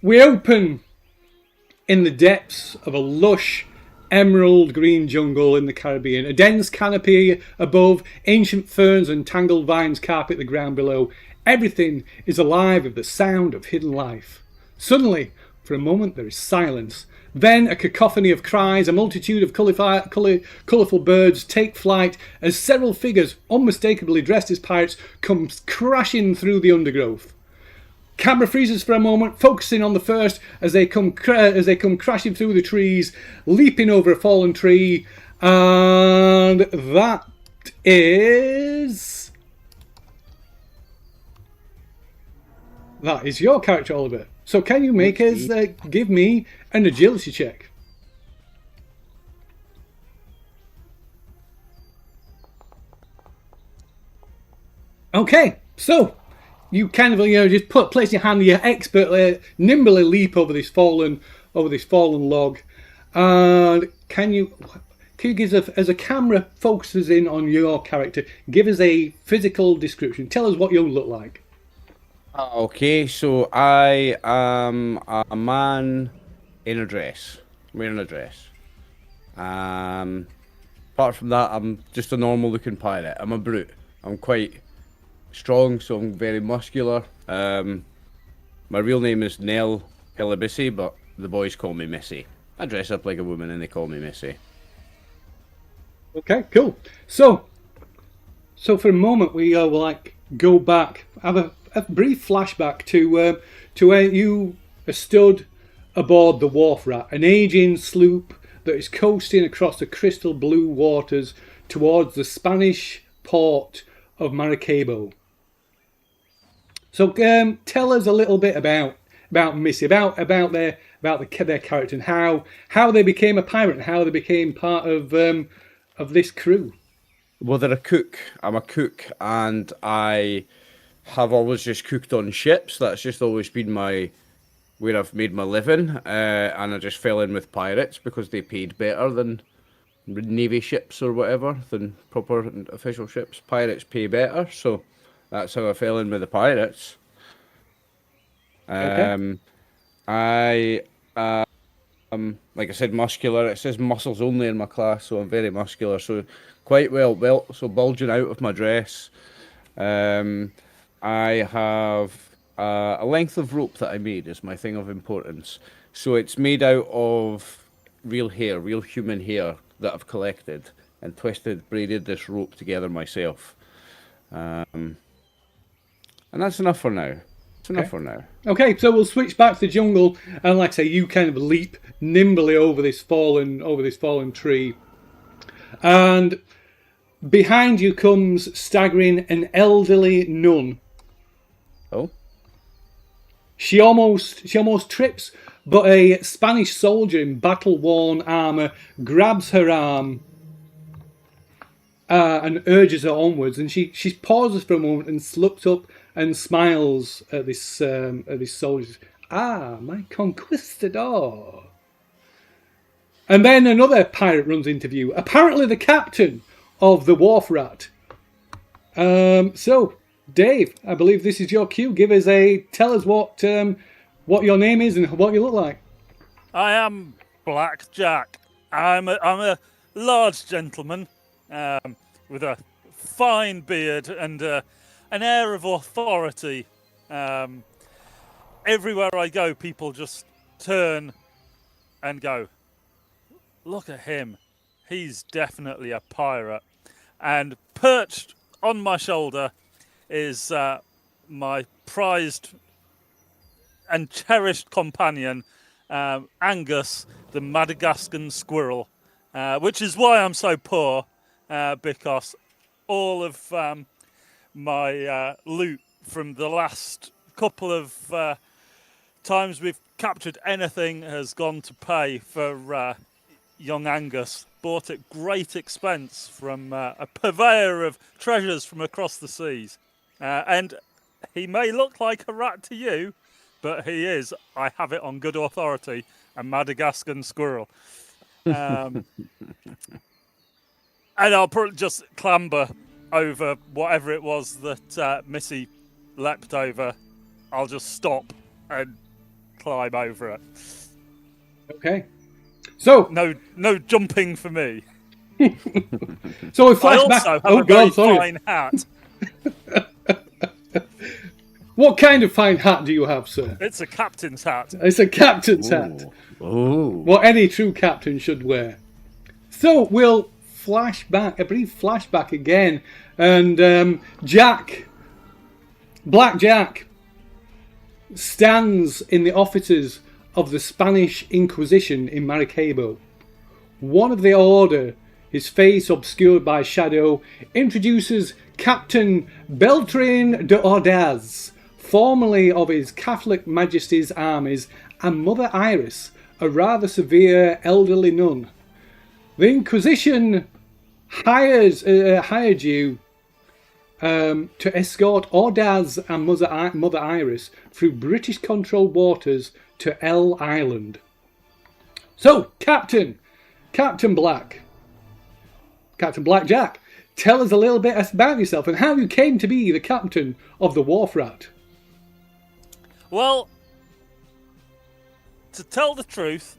We open in the depths of a lush emerald green jungle in the Caribbean. A dense canopy above, ancient ferns and tangled vines carpet the ground below. Everything is alive with the sound of hidden life. Suddenly, for a moment, there is silence. Then a cacophony of cries, a multitude of colourful birds take flight as several figures, unmistakably dressed as pirates, come crashing through the undergrowth. Camera freezes for a moment, focusing on the first as they come crashing through the trees, leaping over a fallen tree, and that is your character, Oliver. So can you make us give me an agility check? Okay, so you kind of just place your hand, you expertly, nimbly leap over this fallen log, and can you give us as a camera focuses in on your character, give us a physical description. Tell us what you look like. Okay, so I am a man in a dress, wearing a dress. Apart from that, I'm just a normal looking pirate. I'm a brute. I'm quite strong, so I'm very muscular. My real name is Nell Hillabissi, but the boys call me Missy. I dress up like a woman and they call me Missy. Okay, cool. So for a moment we will go back, have a brief flashback to where you stood aboard the Wharf Rat, an aging sloop that is coasting across the crystal blue waters towards the Spanish port of Maracaibo. So tell us a little bit about Missy, about their character, and how they became a pirate and how they became part of this crew. Well, they're a cook. I'm a cook, and I have always just cooked on ships. That's just always been where I've made my living, and I just fell in with pirates because they paid better than navy ships or whatever, than proper official ships. Pirates pay better, so that's how I fell in with the pirates. Okay. I like I said, muscular. It says muscles only in my class, so I'm very muscular. So quite well built. So bulging out of my dress. I have a length of rope that I made is my thing of importance. So it's made out of real hair, real human hair that I've collected and braided this rope together myself. And that's enough for now. It's enough for now. Okay, so we'll switch back to the jungle, and like I say, you kind of leap nimbly over this fallen tree, and behind you comes staggering an elderly nun. Oh. She almost trips, but a Spanish soldier in battle-worn armour grabs her arm and urges her onwards. And she pauses for a moment and looks up and smiles at this soldier. Ah, my conquistador. And then another pirate runs into view. Apparently the captain of the Wharf Rat. So, Dave, I believe this is your cue. Tell us what your name is and what you look like. I am Black Jack. I'm a large gentleman with a fine beard and an air of authority. Everywhere I go, people just turn and go, "Look at him. He's definitely a pirate." And perched on my shoulder is my prized and cherished companion, Angus, the Madagascan squirrel, which is why I'm so poor, because all of my loot from the last couple of times we've captured anything has gone to pay for young Angus. Bought at great expense from a purveyor of treasures from across the seas. And he may look like a rat to you, but he is, I have it on good authority, a Madagascan squirrel. And I'll probably just clamber over whatever it was that Missy leapt over. I'll just stop and climb over it. Okay. So No jumping for me. we I flash also back. have Oh a very God, sorry. fine hat. What kind of fine hat do you have, sir? It's a captain's hat. It's a captain's hat. Oh. What any true captain should wear. So we'll flash back, a brief flashback again, and Black Jack, stands in the offices of the Spanish Inquisition in Maracaibo. One of the order, his face obscured by shadow, introduces Captain Beltran de Ordaz, formerly of His Catholic Majesty's armies, and Mother Iris, a rather severe elderly nun. The Inquisition hired you to escort Ordaz and Mother Iris through British-controlled waters to El Island. So, Captain Black Jack, tell us a little bit about yourself and how you came to be the captain of the Wharf Rat. Well, to tell the truth,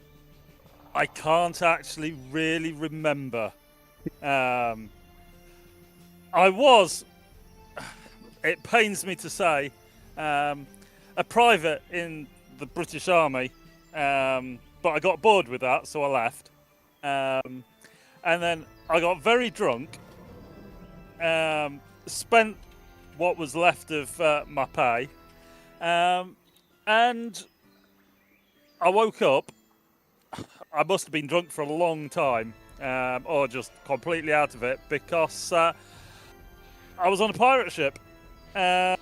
I can't actually really remember. I was, it pains me to say, a private in the British Army, but I got bored with that, so I left. And then I got very drunk, spent what was left of my pay, and I woke up. I must have been drunk for a long time, or just completely out of it, because I was on a pirate ship, and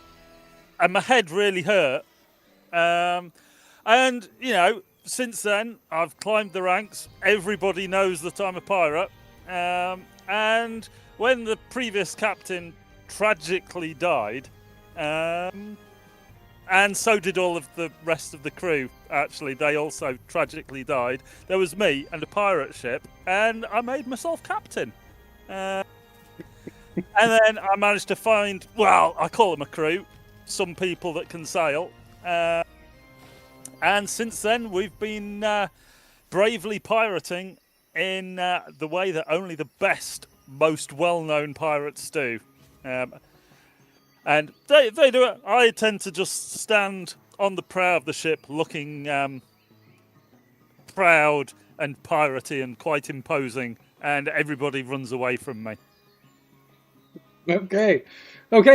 my head really hurt. And, you know, since then, I've climbed the ranks. Everybody knows that I'm a pirate. And when the previous captain tragically died, and so did all of the rest of the crew, actually, they also tragically died. There was me and a pirate ship, and I made myself captain. And then I managed to find, well, I call them a crew, some people that can sail. And since then, we've been bravely pirating in the way that only the best, most well-known pirates do. And they do it. I tend to just stand on the prow of the ship looking proud and piratey and quite imposing, and everybody runs away from me. Okay,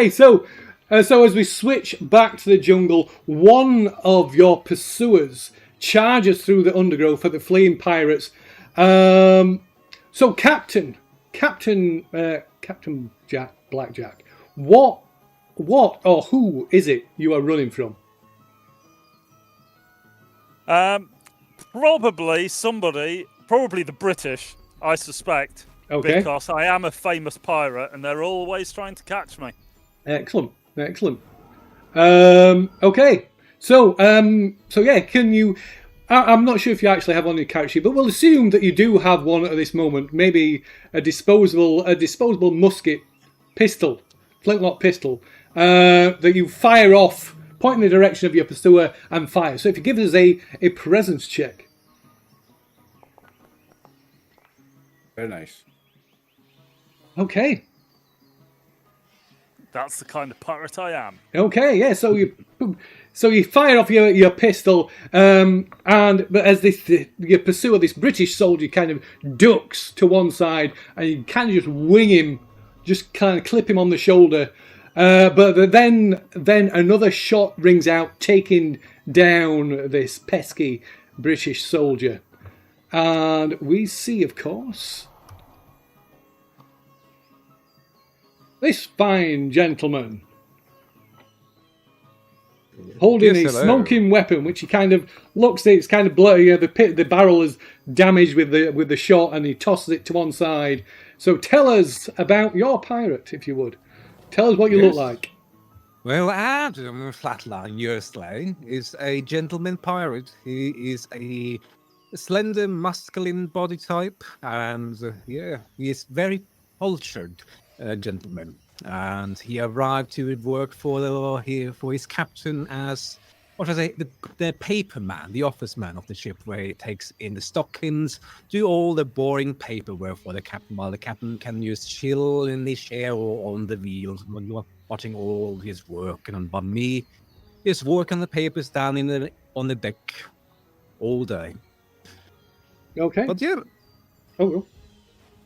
so as we switch back to the jungle, one of your pursuers charges through the undergrowth at the fleeing pirates. So Captain Blackjack, what or who is it you are running from? Probably the British, I suspect. Okay. Because I am a famous pirate and they're always trying to catch me. Excellent. Okay. So yeah, can you... I'm not sure if you actually have one on your character sheet, but we'll assume that you do have one at this moment. Maybe a disposable musket pistol, flintlock pistol, that you fire off, point in the direction of your pursuer and fire. So if you give us a presence check. Very nice. Okay. That's the kind of pirate I am. Okay, yeah. So you fire off your pistol, but as your pursuer, this British soldier, kind of ducks to one side, and you kind of just wing him, just kind of clip him on the shoulder. But then another shot rings out, taking down this pesky British soldier, and we see, of course, this fine gentleman holding a smoking weapon, which he kind of looks at. It's kind of blurry. The barrel is damaged with the shot, and he tosses it to one side. So tell us about your pirate, if you would. Tell us what you look like. Well, Adam Flatline Yersley is a gentleman pirate. He is a slender, masculine body type, and he is very cultured gentleman. And he arrived to work for his captain as what should I say, the paper man, the office man of the ship, where he takes in the stockings, do all the boring paperwork for the captain, while the captain can just chill in the chair or on the wheels when you're watching all his work. And by me, just work on the papers down on the deck all day. Okay. But yeah, Oh,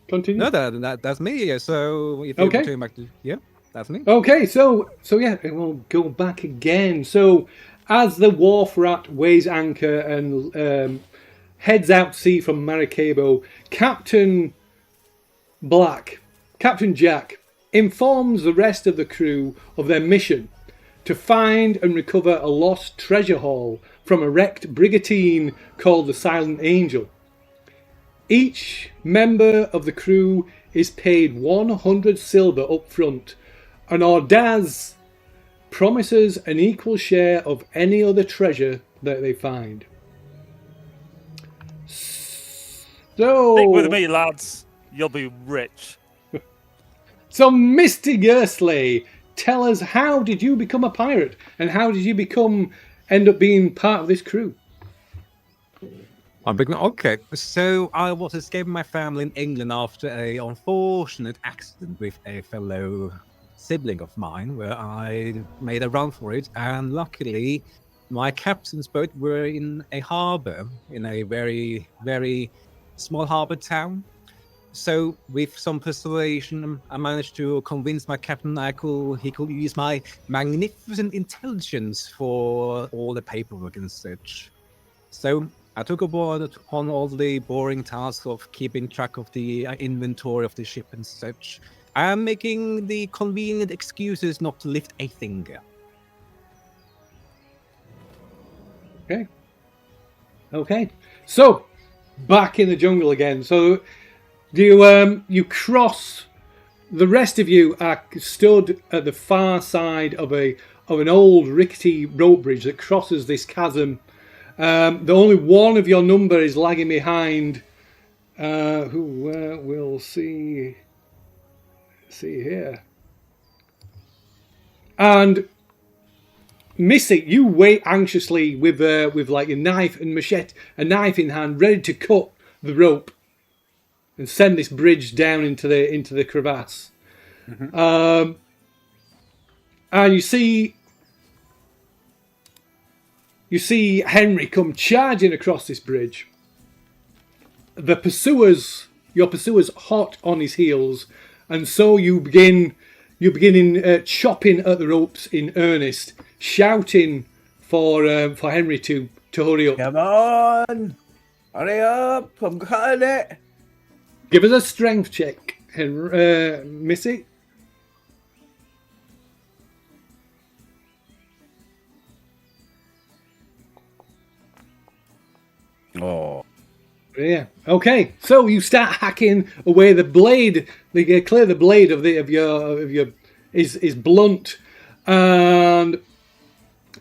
continue. no, that's me. Yeah. So if Okay. you turn back to that's me. Okay, so yeah, we'll go back again. So, as the Wharf Rat weighs anchor and heads out to sea from Maracaibo, Captain Jack, informs the rest of the crew of their mission to find and recover a lost treasure haul from a wrecked brigantine called the Silent Angel. Each member of the crew is paid 100 silver up front, and Ordaz promises an equal share of any other treasure that they find. So, Stick with me, lads. You'll be rich. So, Mr. Gersley, tell us, how did you become a pirate, and how did you end up being part of this crew? Okay, so I was escaping my family in England after a unfortunate accident with a fellow sibling of mine, where I made a run for it, and luckily my captain's boat were in a harbour, in a very, very small harbour town. So with some persuasion, I managed to convince my captain he could use my magnificent intelligence for all the paperwork and such. So I took aboard on all the boring tasks of keeping track of the inventory of the ship and such. I am making the convenient excuses not to lift a finger. Okay. So, back in the jungle again. So, you cross. The rest of you are stood at the far side of an old rickety rope bridge that crosses this chasm. The only one of your number is lagging behind. Who we'll see here. And Missy, you wait anxiously with like a knife and machete, a knife in hand, ready to cut the rope and send this bridge down into the crevasse. Mm-hmm. And you see Henry come charging across this bridge. Your pursuer's hot on his heels, and so you begin chopping at the ropes in earnest, shouting for Henry to hurry up. Come on! Hurry up! I'm cutting it! Give us a strength check, Henry, Missy. Oh. Yeah. Okay. So you start hacking away the blade. They clear the blade of your is blunt, and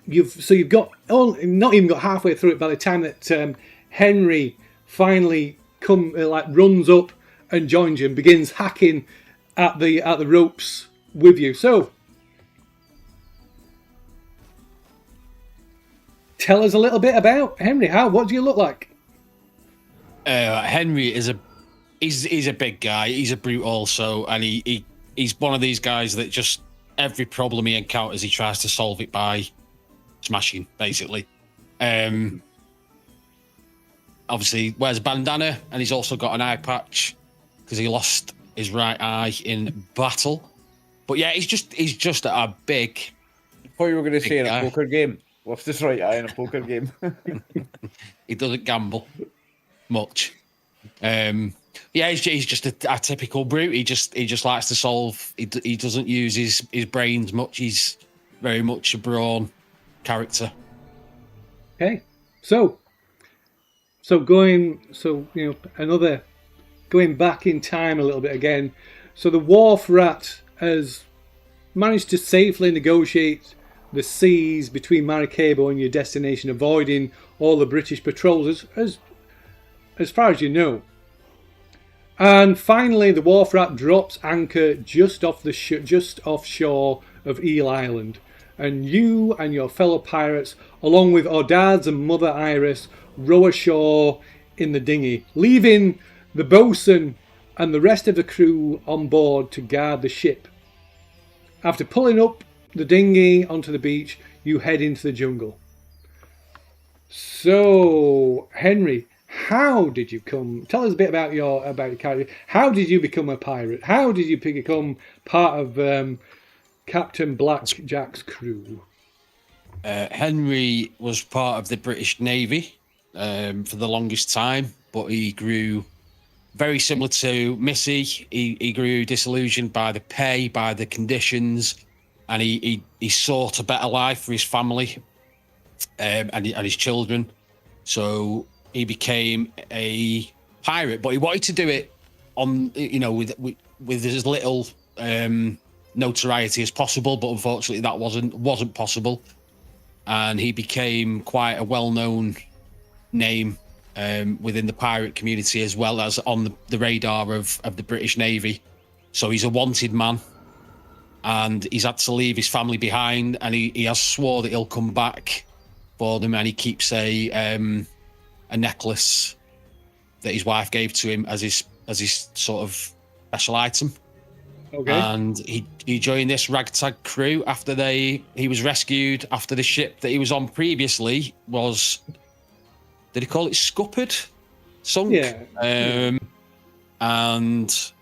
you've got not even got halfway through it by the time that Henry finally runs up and joins you and begins hacking at the ropes with you. So tell us a little bit about Henry. What do you look like? Henry is he's a big guy. He's a brute also, and he's one of these guys that just every problem he encounters, he tries to solve it by smashing, basically. Obviously wears a bandana, and he's also got an eye patch because he lost his right eye in battle. But yeah, he's just a big. I thought you were going to say in guy. a poker game. Lost his right eye in a poker game. He doesn't gamble much. Yeah, he's just a typical brute. He just likes to solve. He doesn't use his brains much. He's very much a brawn character. Okay, so going back in time a little bit again. So the Wharf Rat has managed to safely negotiate the seas between Maracaibo and your destination, avoiding all the British patrols as far as you know. And finally, the Wharf Rat drops anchor just offshore of Eel Island. and you and your fellow pirates, along with Ordaz and Mother Iris, row ashore in the dinghy, leaving the boatswain and the rest of the crew on board to guard the ship. After pulling up the dinghy onto the beach, you head into the jungle. So, Henry, how did you come? Tell us a bit about your character. How did you become a pirate? How did you become part of Captain Blackjack's crew? Henry was part of the British Navy for the longest time, but he grew very similar to Missy. He grew disillusioned by the pay, by the conditions, and he sought a better life for his family and his children. So he became a pirate, but he wanted to do it on, with as little notoriety as possible. But unfortunately, that wasn't possible, and he became quite a well-known name within the pirate community, as well as on the radar of the British Navy. So he's a wanted man, and he's had to leave his family behind, and he has swore that he'll come back for them, and he keeps a necklace that his wife gave to him as his sort of special item. Okay. And he joined this ragtag crew after he was rescued after the ship that he was on previously was, did he call it scuppered? Sunk? Yeah. And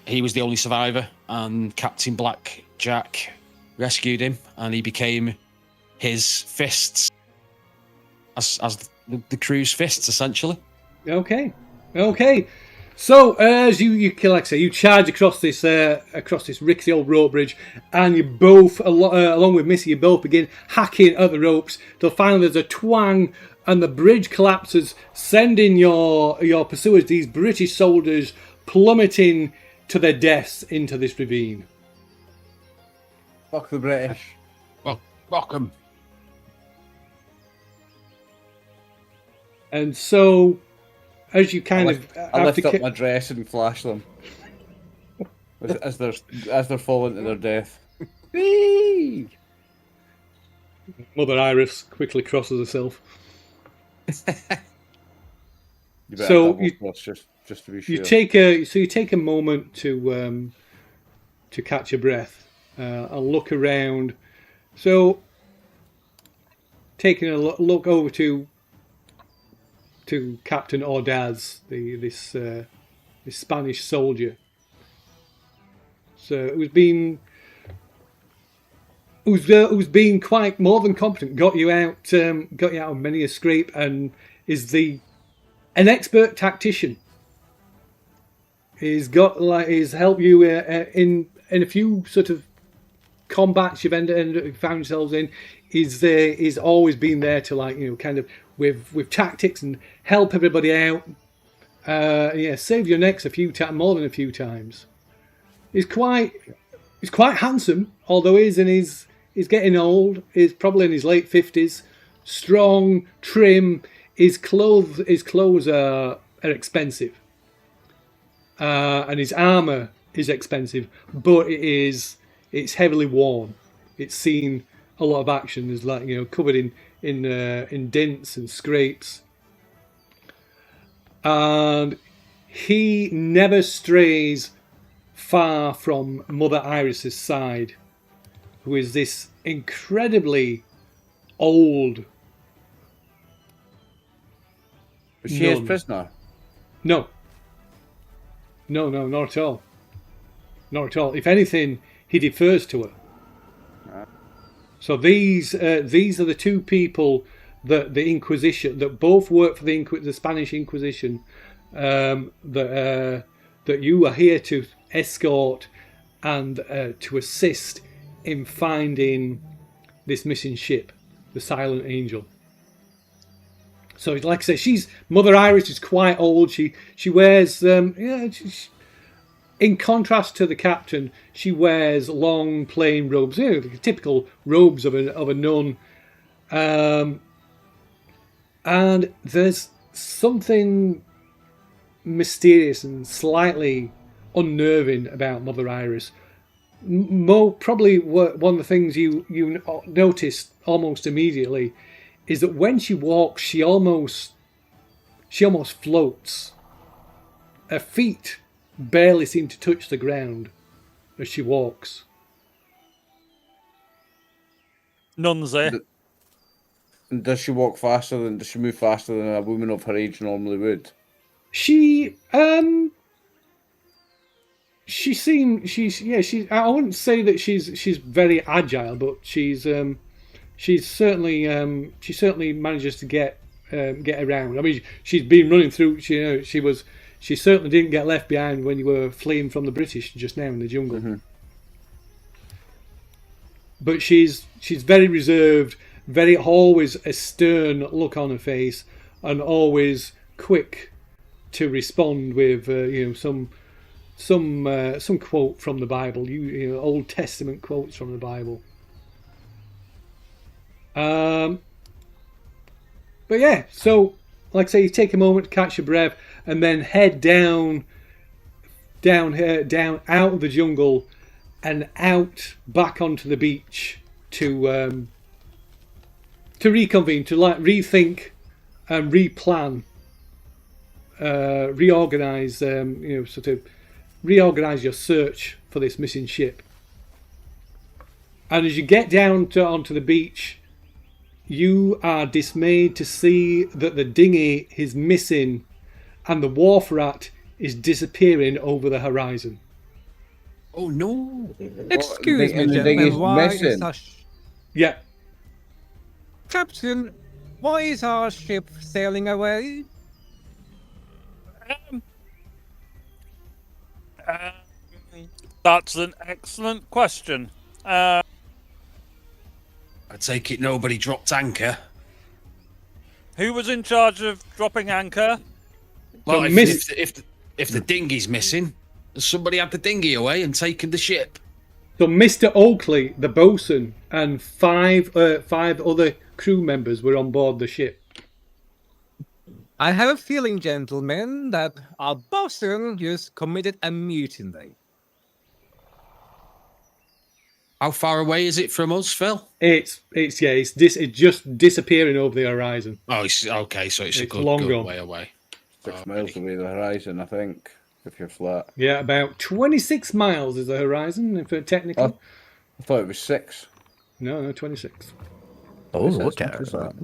he was the only survivor, and Captain Blackjack rescued him, and he became his fists as the crew's fists, essentially. Okay. So as you like I say, you charge across this rickety old rope bridge, and you both, along with Missy, you both begin hacking at the ropes till finally there's a twang, and the bridge collapses, sending your pursuers, these British soldiers, plummeting to their deaths into this ravine. Fuck the British. Well, fuck 'em. And so, as you kind I lift up my dress and flash them as they're falling to their death. Whee! Mother Iris quickly crosses herself. You better So double cross just to be sure. You take a moment to catch your breath and look around. So, taking a look over to Captain Ordaz, this Spanish soldier. So who's been quite more than competent, got you out of many a scrape, and is an expert tactician. He's helped you in a few sort of combats you've found yourselves in. He's always been there to kind of with tactics and help everybody out. Save your necks more than a few times. He's quite handsome, although he's getting old. He's probably in his late 50s. Strong, trim. His clothes are expensive, and his armor is expensive, but it's heavily worn. It's seen a lot of action. There's covered in dents and scrapes, and he never strays far from Mother Iris's side, who is this incredibly old. Was she his prisoner? No, not at all. Not at all. If anything, he defers to her. So these are the two people that the Inquisition, that both work for the Spanish Inquisition, that you are here to escort and to assist in finding this missing ship, the Silent Angel. So, like I say, Mother Iris is quite old. She wears in contrast to the captain, she wears long plain robes, the typical robes of a nun. And there's something mysterious and slightly unnerving about Mother Iris. probably one of the things you noticed almost immediately is that when she walks, she almost floats. Her feet barely seem to touch the ground as she walks. Nunzi. Does she does she move faster than a woman of her age normally would? She's I wouldn't say that she's very agile, but she certainly manages to get around. I mean, she's been running through. She certainly didn't get left behind when you were fleeing from the British just now in the jungle. Mm-hmm. But she's very reserved, always a stern look on her face, and always quick to respond with some quote from the Bible, Old Testament quotes from the Bible. But yeah, so like I say, you take a moment to catch your breath, and then head down out of the jungle and out back onto the beach to reconvene, to rethink and replan, reorganize, reorganize your search for this missing ship. And as you get down onto the beach, you are dismayed to see that the dinghy is missing and the Wharf Rat is disappearing over the horizon. Oh no! Excuse me, the gentlemen. dinghy's Why missing. is our Yeah. Captain? Why is our ship sailing away? That's an excellent question. I take it nobody dropped anchor. Who was in charge of dropping anchor? Well, So if the dinghy's missing, somebody had the dinghy away and taken the ship. So Mr. Oakley, the bosun, and five other crew members were on board the ship. I have a feeling, gentlemen, that our bosun just committed a mutiny. How far away is it from us, Phil? It's just disappearing over the horizon. Oh, it's okay. So it's a It's good, long good gone. way away. 6 miles away the horizon, I think, if you're flat. Yeah, about 26 miles is the horizon, if technically. Oh. I thought it was 6. No, 26. Oh, Is okay. that?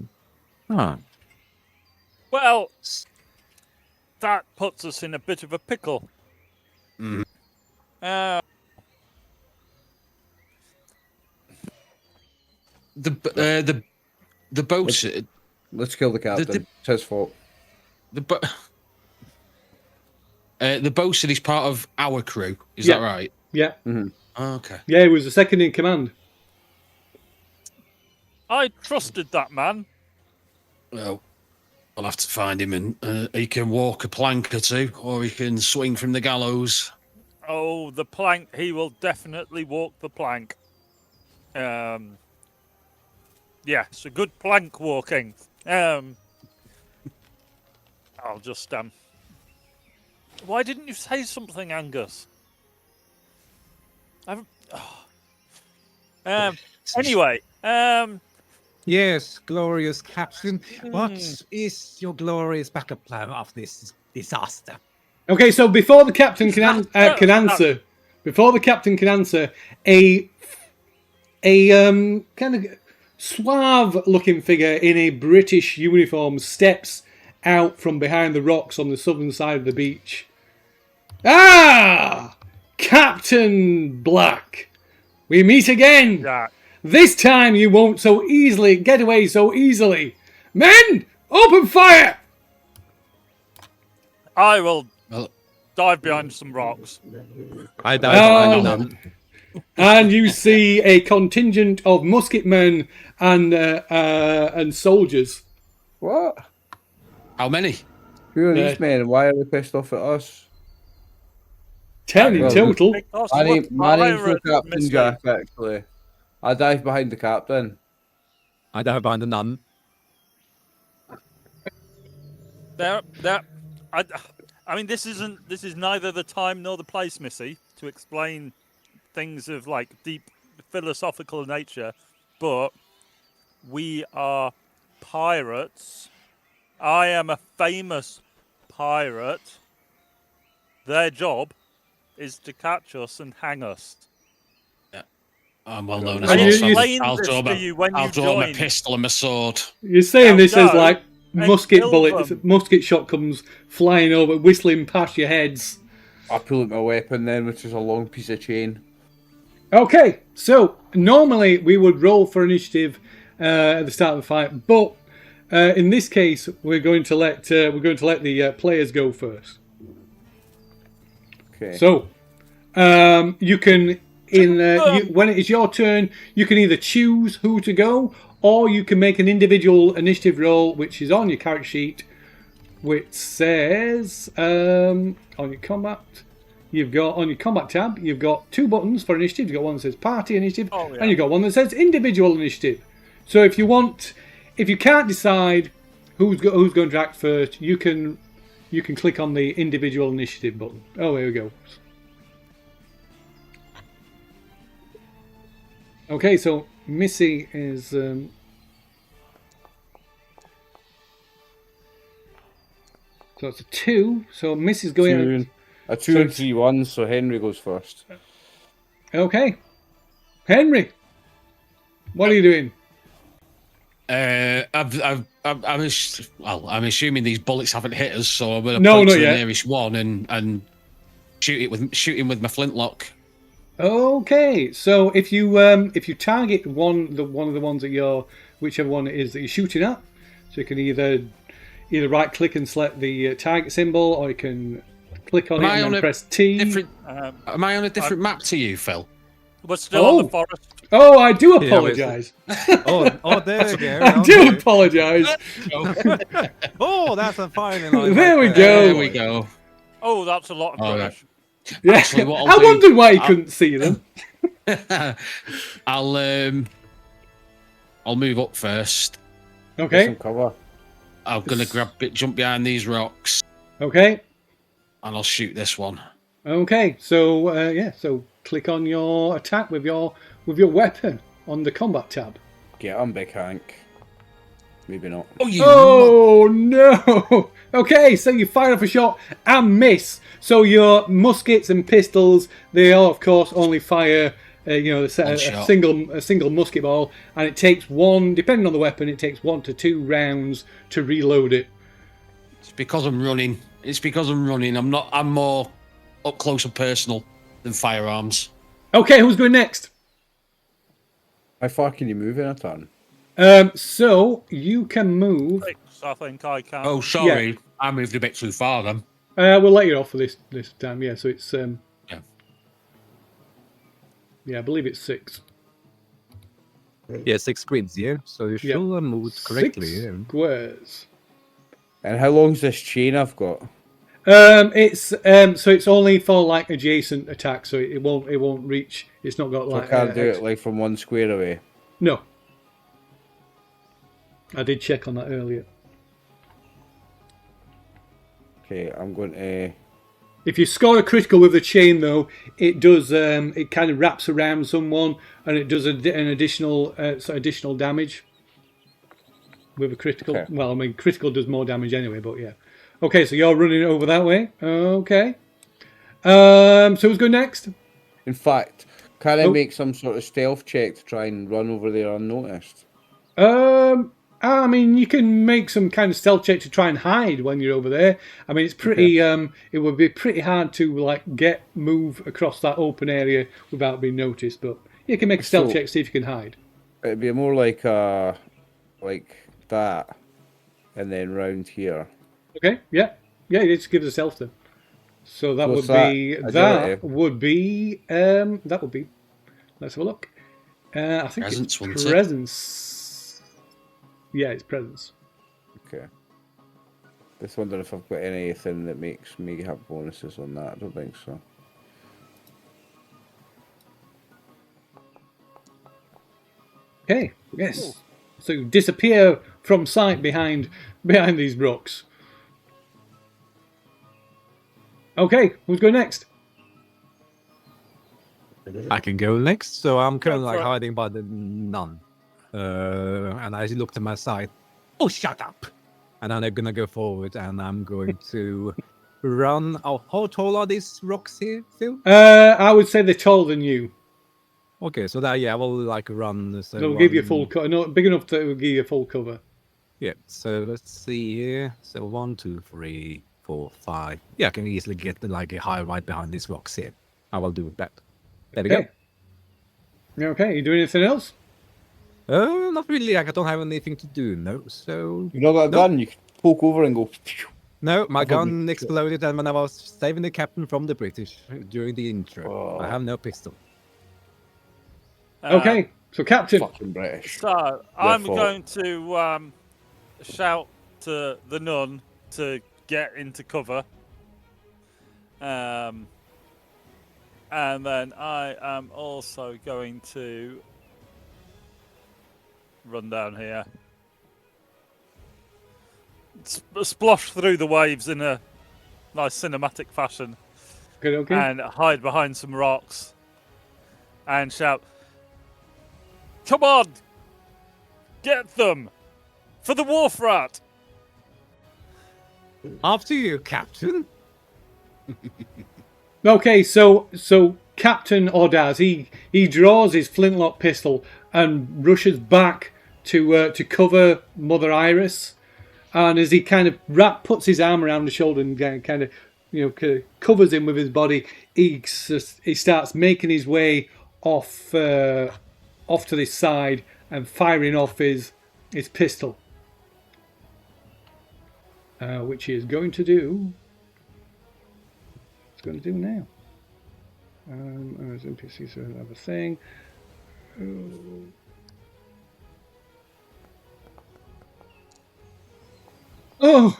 Huh. Well, that puts us in a bit of a pickle. Mhm. The boat. Let's kill the captain. It's his fault. The bosun is part of our crew. Is Yeah. that right? Yeah. Oh, okay. Yeah, he was the second in command. I trusted that man. Well, I'll have to find him, and he can walk a plank or two, or he can swing from the gallows. Oh, the plank. He will definitely walk the plank. Yeah, it's a good plank walking. I'll just Why didn't you say something, Angus? Anyway, Yes, glorious captain. What is your glorious backup plan of this disaster? Okay, so before the captain can answer, a kind of suave-looking figure in a British uniform steps out from behind the rocks on the southern side of the beach. Ah, Captain Black, we meet again. yeah. This time you won't so easily get away so easily. Men, open fire! I will Well, dive behind some rocks. I Oh. don't. And you see a contingent of musketmen and soldiers. What? how many? Who are these men? Why are they pissed off at us? 10 in Well, total. Because My we're name's no pirates, Captain Missy. Jack, actually. I dive behind the captain. I don't find a nun. There. I mean, this is neither the time nor the place, Missy, to explain things of like deep philosophical nature, but we are pirates. I am a famous pirate. Their job is to catch us and hang us. I'm well known And as well. you- So I'll this draw to my, you when I'll you draw my join. pistol and my sword. You're saying Now this as go like and musket kill bullets, them. musket shot comes flying over, whistling past your heads. I pull out my weapon then, which is a long piece of chain. Okay, so normally we would roll for initiative at the start of the fight, but in this case we're going to let the players go first. Okay. So you can when it is your turn, you can either choose who to go, or you can make an individual initiative roll, which is on your character sheet, which says on your combat. You've got on your combat tab, you've got 2 buttons for initiative. You've got one that says party initiative, and you've got one that says individual initiative. So if you can't decide who's going to act first, you can click on the individual initiative button. Oh, here we go. Okay, so Missy is so it's a 2. So Missy's going. A 2 and 3 1, so Henry goes first. Okay, Henry, what are you doing? I'm assuming these bullets haven't hit us, so I'm going to No, point not to the yet. nearest one and shoot him with my flintlock. Okay, so if you target one of the ones that whichever one it is that you're shooting at, so you can either right click and select the target symbol, or you can click on it and then press T. Am I on a different map to you, Phil? We're still in the forest. Oh, I do apologise. Oh, there we go. I do apologise. Oh, that's a fine line. There we go. There we go. Oh, that's a lot of All rubbish. Yeah. Actually, what I'll I do- wondered why you couldn't see them. I'll move up first. Get Okay. some cover. I'm gonna jump behind these rocks, Okay. and I'll shoot this one. Okay. So so click on your attack with your weapon on the combat tab. Get him, Big Hank. Maybe not. Oh, you! Oh no! Okay, so you fire off a shot and miss. So your muskets and pistols, they all, of course, only fire, a shot. single musket ball, and it takes one, depending on the weapon, it takes 1 to 2 rounds to reload it. It's because I'm running. I'm more up close and personal than firearms. Okay, who's going next? How far can you move in a turn? So you can move. 6, I think I can. Oh, sorry, I moved a bit too far then. We'll let you off for this time. Yeah, so it's Yeah. yeah, I believe it's 6. Yeah, 6 squares, yeah. So you should Yeah. have moved correctly. 6 Yeah. squares. And how long's this chain I've got? It's so it's only for like adjacent attacks, so it won't reach. It's not got So like. I can't do it like from 1 square away. No. I did check on that earlier. Okay, I'm going to. If you score a critical with the chain, though, it does. It kind of wraps around someone, and it does an additional damage with a critical. Okay. Well, I mean, critical does more damage anyway, but yeah. Okay, so you're running over that way. Okay. So who's going next? In fact, can I Oh. make some sort of stealth check to try and run over there unnoticed? I mean, you can make some kind of stealth check to try and hide when you're over there. I mean, it's pretty. It would be pretty hard to like move across that open area without being noticed. But you can make a stealth So- check, see if you can hide. It'd be more like that, and then round here. Okay. Yeah. Yeah. Just give us a stealth then. So that What's would be that? that Agility? would be that would be. Let's have a look. I think Presence, it's wouldn't it? presence. Yeah, it's presence. Okay. Just wondering if I've got anything that makes me have bonuses on that. I don't think so. Okay. Yes. So you disappear from sight behind these rocks. Okay, who's going next? I can go next. So I'm currently for like it. hiding by the nun. And I look to my side. Oh, shut up! And then I'm gonna go forward and I'm going to run. Oh, how tall are these rocks here, Phil? I would say they're taller than you. Okay, so that, yeah, I will like run. So They'll give you full one- cover. Not big enough that it will give you full cover. Yeah, so let's see here. So 1, 2, 3, 4, 5. Yeah, I can easily get like a high right behind these rocks here. I will do that. There we Okay. Okay, you doing anything else? go. Not really. Like, I don't have anything to do, no. So You know got a Nope. gun, you can poke over and go. no, my I thought gun we- exploded, and when I was saving the captain from the British during the intro, I Oh. have no pistol. Okay, so Captain. Fucking British. So I'm fault. going to shout to the nun to get into cover. And then I am also going to run down here. Splosh through the waves in a nice cinematic fashion Good, okay. and hide behind some rocks and shout, "Come on! Get them! For the Wharf Rat!" After you, Captain. Okay, so Captain Ordaz, he draws his flintlock pistol and rushes back to cover Mother Iris, and as he kind of puts his arm around the shoulder and kind of covers him with his body, he starts making his way off to this side and firing off his pistol, which he is going to do. Going to do now. As NPCs have a thing. Oh,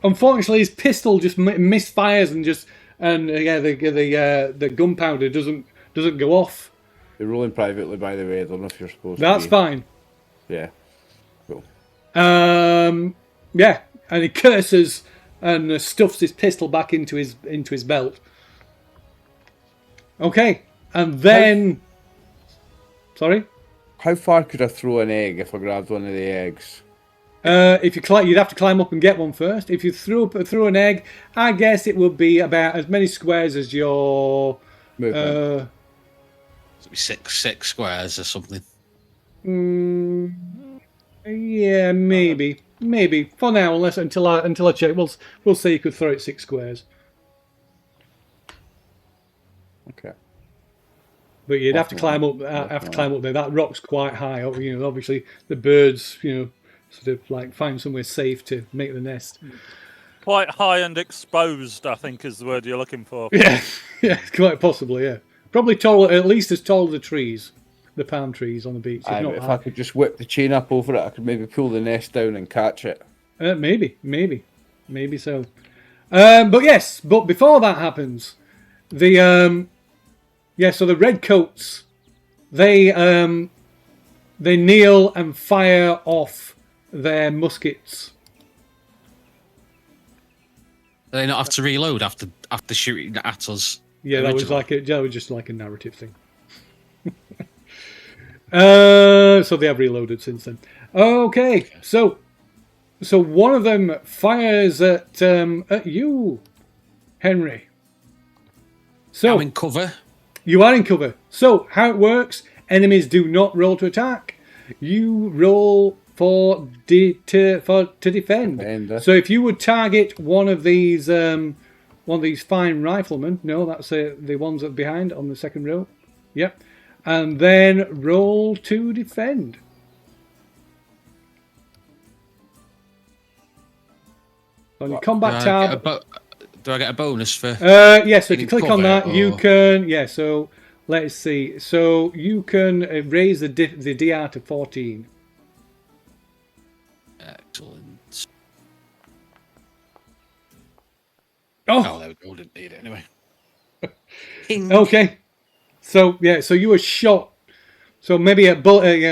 unfortunately, his pistol just misfires the gunpowder doesn't go off. You're rolling privately, by the way. I don't know if you're supposed That's to. fine. Yeah. Cool. Yeah, and he curses and stuffs his pistol back into his belt. Okay, and then, sorry. How far could I throw an egg if I grabbed one of the eggs? If you you'd have to climb up and get one first. If you threw an egg, I guess it would be about as many squares as your. Movement. It'll be six squares or something. Yeah, maybe for now, until I check. We'll say you could throw it 6 squares, Okay. but you'd have to climb up. Climb up there. That rock's quite high. Obviously the birds, sort of like find somewhere safe to make the nest. Quite high and exposed, I think, is the word you're looking for. Yeah, quite possibly. Yeah, probably tall, at least as tall as the trees, the palm trees on the beach. Aye, not but if high. I could just whip the chain up over it, I could maybe pull the nest down and catch it. Maybe so. But before that happens, so the redcoats, they kneel and fire off their muskets. Do they not have to reload after shooting at us? Yeah, that was originally? just like a narrative thing. So they have reloaded since then. Okay, so one of them fires at you, Henry. So I'm in cover. you are in cover. So how it works? Enemies do not roll to attack. You roll to defend. Defend. So if you would target one of these fine riflemen, no, that's the ones that are behind on the second row. Yep, and then roll to defend. On your combat tab. Do I get a bonus for? Yes, so if you in click on cover, that, you or- can. Yeah, so let's see. So you can raise the DR to 14. Excellent. Oh, Oh, there we go. Didn't need it anyway. okay. So yeah, so you were shot. So maybe a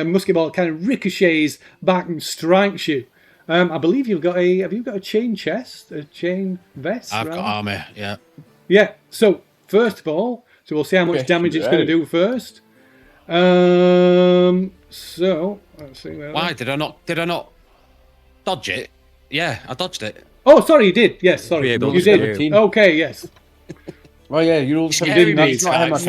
musket ball kind of ricochets back and strikes you. I believe you've got a. Have you got a chain chest, a chain vest? I've rather? got armor. Yeah. Yeah. So first of all, So we'll see how much Yes, damage it's going to right. do first. So let's see. Why did I not dodge it? Yeah, I dodged it. Oh, sorry, you did. Yes, sorry, Yeah, you did. 17. Okay, yes. Oh yeah, you rolled Scary 17. me, That's not him Max.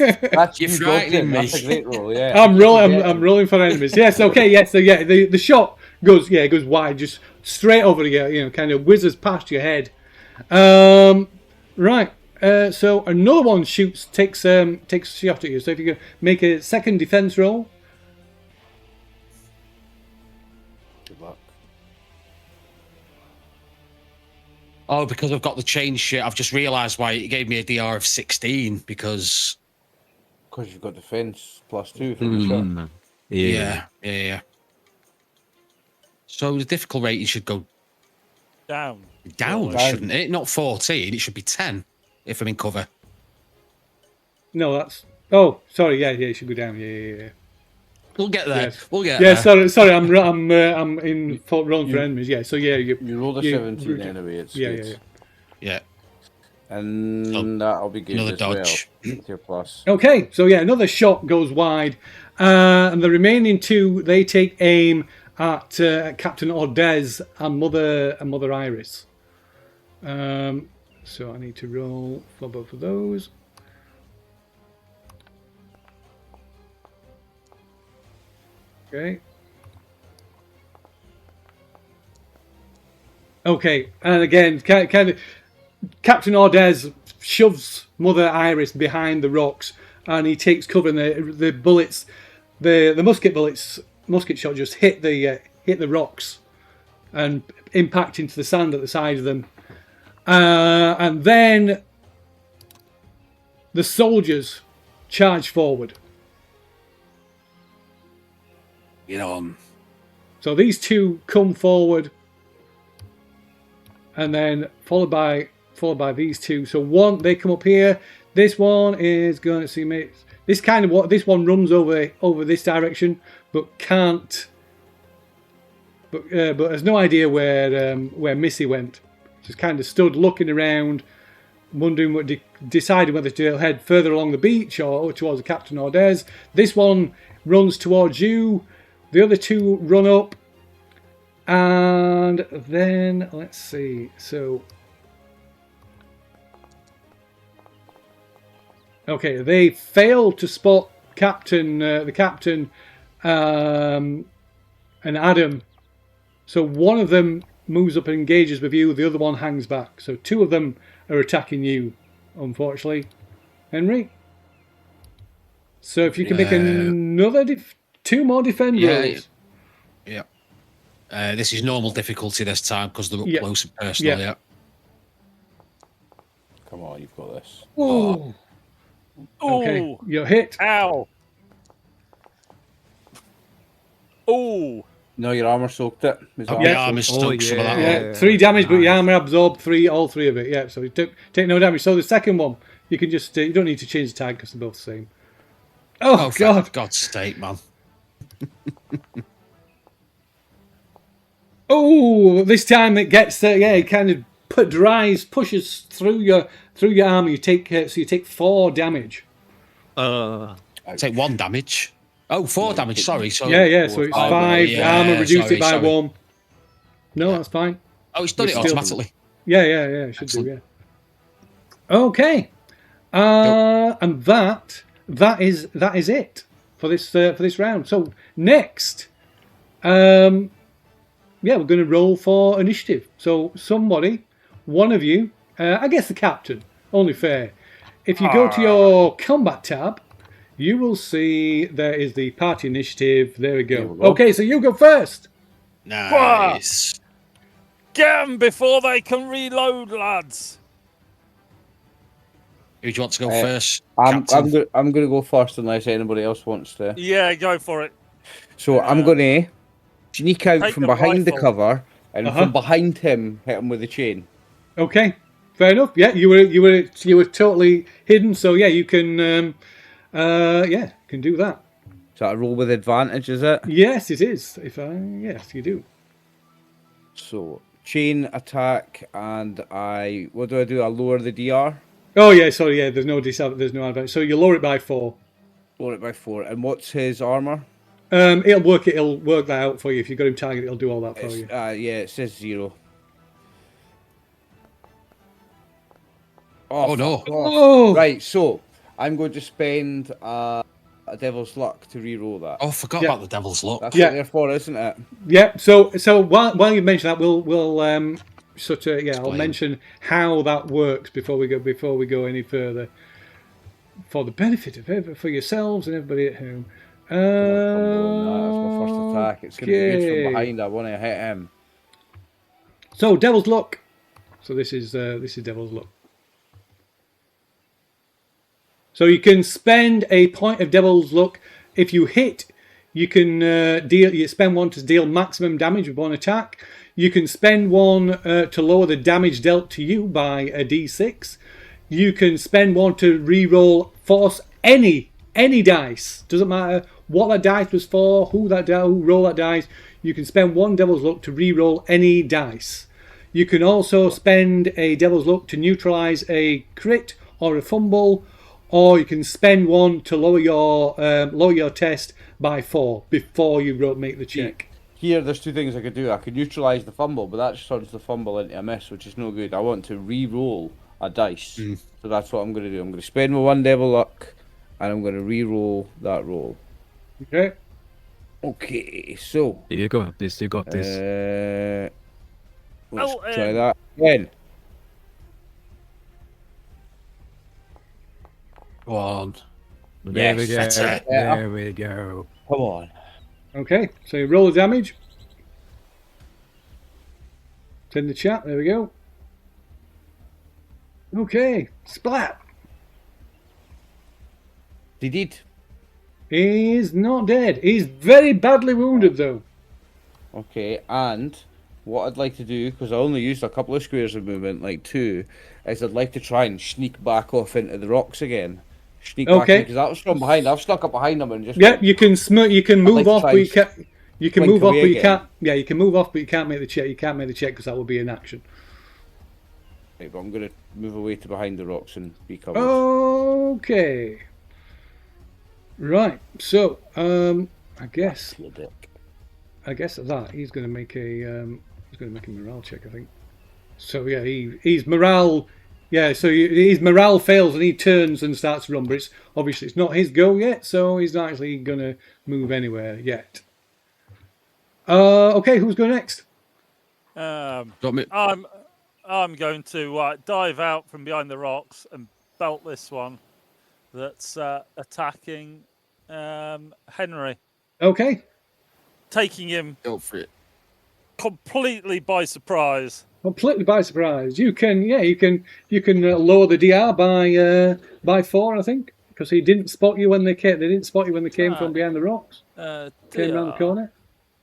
attacking. That's You're you frightening dodging. me. That's a great roll. Yeah. I'm rolling. I'm rolling for enemies. Yes. Okay. Yes. So yeah, the shot goes wide, just straight over you. You know, kind of whizzes past your head. Right. So another one takes a shot at you. So if you can make a second defense roll. Good luck. Oh, because I've got the chain shit. I've just realised why it gave me a DR of 16 because. Because you've got defense +2 from the shot. Mm. Yeah. So the difficult rating should go Down. down, Down. shouldn't it? Not 14. It should be 10 if I'm in cover. No, that's. Oh, sorry. Yeah. It should go down. Yeah. We'll get there. Yes. We'll get Yeah. there. Sorry. I'm in rolling for enemies. Yeah. So yeah, You rolled a you- 17 anyway. It's good. Yeah. Yeah. And So, that'll be good another as dodge. well. With your plus. Okay, so yeah, another shot goes wide, and the remaining two they take aim at Captain Ordez and Mother Iris. So I need to roll for both of those. Okay. Okay, and again, kind of, Captain Ordez shoves Mother Iris behind the rocks, and he takes cover. And the bullets, the musket shot just hit the rocks, and impact into the sand at the side of them. And then the soldiers charge forward. You know, So these two come forward, and then followed by these two. So they come up here. This one is going to see me. This one runs over this direction, but can't. But has no idea where Missy went. Just kind of stood looking around, wondering deciding whether to head further along the beach or towards the Captain Ordez. This one runs towards you. The other two run up, and then let's see. So, okay, they fail to spot the captain, and Adam. So one of them moves up and engages with you. The other one hangs back. So two of them are attacking you, unfortunately, Henry. So if you can make another two more defend rolls. Yeah. This is normal difficulty this time because they're up close and personal. Yeah. Yeah. Come on, you've got this. Ooh. Okay, Ooh. you're hit. Ow. Ooh. No, your armor soaked it. Is that My Yeah. arm is stuck. Some of that. Yeah, 3 damage, but your armor absorbed all three of it. Yeah, so you take no damage. So the second one, you can just you don't need to change the tag because they're both the same. Oh, God! For God's sake, man. Oh, this time it gets it kind of pushes through your armor. You take 4 damage. Take 1 damage. Oh, 4 damage. Sorry. So Yeah. So it's 5 armor. Reduce it by sorry. 1. No, that's fine. Oh, it's done it It's still- automatically. Yeah. It should do. Yeah. Okay. And that is it for this round. So next, we're going to roll for initiative. So somebody, one of you, I guess the captain, only fair. If you go to your combat tab, you will see there is the party initiative. There we go. we go. Okay, so you go first. Nice. Get 'em before they can reload, lads. Who do you want to go first? I'm Captain? going to go first unless anybody else wants to. Yeah, go for it. So I'm going to sneak out Take from the behind the rifle. cover and from behind him hit him with the chain. Okay, fair enough. Yeah, you were totally hidden. So yeah, you can can do that. So I roll with advantage, is it? Yes, it is. Yes, you do. So chain attack, and what do? I lower the DR. Oh yeah, sorry, yeah. There's no advantage. So you lower it by 4. Lower it by 4. And what's his armor? It'll work that out for you. If you've got him targeted, it'll do all that for you. Yeah, it says 0. Oh, no. fuck off. Oh! Right, so I'm going to spend a Devil's Luck to re-roll that. Oh, forgot Yeah. about the Devil's Luck. That's Yeah. what they're for, isn't it? Yeah. So while you mention that, we'll I'll Explain. mention how that works before we go any further, for the benefit of for yourselves and everybody at home. That's my first attack. It's going to be good Okay. from behind. I want to hit him. So Devil's Luck. So this is Devil's Luck. So you can spend a point of Devil's Luck. If you hit, you can spend 1 to deal maximum damage with 1 attack. You can spend 1 to lower the damage dealt to you by a d6. You can spend 1 to re-roll force any dice. Doesn't matter what that dice was for, who rolled that dice. You can spend 1 Devil's Luck to re-roll any dice. You can also spend a Devil's Luck to neutralize a crit or a fumble, or you can spend 1 to lower your test by 4 before you make the check. Here, there's 2 things I could do. I could neutralise the fumble, but that just turns the fumble into a miss, which is no good. I want to re-roll a dice. So that's what I'm going to do. I'm going to spend my 1 Devil Luck, and I'm going to re-roll that roll. Okay. Okay, so... You got this, you got this. Let's try that again. Go on. There we Yes, go. that's it. There we go. Come on. Okay, so you roll the damage. It's in the chat, there we go. Okay, splat. He did. He's not dead. He's very badly wounded though. Okay, and what I'd like to do, because I only used a couple of squares of movement, like 2, is I'd like to try and sneak back off into the rocks again. Sneak back Okay. in, because that was from behind. I've snuck up behind him and just... Yeah, you can move like to off, try but and you can't. You can blink move off, away but you again. can't. Yeah, you can move off, but you can't make the check. You can't make the check because that will be an action. Right, but I'm going to move away to behind the rocks and be covered. Okay. Right. So, I guess You dick. that he's going to make a morale check. I think. So yeah, he's morale. Yeah, so his morale fails and he turns and starts to run, but it's not his go yet, so he's not actually going to move anywhere yet. Okay, who's going next? Got me. I'm going to dive out from behind the rocks and belt this one that's attacking Henry, Okay, taking him Go for it. completely by surprise. completely by surprise. You can lower the DR by 4, I think, because he didn't spot you when they came. They didn't spot you when they came from behind the rocks. Came around the corner.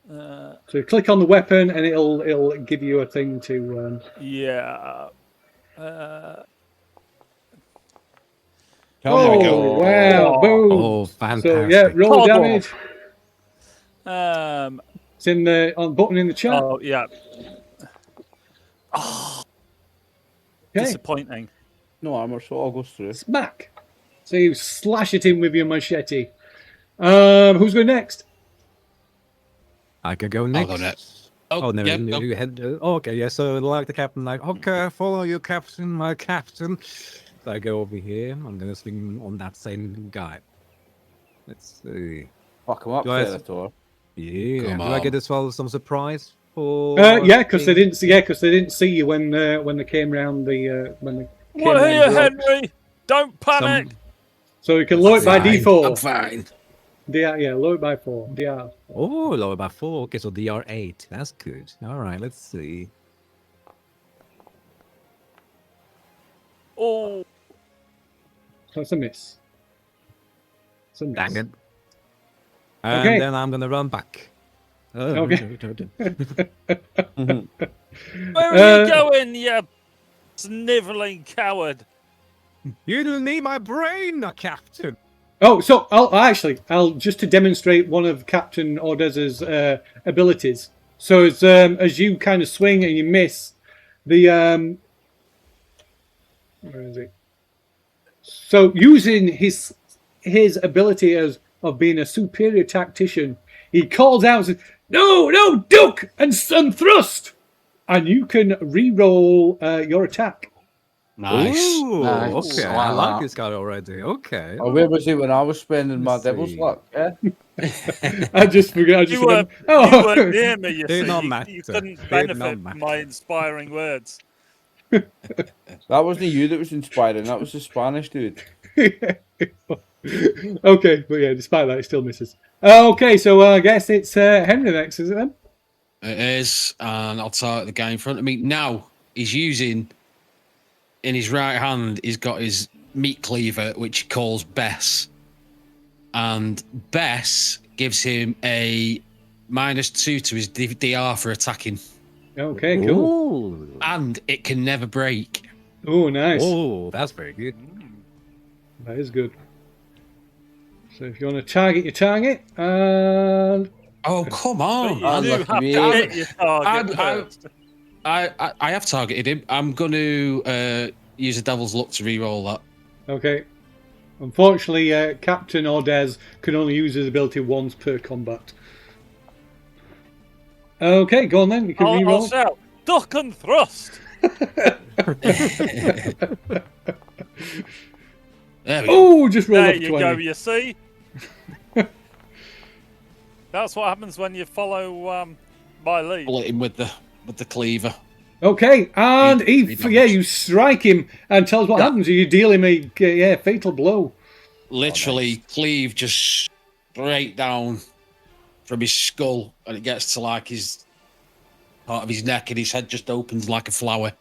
So you click on the weapon and it'll give you a thing to. Yeah. Come on. Wow! Boom! Oh, fantastic. So yeah, roll Pardon. damage. It's in the button in the chat. Oh yeah. Okay, Disappointing. No armor, so all goes through. smack. So you slash it in with your machete. Who's going next? I could go I'll next. go next. Oh, no, yeah, you had. Okay, yeah. So like the captain, like, okay, follow you, captain, my captain. So I go over here. I'm gonna swing on that same guy. Let's see. Fuck him up, Guys. Senator. Yeah. Come Do I get on. as well some surprise for? Yeah, because they didn't see. Yeah, because they didn't see you when they came round the when they came We're round here, the rocks. Henry. Don't panic. So you can lower it by Fine. D4. I'm fine. DR, yeah, lower it by 4. DR. Oh, lower by 4. Okay, so DR8. That's good. All right, let's see. Oh, So it's a miss. It's a miss. Dang it. And Okay. then I'm gonna run back. Okay. where are you going, you snivelling coward? You don't need my brain, captain. Oh, so I'll just to demonstrate one of Captain Ordez's abilities. So as you kind of swing and you miss, the where is it? So using his ability of being a superior tactician, he calls out, "No, duck and thrust," and you can re-roll your attack. Nice. Ooh, Nice. okay. I like this guy already. Okay. Oh, where was it when I was spending my Let's devil's see. luck? Yeah. I just forgot. You weren't near me, you Did see. not You matter. couldn't Did benefit not from matter. my inspiring words. That wasn't you that was inspiring. That was the Spanish dude. Okay, but yeah, despite that, it still misses. Okay, so I guess it's Henry next, is it then? It is, and I'll target the guy in front of me. Now he's using in his right hand, he's got his meat cleaver, which he calls Bess. And Bess gives him a -2 to his DR for attacking. Okay, cool. Ooh. And it can never break. Oh, nice. Oh, that's very good. That is good. So if you want to target your target, and Oh, come on. But you do Unlucky have me. to hit your target I- first. I have targeted him. I'm going to use a devil's luck to re-roll that. okay. Unfortunately, Captain Ordez can only use his ability once per combat. Okay, go on then. You can I'll re-roll. shout, duck and thrust. There we go. Oh, just roll There up you 20. go, you see. That's what happens when you follow my lead. Bullet him with the cleaver. Okay, and Three damage. you strike him and tell us what happens. You deal him a fatal blow. Literally, cleave just straight down from his skull, and it gets to like his part of his neck, and his head just opens like a flower.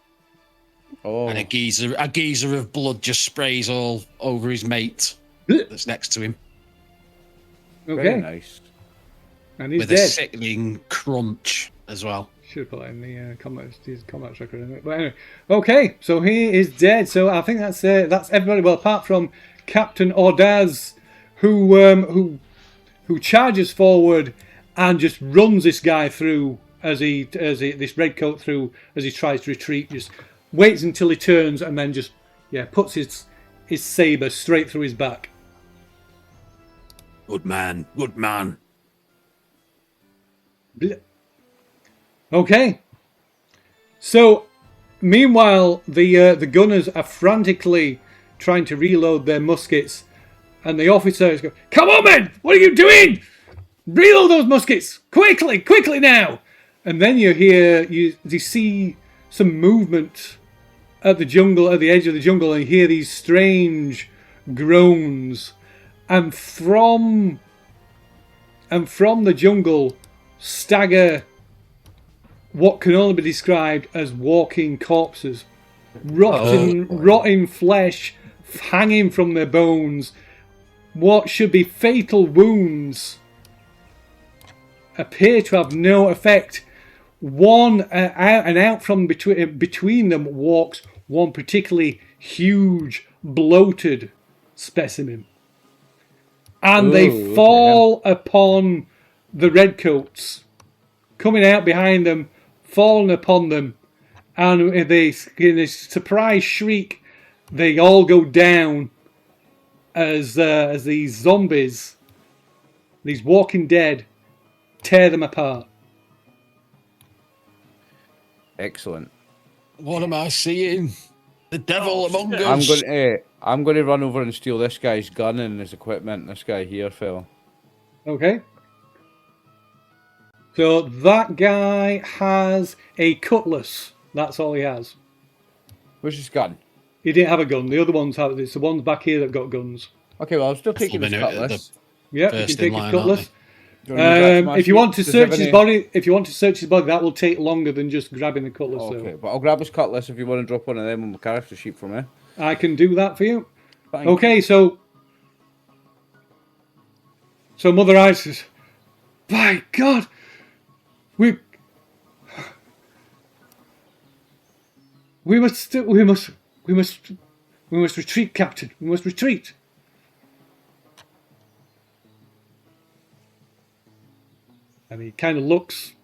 Oh, And a geyser of blood just sprays all over his mate Blech. that's next to him very Okay, nice. and he's with a dead. sickening crunch as well. Should have put that in the combat record. Anyway. But anyway, okay, so he is dead. So I think that's everybody. Well, apart from Captain Ordaz, who charges forward and just runs this guy through as this redcoat through as he tries to retreat. Just waits until he turns and then just puts his saber straight through his back. Good man, good man. Okay. So, meanwhile, the gunners are frantically trying to reload their muskets, and the officers go, "Come on, men! What are you doing? Reload those muskets quickly, quickly now!" And then you see some movement at the edge of the jungle, and you hear these strange groans, and from the jungle stagger what can only be described as walking corpses, rotting flesh hanging from their bones. What should be fatal wounds appear to have no effect. Out from between them walks one particularly huge, bloated specimen, and they fall upon the redcoats, coming out behind them, falling upon them, and in a surprise shriek, they all go down as these zombies, these walking dead, tear them apart. Excellent. What am I seeing? The devil among shit. us. I'm going to run over and steal this guy's gun and his equipment. This guy here, fella. Okay. So that guy has a cutlass. That's all he has. Where's his gun? He didn't have a gun. The other ones have. It's the ones back here that got guns. Okay, well, I'm still taking his Full minute at cutlass. Yeah, you First can in take his line, cutlass. aren't Do you wanna move that to my If you seat? want to Does he have search his any- body, that will take longer than just grabbing the cutlass. Okay, but I'll grab his cutlass if you want to drop one of them on my character sheet for me. So I can do that for you. Thank Okay, so Mother Ice says, "By God, we must retreat, Captain. We must retreat." And he kind of looks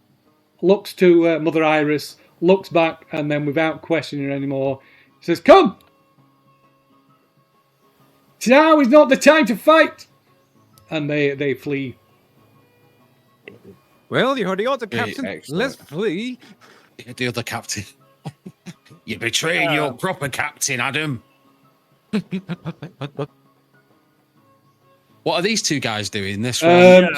to Mother Iris, looks back, and then without questioning her anymore, he says, "Come." Now is not the time to fight. And they flee. Well, you heard the order, Yeah, Captain. excellent. Let's flee. The other captain. You're betraying your proper captain, Adam. What are these two guys doing? This one.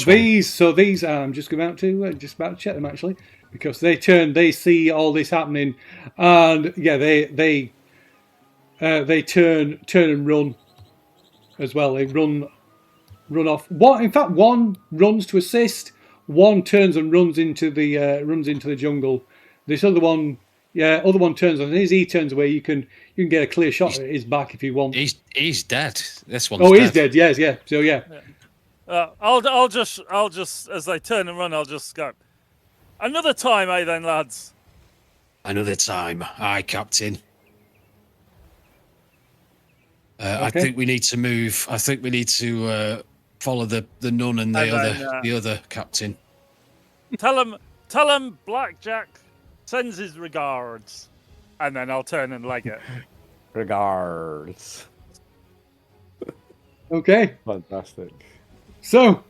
These I'm just about to check them actually, because they see all this happening, and yeah, they turn and run as well. They run off. In fact, one runs to assist. One turns and runs into the jungle. This other one turns, and as he turns away, you can get a clear shot at his back if you want. He's dead. This one's he's dead. Yes, yeah. So yeah. I'll just as they turn and run, I'll just go. Another time, then, lads. Another time, aye, Captain. I Okay. think we need to move. I think we need to follow the nun and the other captain. Tell him Blackjack sends his regards, and then I'll turn and leg it. Regards. Okay. Fantastic. So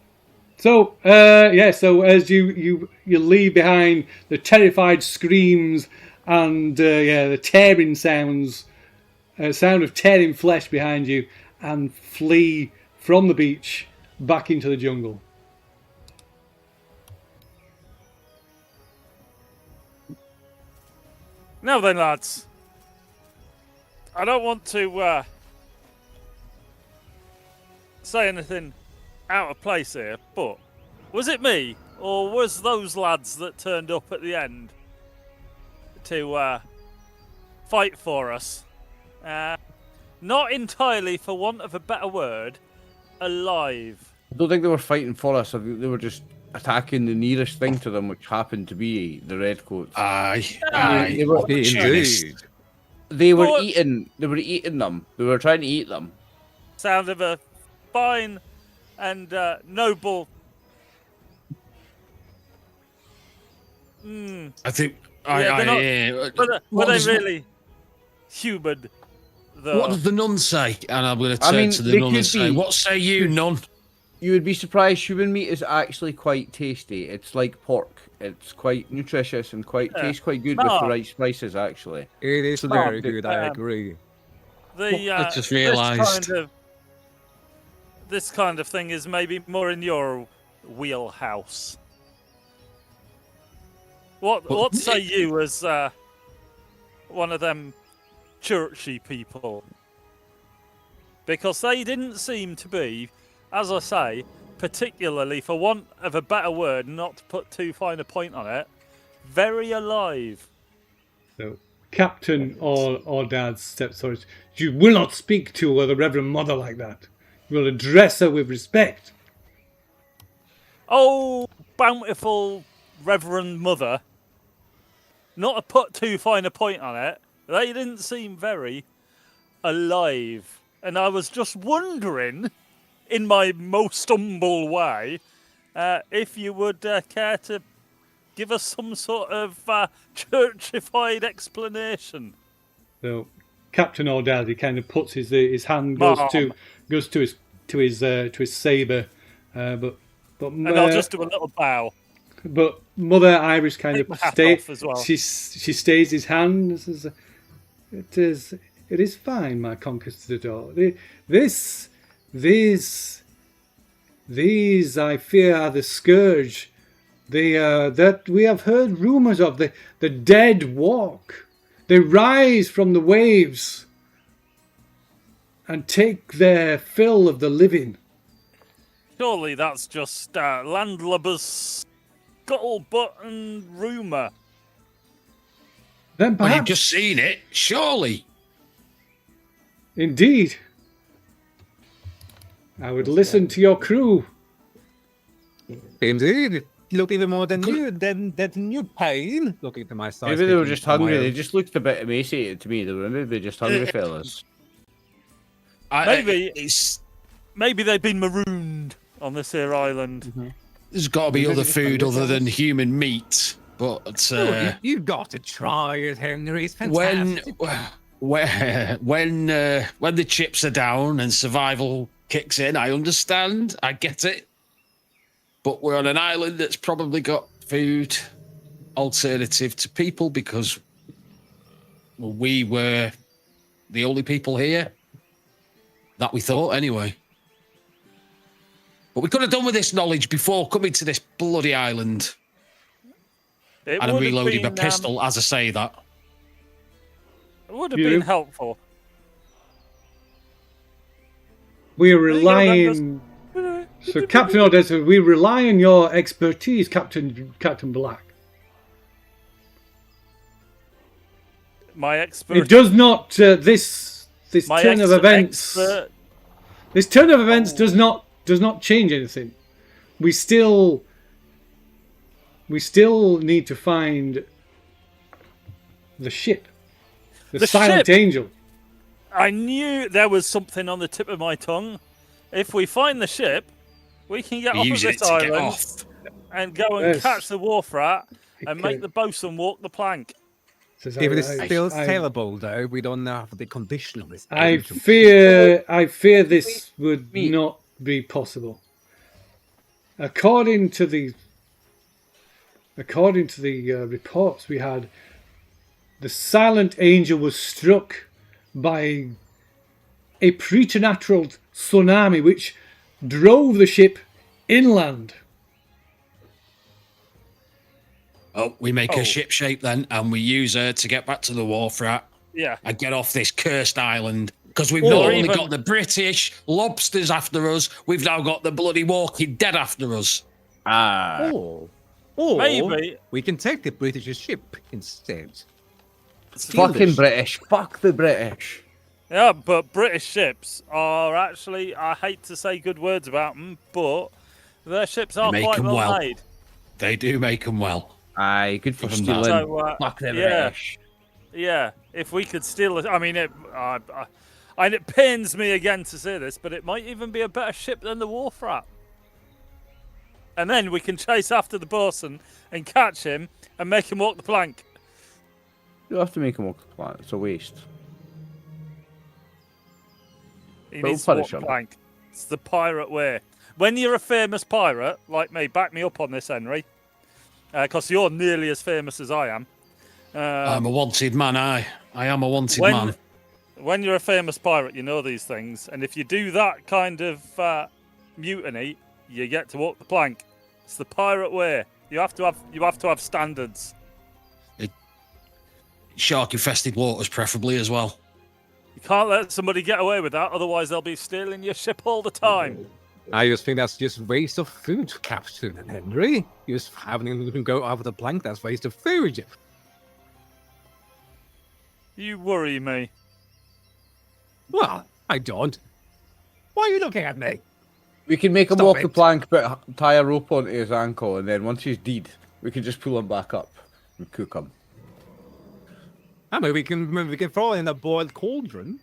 as you leave behind the terrified screams and the tearing sounds, sound of tearing flesh behind you, and flee from the beach back into the jungle. Now then, lads. I don't want to say anything out of place here, but was it me, or was those lads that turned up at the end to fight for us? Not entirely, for want of a better word, alive. I don't think they were fighting for us. I think they were just attacking the nearest thing to them, which happened to be the redcoats. Aye. They were, Indeed. they were But- eating. They were eating them. They were trying to eat them. Sound of a fine and noble. I think. they're not- Yeah. Were What they does- really human? Though? What does the nun say? And I'm going to I turn mean, to the they nun could and say, be- "What say you, nun?" You would be surprised. Human meat is actually quite tasty. It's like pork. It's quite nutritious and tastes quite good with the No. right spices. Actually, It is So very they- good, I agree. I just realised. This kind of thing is maybe more in your wheelhouse. What say you as one of them churchy people? Because they didn't seem to be, as I say, particularly, for want of a better word, not to put too fine a point on it, very alive. So Captain or Dad steps forward. You will not speak to the Reverend Mother like that. You will address her with respect. Oh, bountiful Reverend Mother. Not to put too fine a point on it, they didn't seem very alive. And I was just wondering, in my most humble way, if you would care to give us some sort of churchified explanation. So Captain or Dad, he kind of puts his hand goes to his saber, but And I'll just do a little bow. But Mother Iris kind Take of my hat off as well. She stays his hand. And says, It is fine, my conquistador. These I fear are the scourge. That we have heard rumours of. The dead walk. They rise from the waves and take their fill of the living. Surely that's just landlubbers, scuttlebutt and rumour. Then Well, you've perhaps, just seen it, surely. indeed, I would listen to your crew. Indeed. Look even more than you pain. Looking at my side. maybe they were just hungry. They just looked a bit emaciated to me. They were maybe just hungry fellas. Maybe they've been marooned on this here island. There's got to be other food other than human meat. But You've got to try it, Henry. It's when fantastic. when the chips are down and survival kicks in, I understand. I get it. But we're on an island that's probably got food alternative to people because we were the only people here. That we thought, anyway. But we could have done with this knowledge before coming to this bloody island. It And I'm would have reloading my been, pistol as I say that. It would have You- been helpful. We're You gotta relying. So, Captain Odessa, we rely on your expertise, Captain Black. My It expert. does not. This My turn of events. expert. This turn of events does not change anything. We still need to find the ship, the Silent ship! Angel. I knew there was something on the tip of my tongue. If we find the ship, we can get off of Use it this to get island off. and go and Yes. catch the Wharf Rat and make Okay. the bosun walk the plank. Says, If it is still I- sailable, though, we don't know the condition of this. I angel. fear this would not be possible. According to the reports we had, the Silent Angel was struck by a preternatural tsunami which drove the ship inland. Oh, we make her ship shape then, and we use her to get back to the Wharf Rat Yeah. and get off this cursed island. Because we've Or not only even- got the British lobsters after us, we've now got the bloody Walking Dead after us. Or Maybe. we can take the British ship instead. Fucking British. Fuck the British. Yeah, but British ships are actually, I hate to say good words about them, but their ships are make quite 'em well well. made. They do make them well. Aye, good for Give 'em stealing. that. So, Fuck the yeah. British. Yeah, if we could steal it, I mean, and it pains me again to say this, but it might even be a better ship than the Wharf Rat. And then we can chase after the bosun and catch him and make him walk the plank. You have to make him walk the planet. It's a waste. He We'll needs to walk punish the him. plank. It's the pirate way. When you're a famous pirate, like me, back me up on this, Henry, because you're nearly as famous as I am. I'm a wanted man, I am a wanted when, man. when you're a famous pirate, you know these things, and if you do that kind of mutiny, you get to walk the plank. It's the pirate way. You have to have standards. Shark-infested waters, preferably, as well. You can't let somebody get away with that, otherwise they'll be stealing your ship all the time. I just think that's just waste of food, Captain Henry. Just having him go over the plank, that's waste of food. You worry me. Well, I don't. Why are you looking at me? We can make him Stop walk the it. plank, but tie a rope onto his ankle, and then once he's dead, we can just pull him back up and cook him. I mean, we can throw in a boiled cauldron.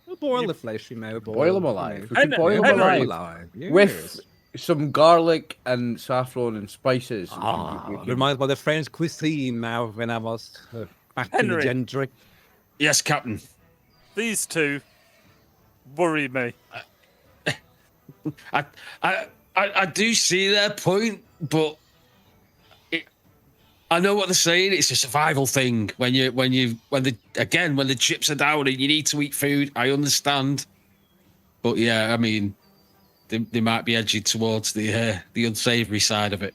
We'll boil the flesh, you know. Boil him alive. We Henry- can boil him Henry- alive. Yes. With some garlic and saffron and spices. We can- Reminds me of the French cuisine now when I was back in the Henry. gentry. Yes, Captain. These two worry me. I do see their point, but I know what they're saying. It's a survival thing. When the chips are down and you need to eat food, I understand. But yeah, I mean, they might be edging towards the unsavory side of it.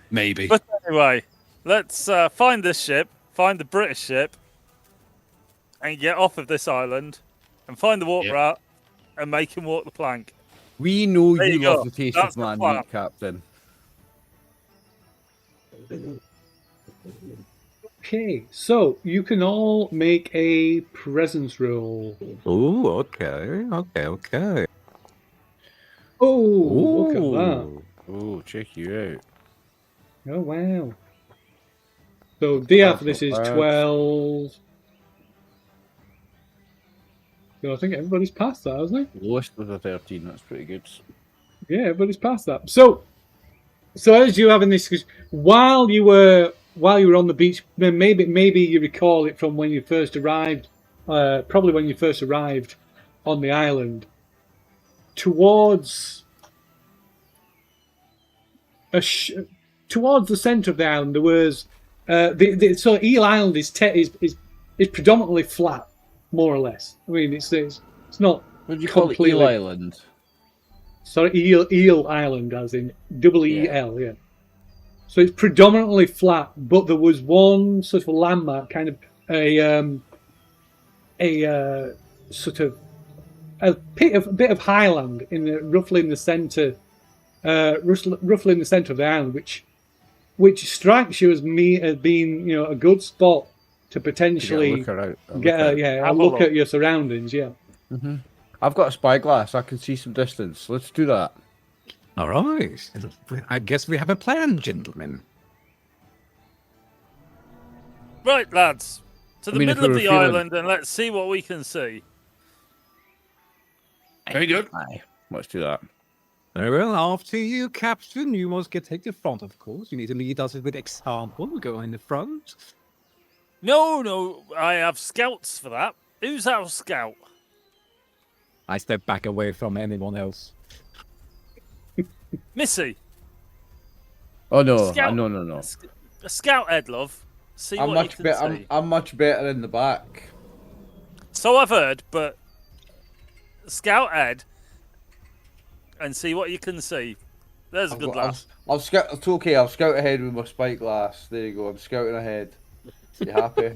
Maybe. But anyway, let's find this ship, find the British ship, and get off of this island, and find the Wharf Yep. Rat, and make him walk the plank. We know There you you love go. the taste That's of the man plan. meat, Captain. Okay, so you can all make a presence roll. Oh, okay. Oh, look at that. Oh, check you out. Oh, wow. So DR for this is That's not bad. 12. So I think everybody's passed that, hasn't it? Lowest was a 13. That's pretty good. Yeah, everybody's passed that. So as you having this, while you were on the beach, maybe you recall it from when you first arrived probably when you first arrived on the island, towards towards the centre of the island, there was so Eel Island is predominantly flat, more or less. I mean, it's not. What do you call it? Eel Island? Sorry, Eel Island, as in EEL, yeah. So it's predominantly flat, but there was one sort of landmark, kind of a sort of a bit of highland roughly in the centre, roughly in the centre of the island, which strikes you as being a good spot to potentially get a look at your surroundings. Yeah. Mm-hmm. I've got a spyglass. I can see some distance. Let's do that. All right. I guess we have a plan, gentlemen. Right, lads. To the middle of the island, and let's see what we can see. Very good. Aye. Let's do that. Very well. After you, Captain, you must take the front, of course. You need to lead us with example. Go in the front. No. I have scouts for that. Who's our scout? I step back away from anyone else. Missy. Oh no! Scout, No. A scout head, love. See what you can see. I'm much better in the back. So I've heard, but scout head and see what you can see. There's a good lad. I'll scout. It's okay. I'll scout ahead with my spyglass. There you go. I'm scouting ahead. You happy?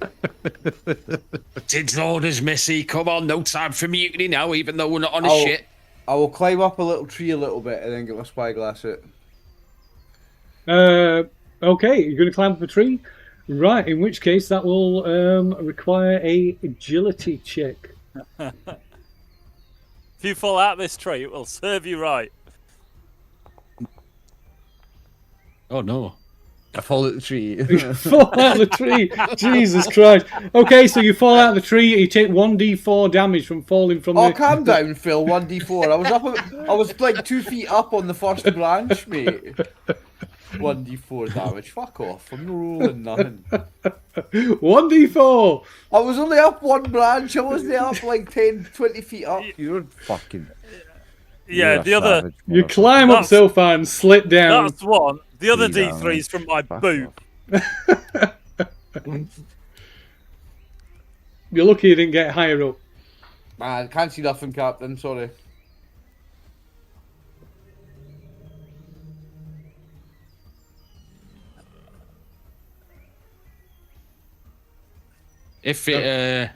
Did orders, Missy. Come on, no time for mutiny now, even though we're not on a shit. I will climb up a little tree a little bit and then get my spyglass out. Okay, you're going to climb up a tree? Right, in which case that will require a agility check. If you fall out of this tree, it will serve you right. Oh, no. I fall out the tree. Fall out of the tree. Jesus Christ. Okay, so you fall out of the tree. You take 1d4 damage from falling from the... calm down, Phil. 1d4. I was like 2 feet up on the first branch, mate. 1d4 damage. Fuck off. I'm not rolling nothing. 1d4. I was only up one branch. I wasn't up like 10, 20 feet up. You're fucking... Yeah, the other... You climb up so far and slip down. That's one. The other D3 is from my boot. You're lucky you didn't get higher up. Man, can't see nothing, Captain. Sorry. If it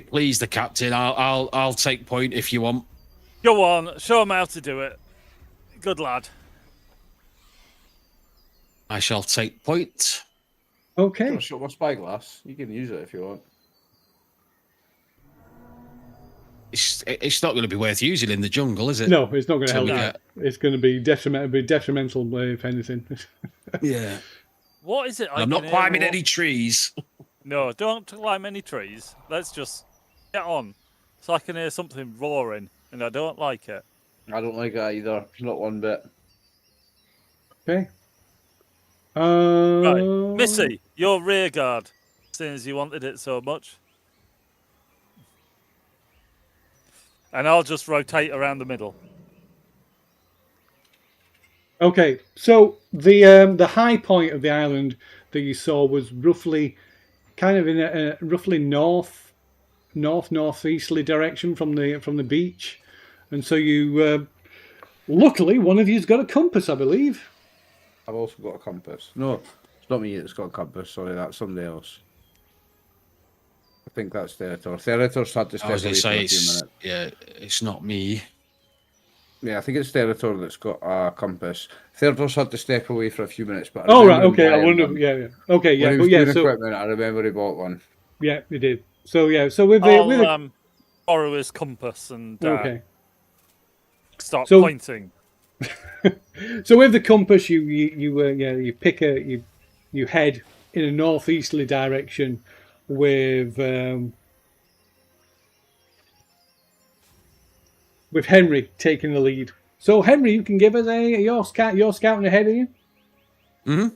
please the captain, I'll take point if you want. Go on, show him how to do it. Good lad. I shall take point. Okay. Shut my spyglass. You can use it if you want. It's not going to be worth using in the jungle, is it? No, it's not going to help. No. It's going to be detrimental, if anything. Yeah. What is it? I'm not climbing any trees. No, don't climb any trees. Let's just get on. So I can hear something roaring, and I don't like it. I don't like that either. Not one bit. Okay. Right, Missy, your rear guard, seeing as you wanted it so much. And I'll just rotate around the middle. Okay, so the high point of the island that you saw was roughly kind of in a roughly northeasterly direction from the beach, and so you luckily one of you's got a compass, I believe. I've also got a compass. No, it's not me that's got a compass. Sorry, that's somebody else. I think that's Therator. Therator's had to step away for a few minutes. Yeah, it's not me. Yeah, I think it's Therator that's got a compass. Therator's had to step away for a few minutes, but Oh right, okay. I wonder. Yeah. Okay, yeah, when he but was yeah. doing So equipment, I remember he bought one. yeah, he did. So yeah, so with I'll the borrow his compass and okay. start So- pointing. So with the compass, you pick you head in a northeasterly direction with Henry taking the lead. So Henry, you can give us you're scouting ahead of you. Mm-hmm.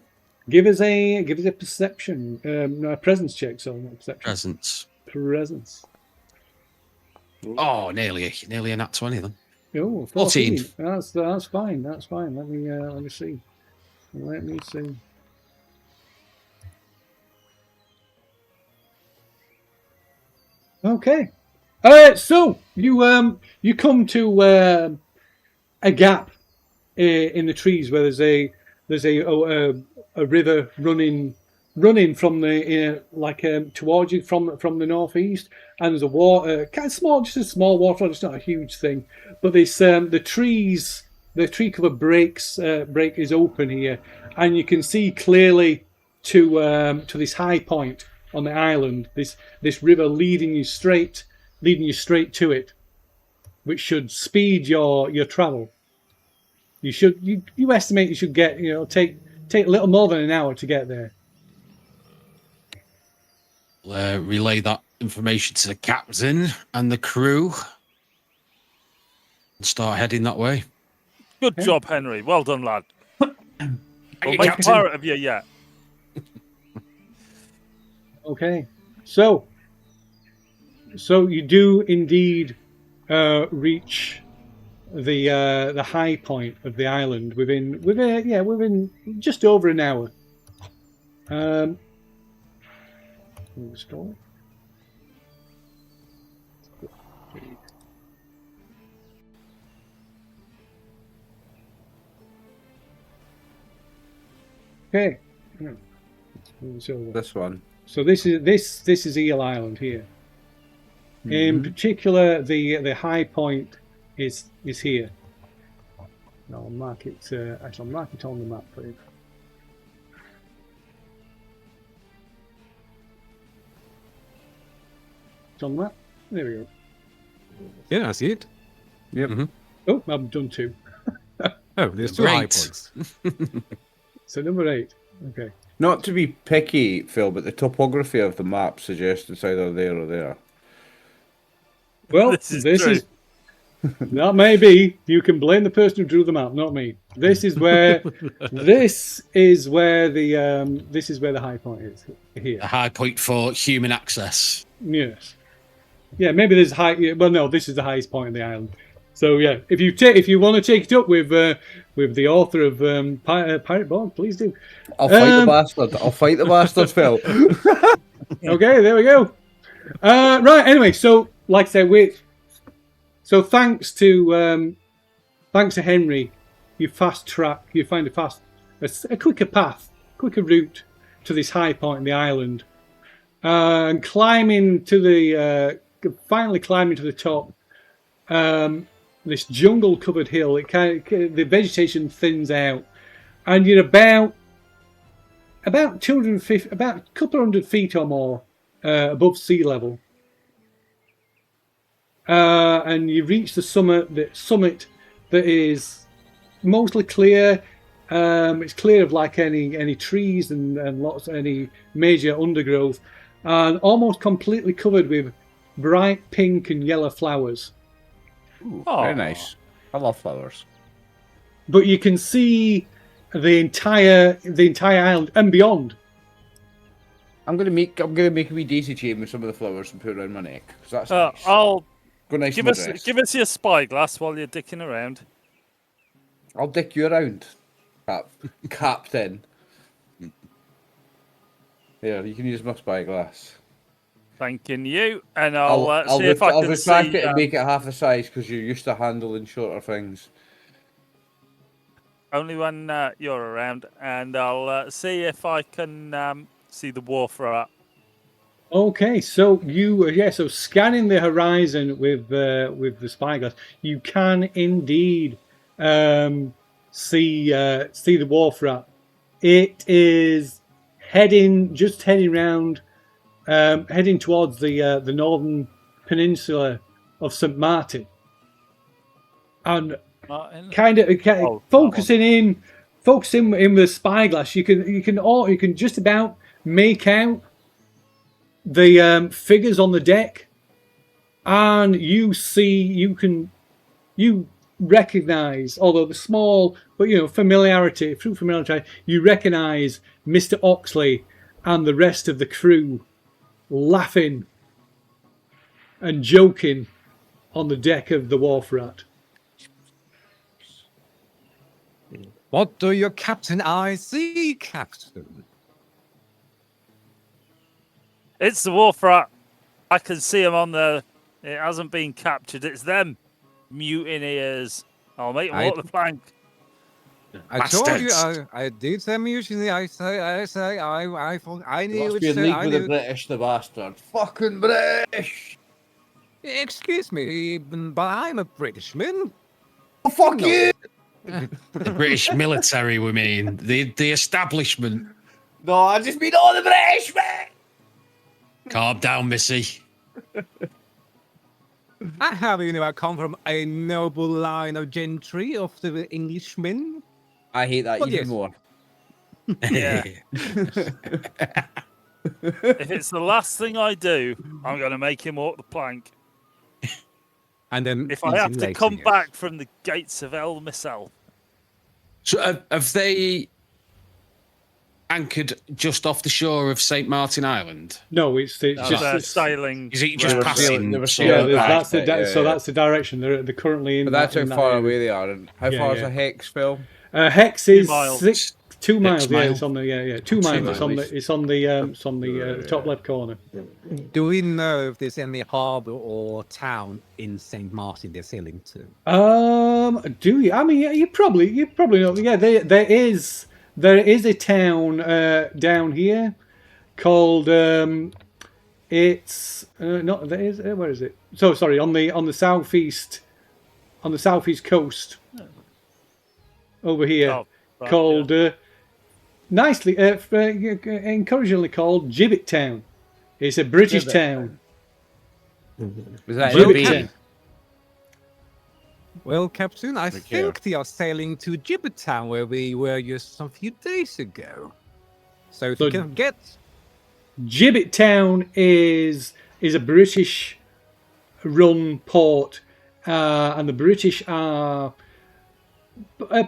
Give us a perception, no, a presence check. So not perception. Presence. presence. Oh, nearly a nat 20 then. Oh, 14. That's fine. That's fine. Let me see. Let me see. Okay. So you come to a gap in the trees where there's a river running from the towards you from the northeast, and there's a water kind of small, just a small waterfall. It's not a huge thing, but this the tree cover break is open here, and you can see clearly to this high point on the island. This river leading you straight to it, which should speed your travel. You estimate you should get take a little more than an hour to get there. Relay that information to the captain and the crew. And start heading that way. Good job, Henry. Well done, lad. We'll you, make a Captain. pirate of you yet. Okay, so you do indeed reach the high point of the island within just over an hour. Restore. Okay. So This one. So this is Eel Island here. In particular, the high point is here. I'll mark it. Actually, I'll mark it on the map for you. It's on the map. There we go. Yeah, I see it. Yep. Oh, I've done 2. Oh, there's 2 high Great. points. So number 8. Okay. Not to be picky, Phil, but the topography of the map suggests it's either there or there. Well, This is true. That may be. You can blame the person who drew the map, not me. This is where the high point is here. A high point for human access. Yes. Yeah, maybe there's high. Well, no, this is the highest point on the island. So yeah, if you want to take it up with the author of Pirate Borg, please do. I'll fight the bastard. I'll fight the bastard, Phil. Okay, there we go. Right. Anyway, so like I said, so thanks to Henry, you fast track. You find a quicker path, quicker route to this high point in the island, and finally climbing to the top. This jungle-covered hill. The vegetation thins out, and you're about 250, about a couple of hundred feet or more above sea level. And you reach the summit that is mostly clear. It's clear of like any trees and any major undergrowth, and almost completely covered with bright pink and yellow flowers. Ooh, Aw. very nice. I love flowers. But you can see the entire island and beyond. I'm gonna make a wee daisy chain with some of the flowers and put it around my neck. 'Cause that's nice. I'll Go nice give in my us dress. give us your spyglass while you're dicking around. I'll dick you around, Captain. Here, you can use my spyglass. Thanking you, and I'll I'll see if I can retract see. it and make it half the size because you're used to handling shorter things. Only when you're around, and I'll see if I can see the Wharf Rat. Okay, so so scanning the horizon with the spyglass, you can indeed see the Wharf Rat. It is heading round, heading towards the northern peninsula of St. Martin, and Martin? kind of Oh, focusing in with the spyglass. You can just about make out the figures on the deck, and you recognize, although the small, but through familiarity, you recognize Mr. Oxley and the rest of the crew laughing and joking on the deck of the Wharf Rat. What do your captain eye see, Captain? It's the Wharf Rat. I can see him on there. It hasn't been captured. It's them mutineers. I'll make them walk the plank. I told you, Bastards. I did say mutiny. I knew Must it. be in sir, league I with the knew. British, the bastard. Fucking British! Excuse me, but I'm a Britishman. Oh, fuck No. you! The British military, we mean. The establishment. No, I just mean all the British, man! Calm down, Missy. I have, I come from a noble line of gentry of the Englishmen. I hate that But even yes. more. Yeah. If it's the last thing I do, I'm going to make him walk the plank. And then If I have to come back from the gates of hell myself. So have they anchored just off the shore of St. Martin Island? No, it's They're just sailing. Is it just Right. passing? They were so- sailing yeah. right, That's the yeah, so yeah. that's the direction they're currently in. But that's in how far area. away they are. And how Yeah, far is yeah. a hex, Phil? Hex is 2 miles. 2 miles. Yeah, miles. it's on the 2 miles. It's on the top left corner. Do we know if there's any harbour or town in St. Martin they're sailing to? Do you? I mean, yeah, you probably know. Yeah, there is a town down here called it's not there is where is it? So sorry, on the southeast coast over here Oh, right, called nicely encouragingly called Gibbet Town. It's a British town. Was that Gibbet in Town. B? Well, Captain, I care. think they are sailing to Gibbet Town where we were just a few days ago. So if you So- can get... Gibbet Town is a British run port, and the British are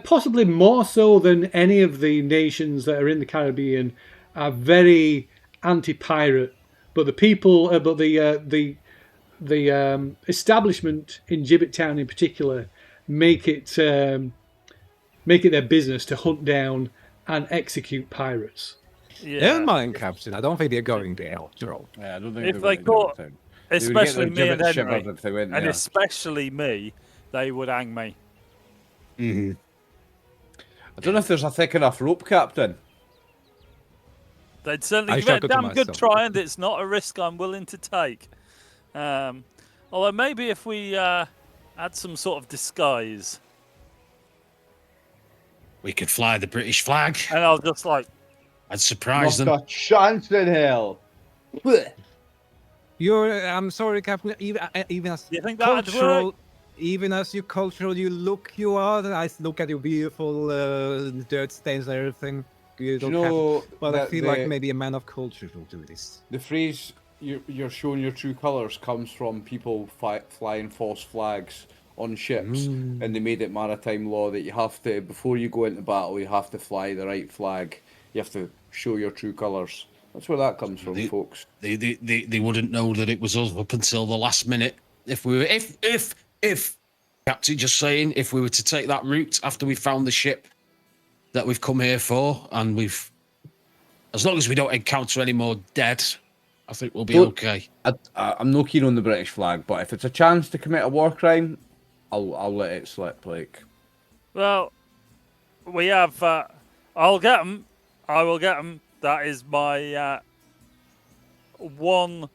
possibly more so than any of the nations that are in the Caribbean are very anti-pirate. But the people, the establishment in Gibbet Town in particular make it their business to hunt down and execute pirates. Yeah. Never mind, Captain. I don't think they're going there after all. Yeah, I don't think If they're they going to caught- Gibbet Town. Especially They would get me their and gibbet Henry. shivered if they went And there. especially me, they would hang me. Mhm. I don't know if there's a thick enough rope, Captain. They'd certainly I give it a shouted to damn good myself. try, and it's not a risk I'm willing to take. Although maybe if we had some sort of disguise, We could fly the British flag. and I'll just like, I'd surprise them. Not a chance in hell. I'm sorry, Captain. Even as Do you think that'd cultural, work? even as you cultural you are. I look at your beautiful dirt stains and everything. You Do you don't have- know But I that feel like maybe a man of culture will do this. the phrase "you're showing your true colours" comes from people flying false flags on ships, and they made it maritime law that you have to, before you go into battle, you have to fly the right flag. You have to show your true colours. That's where that comes from, folks. They wouldn't know that it was us up until the last minute. If we were, if Captain, just saying, if we were to take that route after we found the ship that we've come here for, and as long as we don't encounter any more dead, I think we'll be Don't- okay. I'm no keen on the British flag, but if it's a chance to commit a war crime, I'll let it slip. Like, well, we have. I'll get them. I will get them. That is my one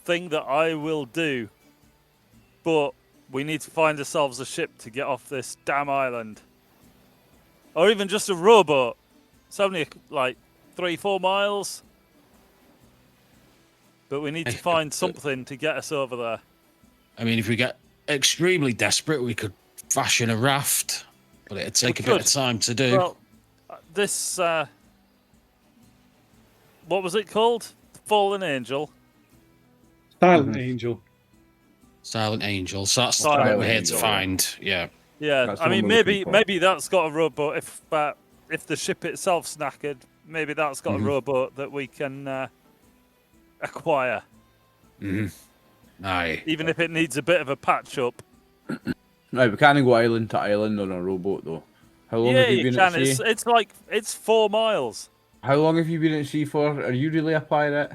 thing that I will do. But we need to find ourselves a ship to get off this damn island. Or even just a rowboat. It's only like 3-4 miles. But we need to find something to get us over there. I mean, if we get extremely desperate, we could fashion a raft, but it'd take a bit of could. time to do. Well, this... what was it called? Fallen Angel. Silent Angel. Silent Angel. So that's Silent what we're here Angel. to find. Yeah. Yeah, That's I the mean, one we're looking for. maybe that's got a rowboat. If the ship itself's knackered, maybe that's got a rowboat that we can acquire. Hmm. Aye. even if it needs a bit of a patch up. Right, we can't go island to island on a rowboat though. How long Yeah, have you you been can. at sea? It's 4 miles. How long have you been at sea for? Are you really a pirate?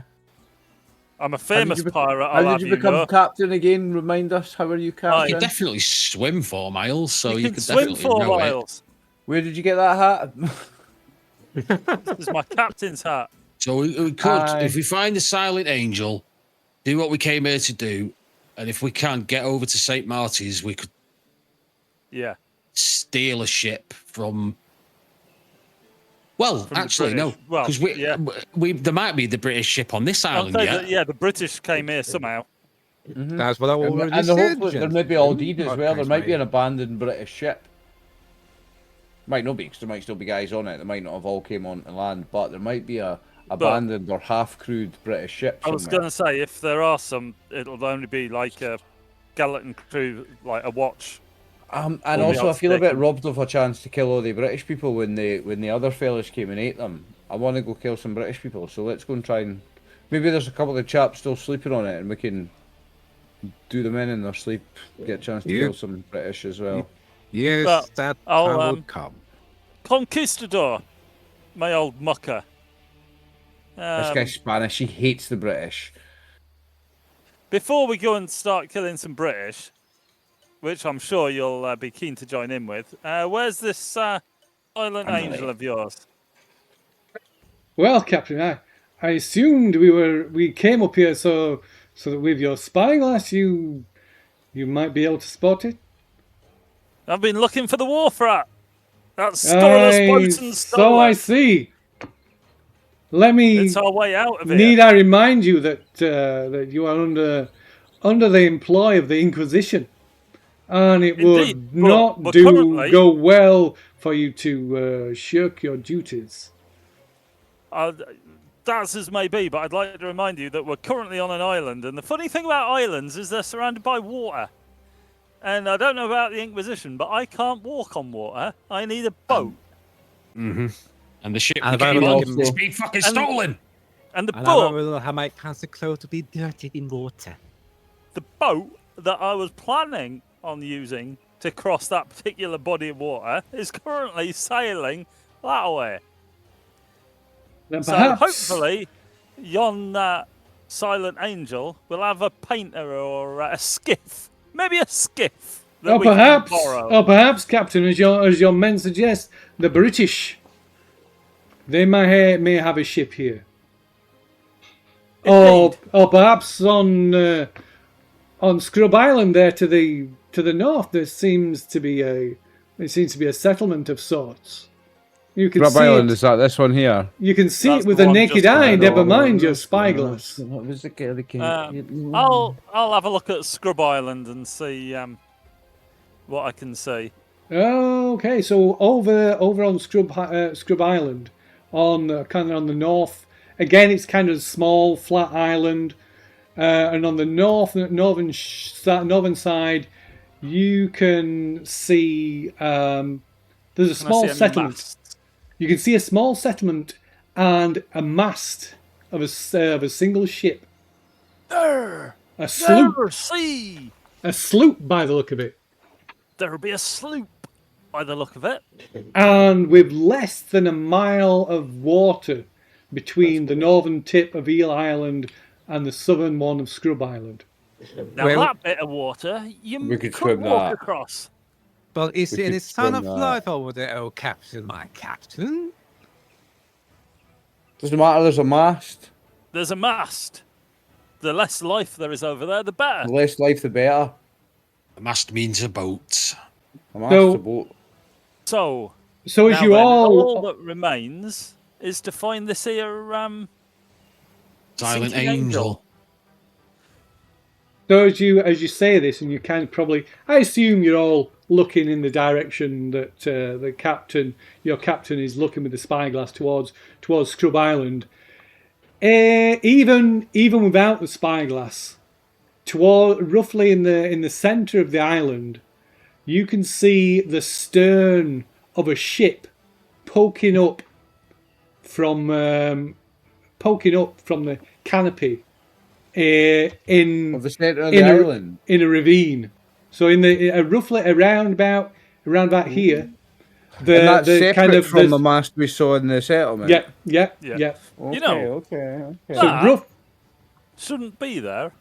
I'm a How did famous you pirate. How I'll did have you you become know. captain again? Remind us. How are you You captain? could definitely swim 4 miles, so you can could swim definitely 4 row it. miles. Where did you get that hat? This is my captain's hat. So we could, Aye. if we find the silent angel, do what we came here to do, and if we can't get over to St. Martin's, we could Yeah. steal a ship from. Well, From the actually, no, British. Well, because yeah. we there might be the British ship on this I'll island say yet. that, yeah, the British came here somehow. That's what I already And said. hopefully there may be all deed as gentlemen. well. There Okay, might be mate. an abandoned British ship. Might not be, because there might still be guys on it. They might not have all came onto land, but there might be a abandoned or half-crewed British ship I was somewhere. going to say, if there are some, it'll only be like a skeleton crew, like a watch. And Or also, the I feel a bit outsticking. robbed of a chance to kill all the British people when the other fellas came and ate them. I want to go kill some British people, so let's go and try and... Maybe there's a couple of chaps still sleeping on it, and we can do them in their sleep, get a chance to Yeah. kill some British as well. Yes, Well, that I'll, time will um, come. Conquistador, my old mucker. This guy's Spanish, he hates the British. Before we go and start killing some British, which I'm sure you'll be keen to join in with, where's this silent angel of yours? Well, Captain, I assumed we came up here so that with your spyglass you might be able to spot it. I've been looking for the Wharf Rat. That stole us boats and So stole I us. see. Let me. It's our way out of Need here. I remind you that that you are under the employ of the Inquisition, and it Indeed, would but- not but currently- go well for you to shirk your duties. That's as may be, but I'd like to remind you that we're currently on an island, and the funny thing about islands is they're surrounded by water. And I don't know about the Inquisition, but I can't walk on water. I need a boat. And the ship And we came I on will- is being fucking And- stolen. And the And I boat, will have my consecrate to be dirty in water. the boat that I was planning on using to cross that particular body of water is currently sailing that way. Then So perhaps, hopefully, yon silent angel will have a painter or a skiff, maybe a skiff that or we can perhaps, borrow. Captain, as your men suggest, the British, they may have a ship here. Indeed. Or perhaps on Scrub Island there to the north, there seems to be a settlement of sorts. You can Grub see Island, it. is that this one here? You can see That's it with the a one naked just eye. ahead. Never mind your spyglass. What was the I'll have a look at Scrub Island and see what I can see. Okay, so over on Scrub Island, on kind of on the north. Again, it's kind of a small flat island, and on the northern side, you can see there's a Can I small see any settlement. masts? You can see a small settlement and a mast of a single ship. There, A sloop. there, see, A sloop, by the look of it. there'll be a sloop by the look of it. And with less than a mile of water between the northern tip of Eel Island and the southern one of Scrub Island. Now Well- that bit of water, you We could could swim walk that. across. But is We there any could sign swim of that. life over there, oh captain, my captain? Doesn't matter, there's a mast. There's a mast. The less life there is over there, the better. The less life, the better. A mast means a boat. A mast, So- a boat. So, So as now you then, all that remains is to find this here Silent sinking angel. So as you say this, and you kind of probably, I assume you're all looking in the direction that your captain is looking with the spyglass towards Scrub Island. Even without the spyglass, roughly in the centre of the island, you can see the stern of a ship poking up from the canopy in Of the centre of the in a, island. in a ravine. So in the roughly around about here, And that's the separate kind of from the mast we saw in the settlement. yeah. Yeah. Okay, You know, okay. So that rough. shouldn't be there.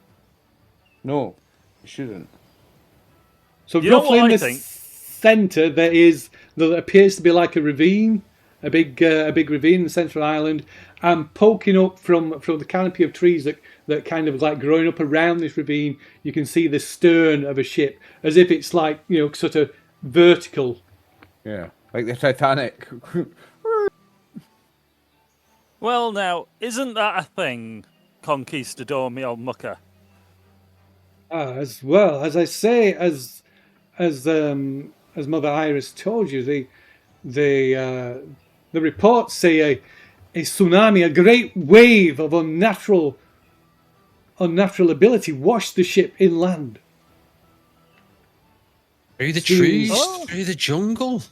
No, you shouldn't. So You know roughly what in I the think? centre there appears to be like a ravine, a big ravine in the centre of the island, and poking up from the canopy of trees that kind of like growing up around this ravine, you can see the stern of a ship as if it's like sort of vertical. Yeah, like the Titanic. Well, now, isn't that a thing, Conquistador, me old mucker? As well as I say, as Mother Iris told you, the reports say a tsunami, a great wave of unnatural ability washed the ship inland. Through the Seems- trees, Oh. through the jungle.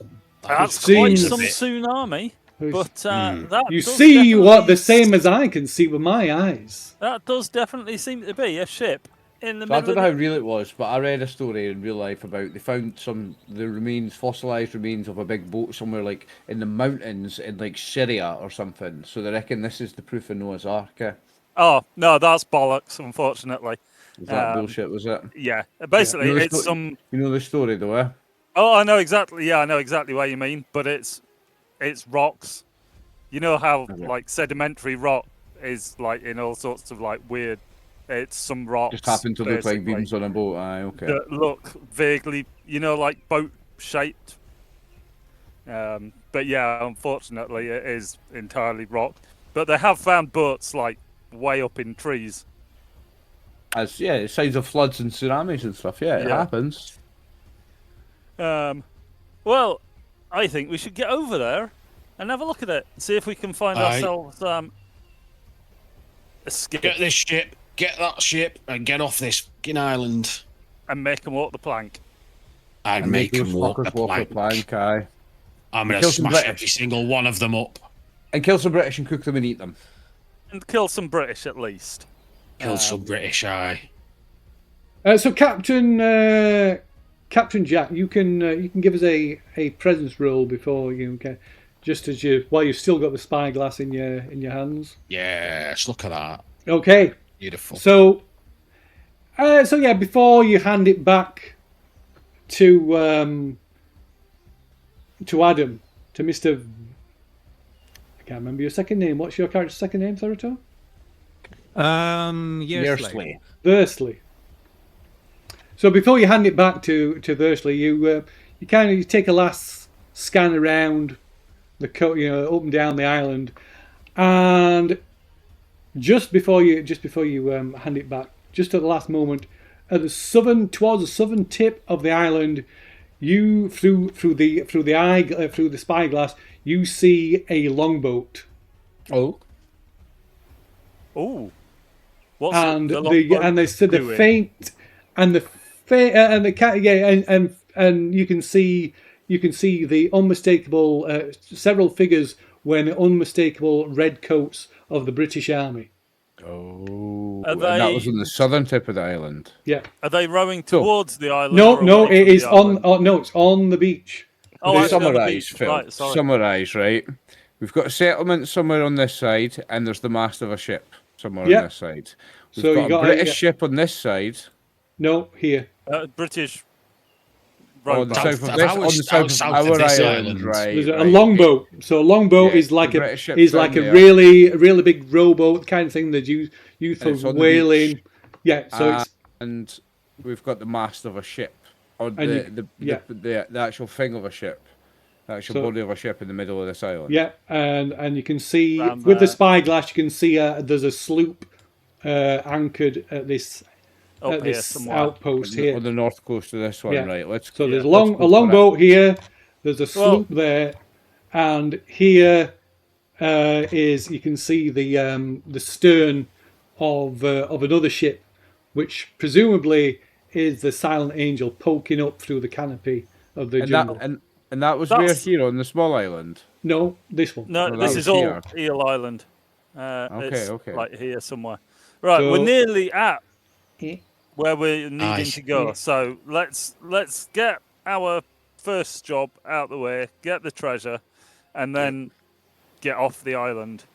That's seems- quite some tsunami. But that You does see what the definitely same as I can see with my eyes. That does definitely seem to be a ship in the So I middle don't know of how real it was, but I read a story in real life about they found the remains, fossilized remains of a big boat somewhere like in the mountains in like Syria or something. So they reckon this is the proof of Noah's Ark. Oh, no, that's bollocks, unfortunately. Is that bullshit? Was it? Yeah, basically, You know the it's sto- some... You know the story though, eh? Oh, I know exactly. Yeah, I know exactly what you mean. But it's rocks. You know how like sedimentary rock is like in all sorts of like weird. It's some rocks. Just happened to look like basically, beams on a boat. Aye, okay. that look vaguely, like boat shaped. But yeah, unfortunately, it is entirely rock. But they have found boats like way up in trees. As signs of floods and tsunamis and stuff. Yeah, it Yeah. happens. Well, I think we should get over there and have a look at it. See if we can find Aye. ourselves a skip Get this ship, get that ship, and get off this fucking island. and make them walk the plank. I'd And make those them walk the fuckers walk the plank. plank. Aye. I'm gonna Kill some smash British. every single one of them up. And kill some British and cook them and eat them. And kill some British at least. Kill some British eye. So Captain Jack, you can give us a presence roll before you can, just as while you've still got the spyglass in your hands. Yes, look at that. Okay. Beautiful. So yeah, before you hand it back to Adam, to Mr. I can't remember your second name. What's your character's second name, Therato? Yersley. Thursley. So before you hand it back to Thursley, you take a last scan around the up and down the island, and just before you hand it back, just at the last moment, towards the southern tip of the island, you through the spyglass, you see a longboat. Oh. Oh, what's And the the faint and the and you can see the unmistakable several figures wearing the unmistakable red coats of the British Army. Oh. Are And that they- was on the southern tip of the island. Yeah. Are they rowing towards the island? No, or no, away it from is the on. island? Oh, no, it's on the beach. Oh, To actually on the summarise, beach. Phil. Right, sorry. Summarise, right? We've got a settlement somewhere on this side, and there's the mast of a ship somewhere Yep. on this side. We've So got you a got British ship on this side. No, here. British On the rowboat. south of South- this, south- on the south south of of our this island, island. right? There's a right. longboat. So a longboat Yeah, is like the a British ship's down there. really big rowboat kind of thing that you for it's on the whaling. beach. Yeah. So it's And we've got the mast of a ship, or And the actual thing of a ship, the actual So- body of a ship in the middle of this island. yeah, and you can see Round with the there. spyglass, you can see there's a sloop anchored at this Up here this somewhere. outpost On here. the north coast of this one, Yeah. right? So there's a let's go a for longboat here. There's a Well- sloop there, and here is you can see the stern of another ship, which presumably is the Silent Angel poking up through the canopy of the And jungle. that was where That's- here on the small island. No, this one. No, Well, this that is was all here. Eel Island. Okay, It's okay. Like here somewhere. Right, So- we're nearly at Yeah. where we're needing to go. Yeah. So let's get our first job out the way, get the treasure, and then get off the island.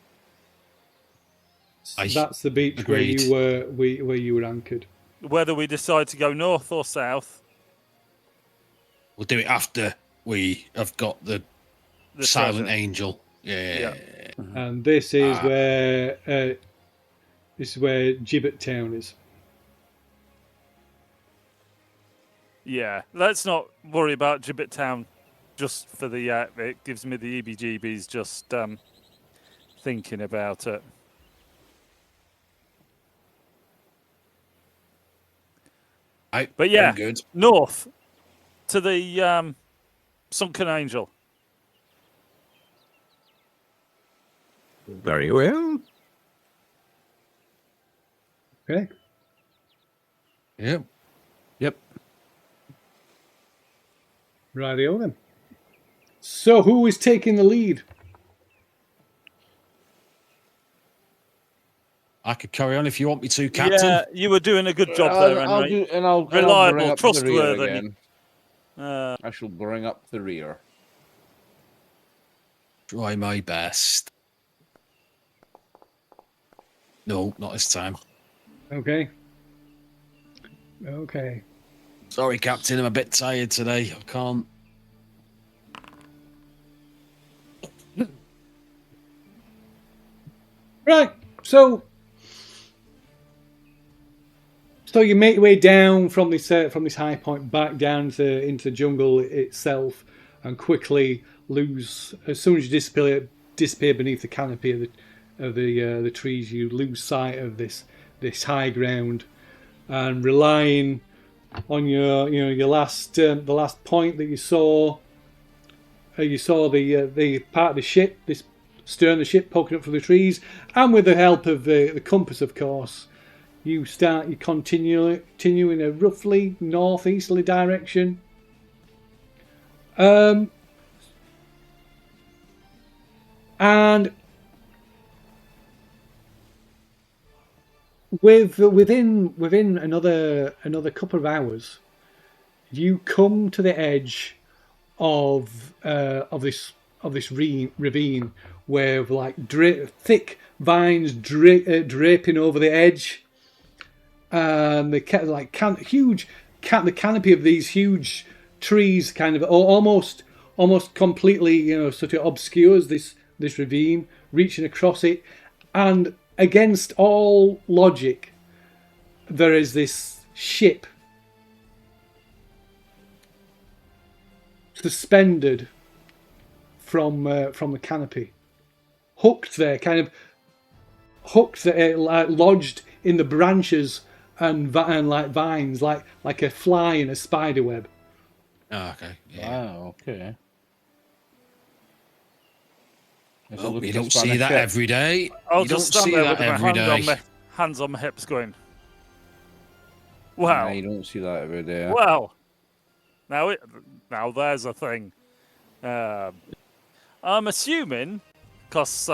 Aye. That's the beach where Agreed. you were where you were anchored. Whether we decide to go north or south, We'll do it after we have got the the silent treasure. angel. Yeah. And this is where Gibbet Town is. Yeah, let's not worry about Gibbet Town just for the it gives me the EBGBs just thinking about it. But yeah, I'm good. north to the Sunken Angel. Very well. Okay. Yep. Yep. Rightio then. So who is taking the lead? I could carry on if you want me to, Captain. Yeah, you were doing a good job there, I'll Henry. do, and I'll bring Reliable, up the rear trustworthy. again. Uh, I shall bring up the rear. Try my best. No, not this time. Okay. Okay. Sorry, Captain. I'm a bit tired today. I can't. Right. So you make your way down from this high point back down into the jungle itself, and quickly lose as soon as you disappear beneath the canopy of the trees. You lose sight of this high ground, and relying on your last the last point that you saw the part of the ship, this stern of the ship poking up from the trees, and with the help of the compass, of course. You continue in a roughly northeasterly direction. And within another couple of hours, you come to the edge of this ravine where like thick vines draping over the edge. The canopy of these huge trees kind of almost completely sort of obscures this ravine, reaching across it, and against all logic there is this ship suspended from the canopy, hooked there, lodged in the branches and like vines, like a fly in a spider web. Oh, okay. Yeah. Wow, okay. Does it Well, look you like don't see Spanish that ship? every day. I'll You just don't stand see there that with my every day. hands on my hips, going, Nah, "Wow, you don't see that every day. well, now there's a thing." I'm assuming, because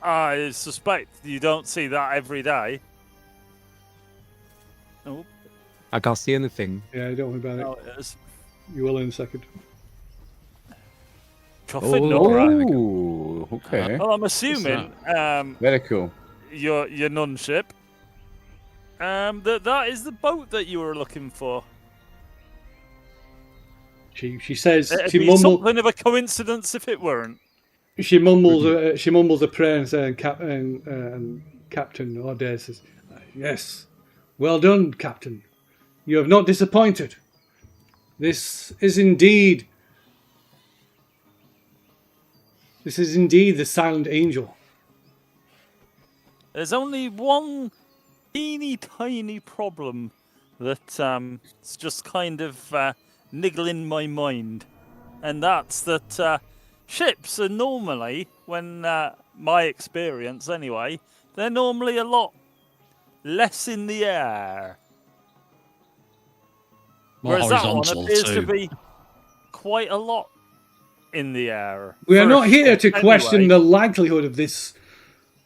I suspect you don't see that every day. Oh, I can't see anything. Yeah, don't worry about it. no, it is. You will in a second. Coffin, Oh, Nora. there we go. Oh, okay. Well, I'm assuming Very cool. your nun ship. That is the boat that you were looking for. She says It'd she be mumbles something of a coincidence if it weren't. she mumbles a prayer and Captain Orde says, "Yes, well done, Captain. You have not disappointed. This is indeed the silent angel." There's only one teeny tiny problem that it's just kind of niggling my mind, and that's that ships are normally, when my experience anyway, they're normally a lot less in the air. More Whereas that one horizontal appears too. to be quite a lot in the air. We are for a not here ship to question anyway. the likelihood of this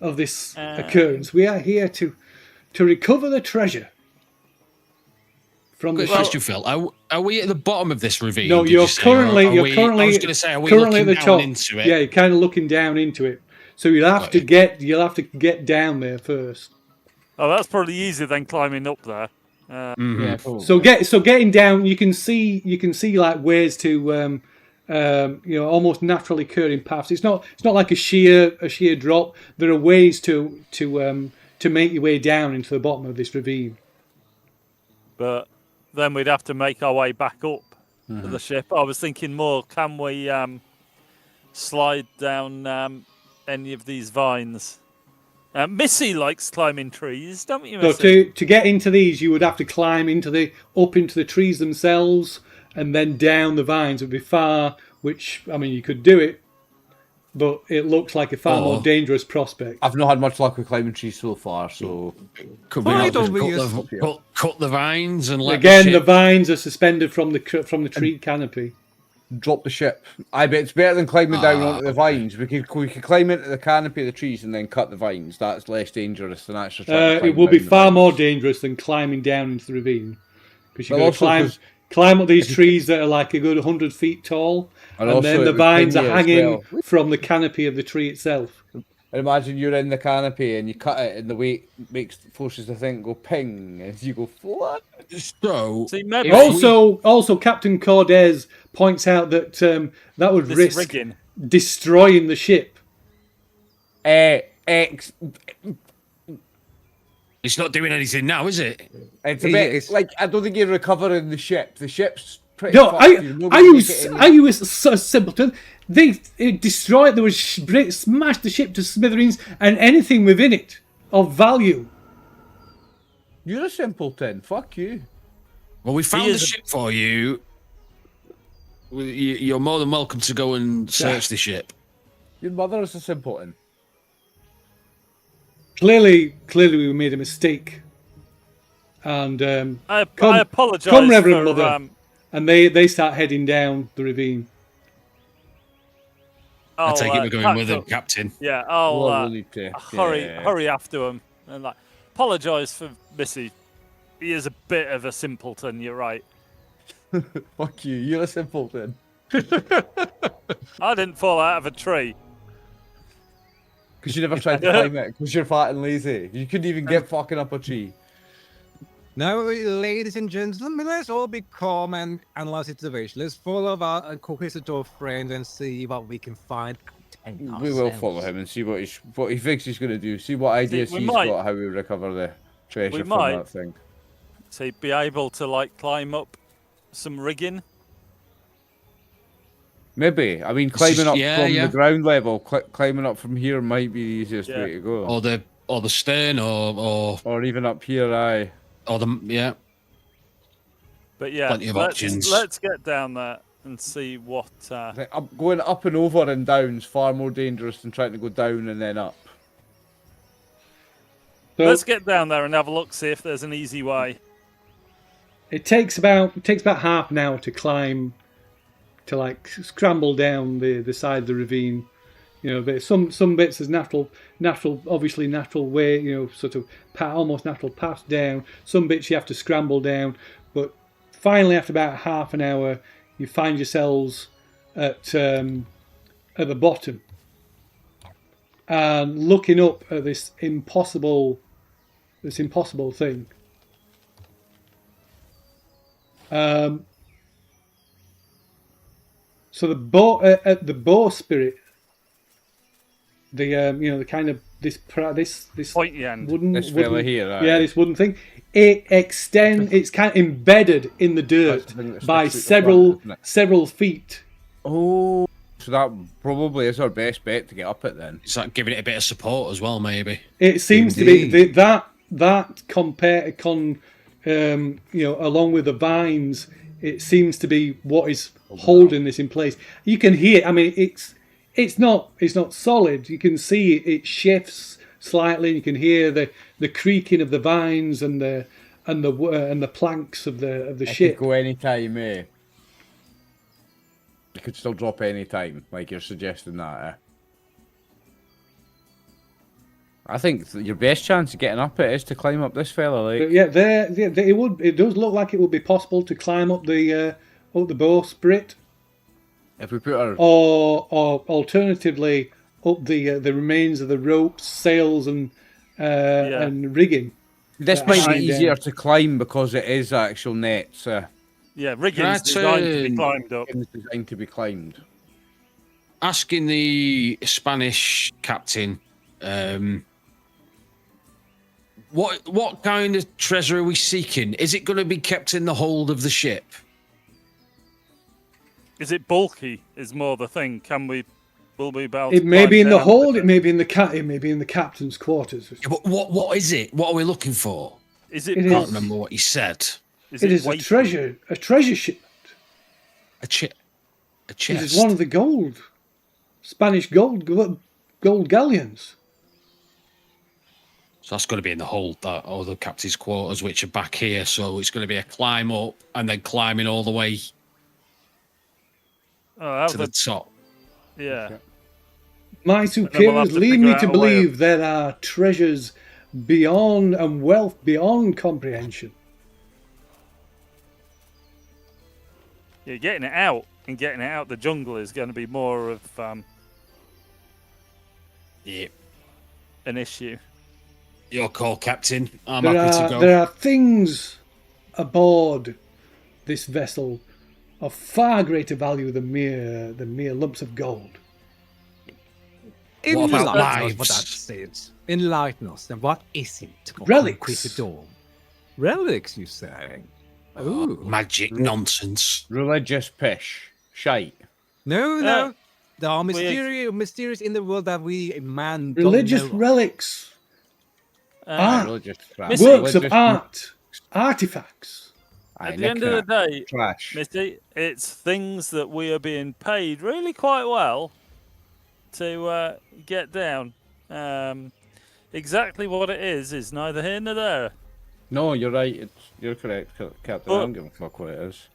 of this occurrence. We are here to recover the treasure from the Good ship. question, Phil. Are we at the bottom of this ravine? No, did you're you say? Or currently. are You're we- currently. I was going to say, are we currently looking at the down top. into it? Yeah, you're kind of looking down into it. So you'll have Got to you. get. You'll have to get down there first. Oh, that's probably easier than climbing up there. Yeah, probably. So getting down, you can see like ways to almost naturally occurring paths. It's not like a sheer drop. There are ways to make your way down into the bottom of this ravine. But then we'd have to make our way back up to the ship. I was thinking more, can we slide down any of these vines? Missy likes climbing trees, don't you, So Missy? to get into these, you would have to climb up into the trees themselves, and then down the vines. It would be far. Which, I mean, you could do it, but it looks like a far more dangerous prospect. I've not had much luck with climbing trees so far, so Could we Why not don't just we cut the vines and let Again, the the ship... vines are suspended from the tree canopy. drop the ship. I bet it's better than climbing down onto the vines. We could climb into the canopy of the trees and then cut the vines. That's less dangerous than actually trying to climb It will be down the far vines. more dangerous than climbing down into the ravine, because you've Well, got to also 'cause- climb up these trees that are like a good 100 feet tall, And and also then it the would vines ping are you as hanging well. from the canopy of the tree itself. Imagine you're in the canopy and you cut it, and the weight forces the thing go ping, and you go flat. So, See, maybe Also, Captain Cordes points out that that would this risk rigging. destroying the ship. It's it's not doing anything now, is it? a Yeah, bit it's- like I don't think you're recovering the ship. The ship's pretty. No, fucked. You're not are gonna you make it in are you a simpleton? It destroyed. There was smashed the ship to smithereens and anything within it of value. You're a simpleton. Fuck you. Well, we found the is a- ship for you. You're more than welcome to go and search the ship. Your mother is a simpleton. Clearly, we made a mistake, and I Come- apologise come, Reverend for Mother. and they start heading down the ravine. I take it we're going pack with him, up. Captain. Yeah, I'll Well, we'll need to- yeah. hurry after him and apologise for Missy. He is a bit of a simpleton. You're right. Fuck you. You're a simpleton. I didn't fall out of a tree. Because you never tried to climb it. Because you're fat and lazy. You couldn't even get fucking up a tree. Now, ladies and gentlemen, let's all be calm and analyze the situation. Let's follow our inquisitor friend and see what we can find. We will follow him and see what he thinks he's going to do. See what ideas we he's might- got how we recover the treasure We from might. that thing. To be able to climb up some rigging. Maybe. I mean, climbing up yeah, from yeah. the ground level, climbing up from here might be the easiest Yeah. way to go. Or the stern, Or even up here, aye. or the yeah. But yeah, Plenty of options. let's get down there and see what. Going up and over and down is far more dangerous than trying to go down and then up. So Let's get down there and have a look, see if there's an easy way. it takes about half an hour to climb, to scramble down the side of the ravine. You know, there's some bits there's natural way. You know, sort of almost natural paths down. Some bits you have to scramble down, but finally, after about half an hour, you find yourselves at the bottom and looking up at this impossible thing. So the bow spirit, the kind of this Pointy end. This fella here, aye. yeah, this wooden thing. It extends. It's kind of embedded in the dirt That's the thing that by sticks out the front, isn't it? several feet. Oh. So that probably is our best bet to get up it then. It's like giving it a bit of support as well, maybe. It seems to be that along with the vines, it seems to be what is holding this in place. You can hear. I mean, it's not solid. You can see it shifts slightly. You can hear the creaking of the vines and the planks of the It ship. could go any time, eh? It could still drop any time, like you're suggesting that, eh? I think your best chance of getting up it is to climb up this fella. Like, Yeah, it does look like it would be possible to climb up the bowsprit, if we put our or alternatively up the remains of the ropes, sails, and rigging. this might hang be easier down. to climb because it is actual nets. Yeah, rigging's designed to be turn? climbed up. It's designed to be climbed. Asking the Spanish captain, what kind of treasure are we seeking? Is it going to be kept in the hold of the ship? Is it bulky? Is more the thing. Will we be able It to may climb be in the down hold. with It may be in the captain's quarters. Yeah, but what is it? What are we looking for? Is it? It I can't is- remember what he said. Is It is a weighty? treasure shipment. A chest. It is one of the Spanish gold galleons. So that's going to be in the hold, or the captain's quarters, which are back here. So it's going to be a climb up and then climbing all the way Oh, to the top. yeah. My we'll superiors have to lead figure me out to a way of- believe there are treasures beyond and wealth beyond comprehension. Yeah, getting it out the jungle is going to be more of Yeah, an issue. your call, Captain. I'm happy to go. There are things aboard this vessel of far greater value than mere lumps of gold. What about Enlighten us, what lives? that says. Enlighten us. Then what is it? Relics. Conquistador? Relics, you say? Ooh. Magic nonsense. Religious pish. Shite. No. There are mysterious in the world that we, man, don't Religious know. relics, art, Religious crap. works of Religious art, artifacts. Aye, At the end of the day, trash. Misty, it's things that we are being paid really quite well to get down. Exactly what it is neither here nor there. No, you're right. You're correct, Captain. I don't give a fuck what it is.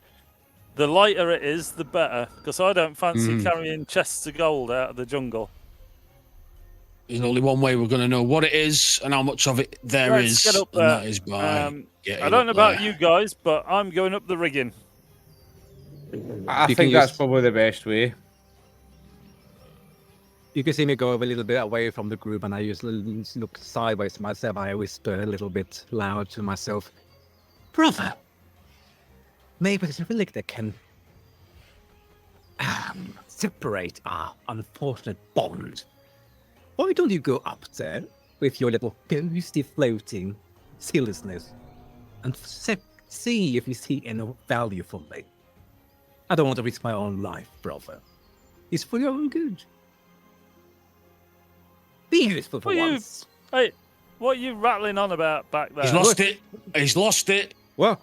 The lighter it is, the better, because I don't fancy carrying chests of gold out of the jungle. There's only one way we're going to know what it is and how much of it there is, Let's get up and there. that is by getting I don't know up about there. you guys, but I'm going up the rigging. I You think can that's use- probably the best way. You can see me go a little bit away from the group, and I just look sideways to myself. I whisper a little bit loud to myself, "Brother, maybe there's a relic that can separate our unfortunate bond. Why don't you go up there with your little ghosty floating seriousness and see if you see any value for me? I don't want to risk my own life, brother. It's for your own good. Be useful for Well, you- once." Hey, what are you rattling on about back there? He's lost it. He's lost it. Well,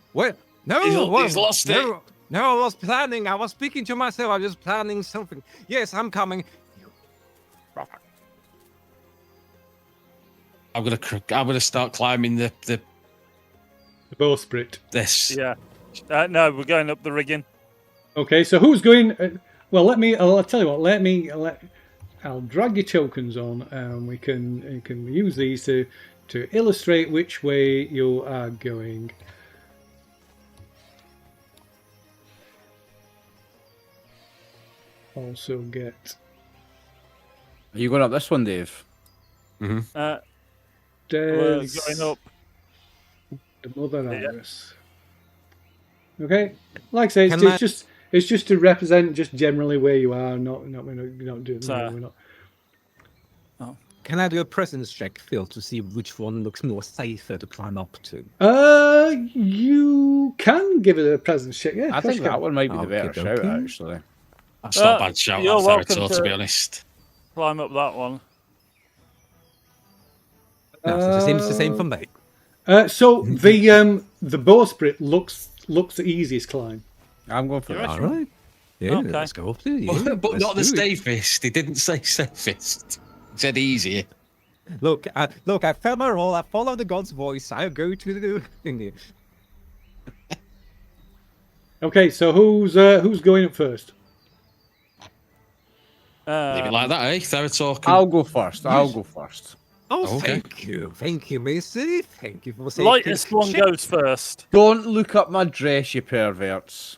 no, He's lost it. No, I was planning. I was speaking to myself. I was planning something. Yes, I'm coming. I'm gonna start climbing the The bowsprit. this. Yeah. No, we're going up the rigging. Okay, so who's going? Well, I'll tell you what. I'll drag your tokens on, and we can use these to illustrate which way you are going. Also get Are you going up this one, Dave? We're Des, going up. the Mother Yeah. Iris. Okay, like I say, Can I- it's just to represent just generally where you are. We're not doing. So- we're not. Can I do a presence check, Phil, to see which one looks more safer to climb up to? You can give it a presence check. Yeah, I of course think you can. that one might be the Okay, better shout, okay. actually. That's not a bad shout, you're that welcome Therator, to be to- honest. Climb up that one. No, it's the same for me. So the bowsprit looks the easiest climb. I'm going for You're this right. All one. right. Yeah, Okay. let's go up there. Yeah, But let's not the do it. safest. He didn't say safest. He said easier. Look, I felt my role. I follow the god's voice. I go to the thing. Okay, so who's going up first? Leave it like that, eh? Therator. I'll go first. Oh, Okay. thank you, Missy. Thank you for saying. Lightest one goes first. Don't look up my dress, you perverts.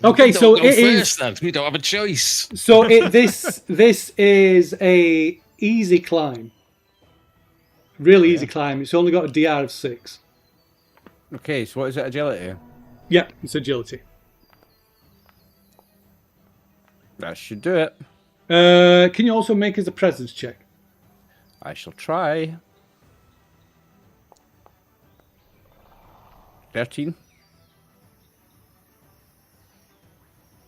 Okay, Don't so go it first, is. then. We don't have a choice. So this is a easy climb. Really easy climb. It's only got a DR of 6. Okay, so what is it, agility? Yep, it's agility. That should do it. Can you also make us a presence check? I shall try. 13.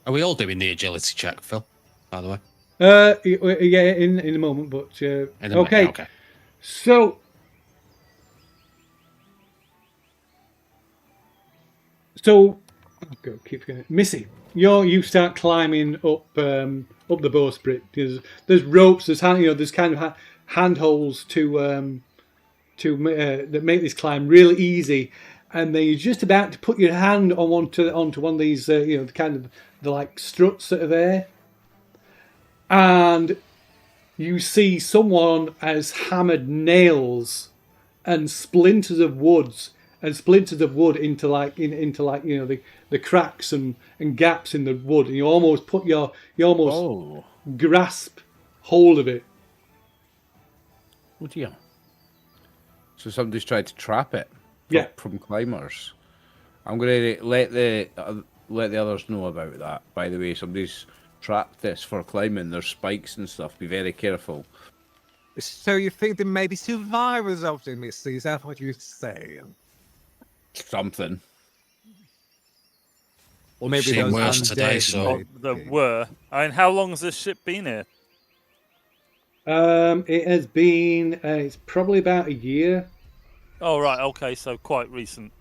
Are we all doing the agility check, Phil? By the way. Yeah, in a moment, but In a minute, okay. Okay. So go keep going. Missy, you start climbing up the bowsprit. There's ropes. There's there's kind of handholds to that make this climb really easy. And then you're just about to put your hand onto one of these the kind of the like struts that are there, and you see someone has hammered nails and splinters of wood into the cracks and gaps in the wood, and you almost grasp hold of it. Oh dear. So somebody's tried to trap it. Yeah. From climbers. I'm going to let the others know about that. By the way, somebody's trapped this for climbing. There's spikes and stuff. Be very careful. So you think there may be survivors of the Missy? Is that what you're saying? Something. Or maybe Seen those worse undead today, so- may There be. were. I mean, how long has this ship been here? It has been it's probably about a year. Oh, right. Okay, so quite recent.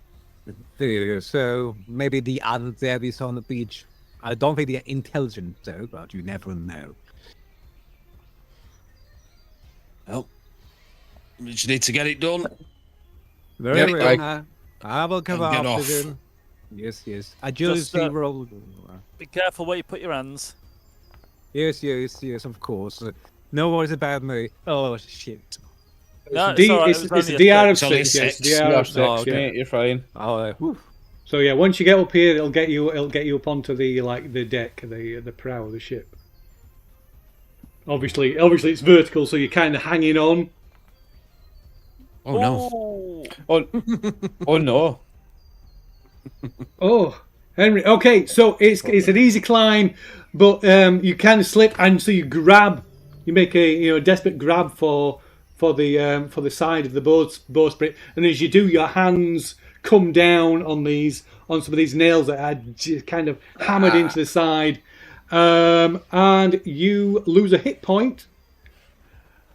There, so maybe the undead is on the beach. I don't think they're intelligent though, but you never know. Well, we just need to get it done. Very Get it well. done. I will come And get after off. them. Yes. Agility roll. Be careful where you put your hands. Yes, of course. No worries about me. Oh, shit. No, It's a it's all right, it's it a was only DR a of It's only 6. Yes, six. DR of 6. Oh, Yeah. mate, you're fine. Oh, whew. So yeah, once you get up here, it'll get you up onto the deck, the prow of the ship. Obviously it's vertical, so you're kind of hanging on. Oh, no. Oh, Oh no. Oh, Henry. Okay, so it's an easy climb, but you kind of slip, and so you make a desperate grab for the side of the bowsprit, and as you do, your hands come down on some of these nails that are kind of hammered into the side, and you lose a hit point,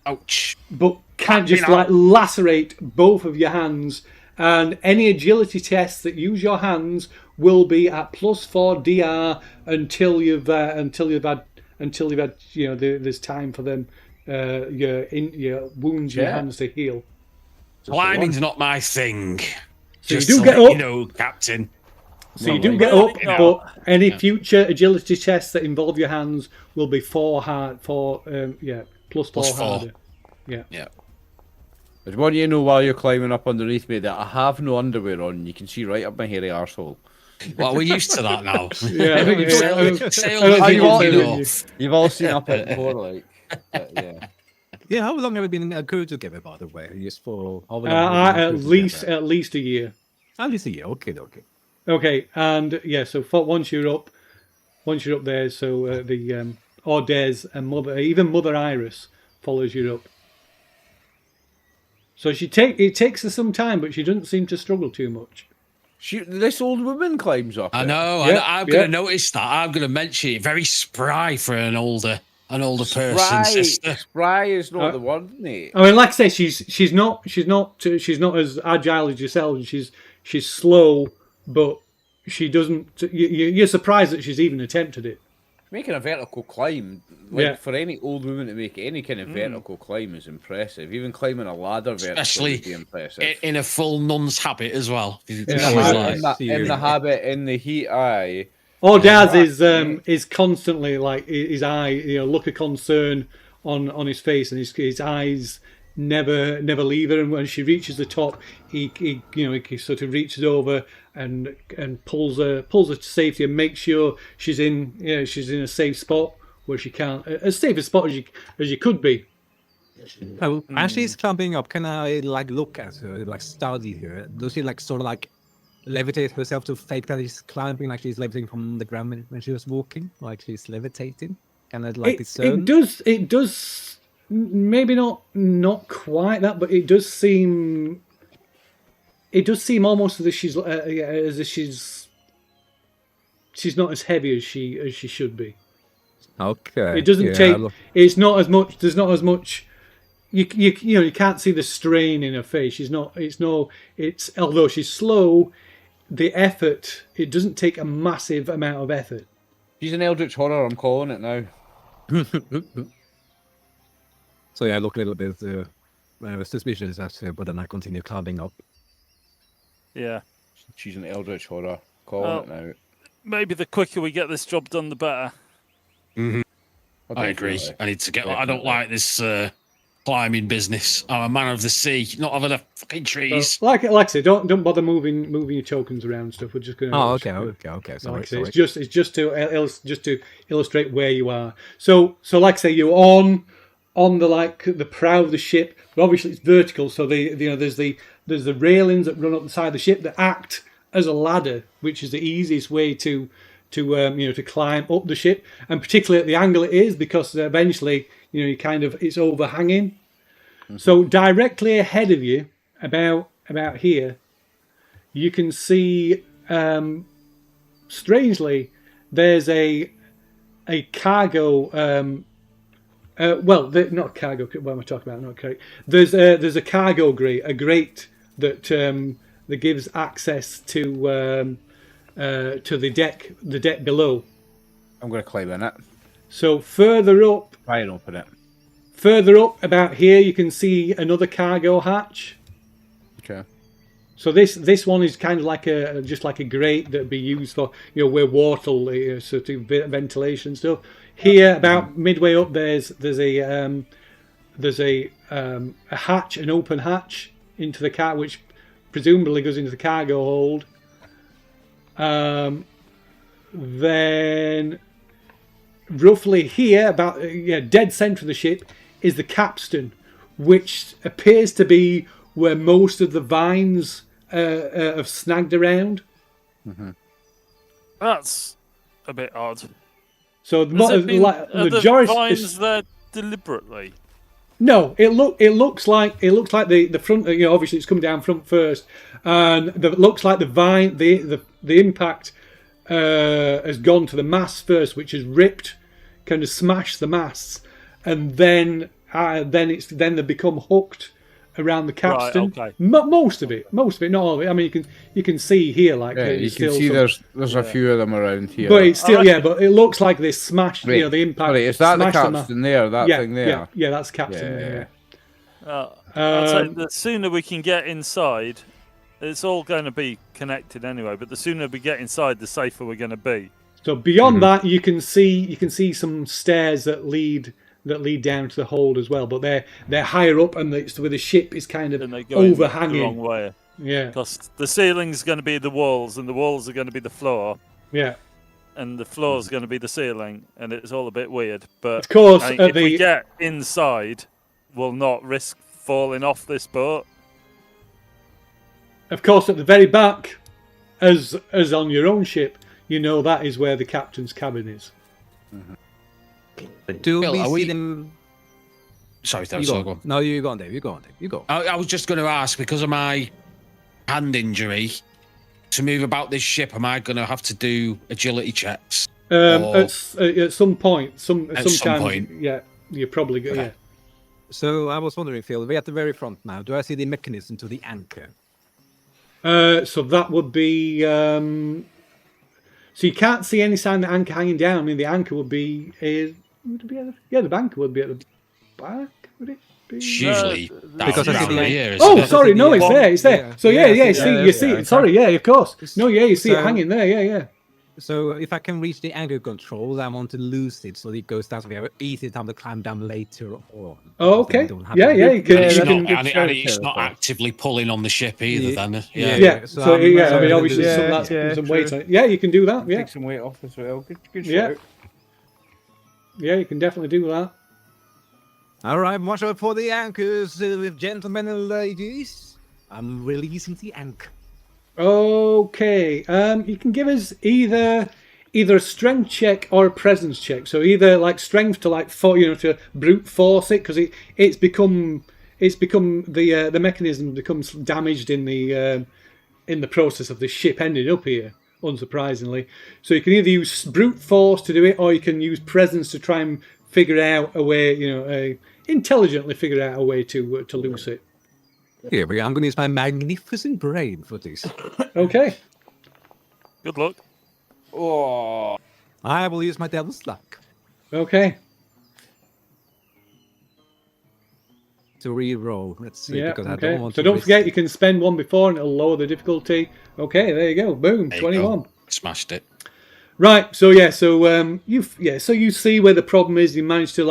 Ouch. but can't me just now. like lacerate both of your hands. And any agility tests that use your hands will be at +4 DR until you've had there's time for them your wounds, your Yeah. hands to heal. Climbing's not my thing. So Just you do to get let up. you know, Captain. So you do get Really up, not. but any future agility tests that involve your hands will be +4 Plus four. harder. Yeah. I want you to know while you're climbing up underneath me that I have no underwear on. You can see right up my hairy arsehole. Well, we're used to that now. Yeah, You've sailed I with think it it's enough. You've all seen up it before, like. But, yeah. Yeah, how long have we been crewed together, by the way? Just for how long have we at been crewed together? least a year. At least a year. Okay. Okay, and yeah, so once you're up there, so the Ordez and Mother Iris follows you up. So it takes her some time, but she doesn't seem to struggle too much. This old woman climbs up. I it. know. Yeah, I'm going yeah. to notice that. I'm going to mention it. Very spry for an older person, Spry, sister. spry is not the word, mate. I mean, like I say, she's not as agile as yourself, and she's slow, but she doesn't. You're surprised that she's even attempted it. Making a vertical climb, like Yeah. for any old woman to make any kind of vertical climb is impressive. Even climbing a ladder vertically Especially would be impressive. In a full nun's habit as well. in, Yeah. the habit, in the heat, Ordaz is constantly like his eye, look of concern on his face, and his eyes never leave her. And when she reaches the top, he sort of reaches over and pulls her to safety and makes sure she's in a safe spot where she can't, as safe a spot as you could be. Oh, as she's climbing up, can I like look at her, like study her? Does she like sort of like levitate herself to fake that she's climbing, like she's levitating from the ground when she was walking, like she's levitating? Can I like discern? It does. Maybe not quite that, but it does seem almost as if she's not as heavy as she should be. Okay. It doesn't take. It's not as much. There's not as much. You can't see the strain in her face. It's although she's slow, the effort. It doesn't take a massive amount of effort. She's an eldritch horror. I'm calling it now. So yeah, I look a little bit suspicious at her, but then I continue climbing up. Yeah. She's an eldritch horror. Calling it now. Maybe the quicker we get this job done, the better. Mm-hmm. I agree. I need to get. I don't like this climbing business. I'm a man of the sea, not having a fucking trees. Like I said, don't bother moving your tokens around and stuff. We're just going to. Oh, okay. Sorry. It's just to illustrate where you are. So like I say, you're on the prow of the ship. But obviously, it's vertical, so there's the railings that run up the side of the ship that act as a ladder, which is the easiest way to climb up the ship, and particularly at the angle it is, because eventually it's overhanging. Mm-hmm. So directly ahead of you, about here, you can see strangely there's a cargo. Not cargo. What am I talking about? Not cargo. There's a cargo grate, that gives access to the deck below. I'm going to climb in it. So further up, try and open it. Further up, about here, you can see another cargo hatch. Okay. So this one is kind of like just like a grate that'd be used for where water, sort of ventilation stuff. Here, about midway up, there's a hatch, an open hatch into the car, which presumably goes into the cargo hold. Then roughly here, about dead center of the ship, is the capstan, which appears to be where most of the vines have snagged around. Mm-hmm. That's a bit odd. So the majority vines there deliberately. No, it looks like the front. Obviously it's come down front first, and it looks like the vine, the impact has gone to the mast first, which has ripped, kind of smashed the masts, and then they become hooked around the capstan. Right, okay. Most of it, not all of it. I mean, you can see here, like you can see there's a few of them around here. But it's still but it looks like they smashed. The impact. Sorry, is that the capstan there? That thing there. Yeah, that's capstan there. I'll say the sooner we can get inside, it's all going to be connected anyway. But the sooner we get inside, the safer we're going to be. So beyond that, you can see some stairs that lead down to the hold as well, but they're higher up, and where the ship is kind of overhanging. The wrong way. Yeah, because the ceiling's going to be the walls, and the walls are going to be the floor. Yeah, and the floor's going to be the ceiling, and it's all a bit weird. But of course, if we get inside, we'll not risk falling off this boat. Of course, at the very back, as on your own ship, that is where the captain's cabin is. Mm-hmm. Do Bill, we see them? Sorry, go on. No, you go on, Dave. You go. I was just going to ask, because of my hand injury, to move about this ship, am I going to have to do agility checks? At some point, yeah, you're probably good. Okay. Yeah. So I was wondering, Phil, we're at the very front now. Do I see the mechanism to the anchor? So that would be. So you can't see any sign of the anchor hanging down. I mean, the anchor would be. The anchor would be at the back. Would it be? It's usually because I see the here. Sorry, no, it's there. It's there. Yeah. So you see it. Sorry, of course. No, you see it hanging there. Yeah. So if I can reach the anchor controls, I want to lose it so it goes down. So we have an easy time to climb down later on. Oh, Because then we okay. don't have Yeah, to- yeah, you can. And it's, you not, can- and it's not actively pulling on the ship either. Yeah. Then, yeah. So So I'm, yeah, I mean, gonna obviously, do- some Yeah, some true. weight on it. Yeah, you can do that. Yeah, Take some weight off as well. Good Yeah. shout. yeah, you can definitely do that. All right, watch out for the anchors, gentlemen and ladies. I'm releasing the anchor. Okay. You can give us either a strength check or a presence check. So either like strength to like to brute force it, because it's become the mechanism becomes damaged in the process of the ship ending up here, unsurprisingly. So you can either use brute force to do it, or you can use presence to try and figure out a way, intelligently figure out a way to loose it. Here we go. I'm going to use my magnificent brain for this. Okay. Good luck. Oh, I will use my devil's luck Okay. to re-roll. Let's see, Yeah. because I Okay. don't want So to don't risk forget it. you can spend one before and it'll lower the difficulty. Okay. There you go. Boom. There you 21. go. Smashed it. Right. So yeah. So So you see where the problem is. You manage to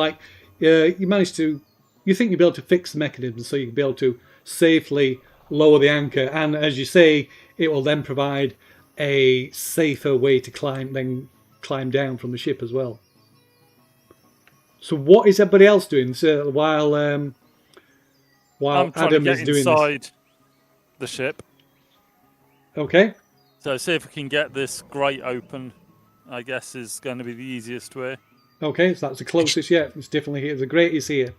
You think you'll be able to fix the mechanism, so you'll be able to safely lower the anchor, and as you say, it will then provide a safer way to climb down from the ship as well. So what is everybody else doing? So while I'm trying Adam to is get doing inside the ship. this, okay, So see if we can get this grate open. I guess is going to be the easiest way. okay, so that's the closest. Yeah, it's definitely here. The grate is here.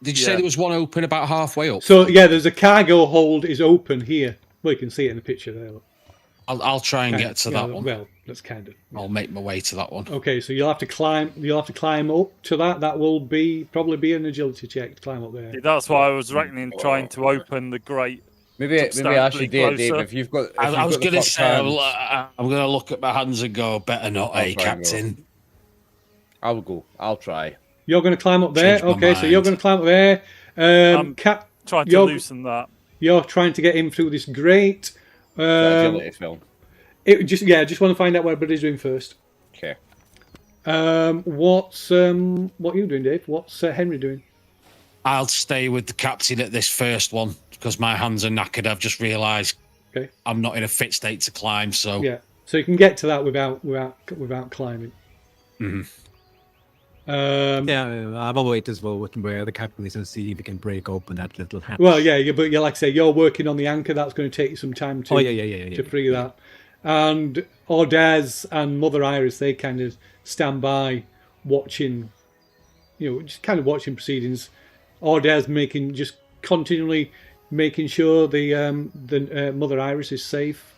Did you Yeah. say there was one open about halfway up? So yeah, there's a cargo hold is open here. Well, you can see it in the picture there. Look. I'll try and get to Yeah, that one. Well, that's kind of. I'll make my way to that one. Okay, so you'll have to climb. You'll have to climb up to that. That will probably be an agility check to climb up there. That's why I was reckoning trying to open the grate. maybe I should do it, Dave. closer. If you've got, if I you've was got the going to fucked say, hands, I'm going to look at my hands and go, better not, I'll eh, try and go. Captain? I'll go. I'll try. You're going to climb up there. Change my Okay, so you're mind. going to climb up there. Cap, Trying to you're- loosen that. you're trying to get in through this grate. Agility film. Just want to find out what everybody's doing first. Okay. What are you doing, Dave? What's Henry doing? I'll stay with the captain at this first one because my hands are knackered. I've just realised Okay. I'm not in a fit state to climb. So Yeah, so you can get to that without climbing. Mhm. Yeah, I will wait as well with where the captain is and see if we can break open that little hatch. Well, yeah, but like I say, you're working on the anchor. That's going to take you some time to yeah. free that. And Ordaz and Mother Iris, they kind of stand by, watching, just kind of watching proceedings. Ordaz continually making sure the Mother Iris is safe.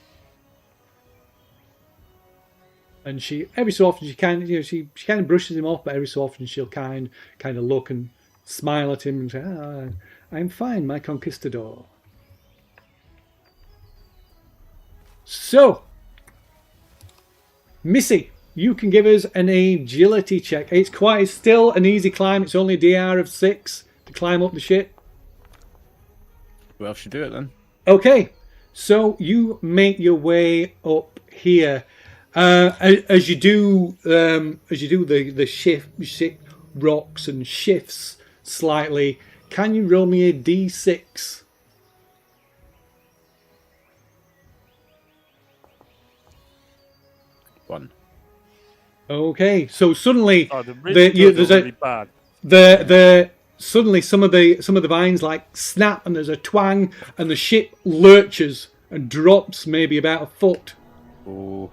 And she every so often she kind of brushes him off, but every so often she'll kind of look and smile at him and say, "I'm fine, my conquistador." So, Missy, you can give us an agility check. It's still an easy climb. It's only a DR of 6 to climb up the ship. Well, should do it then. Okay, so you make your way up here. As you do the ship rocks and shifts slightly. Can you roll me a d6? One. Okay, so suddenly Oh, the really there's really bad. suddenly some of the vines like snap and there's a twang and the ship lurches and drops maybe about a foot. Oh.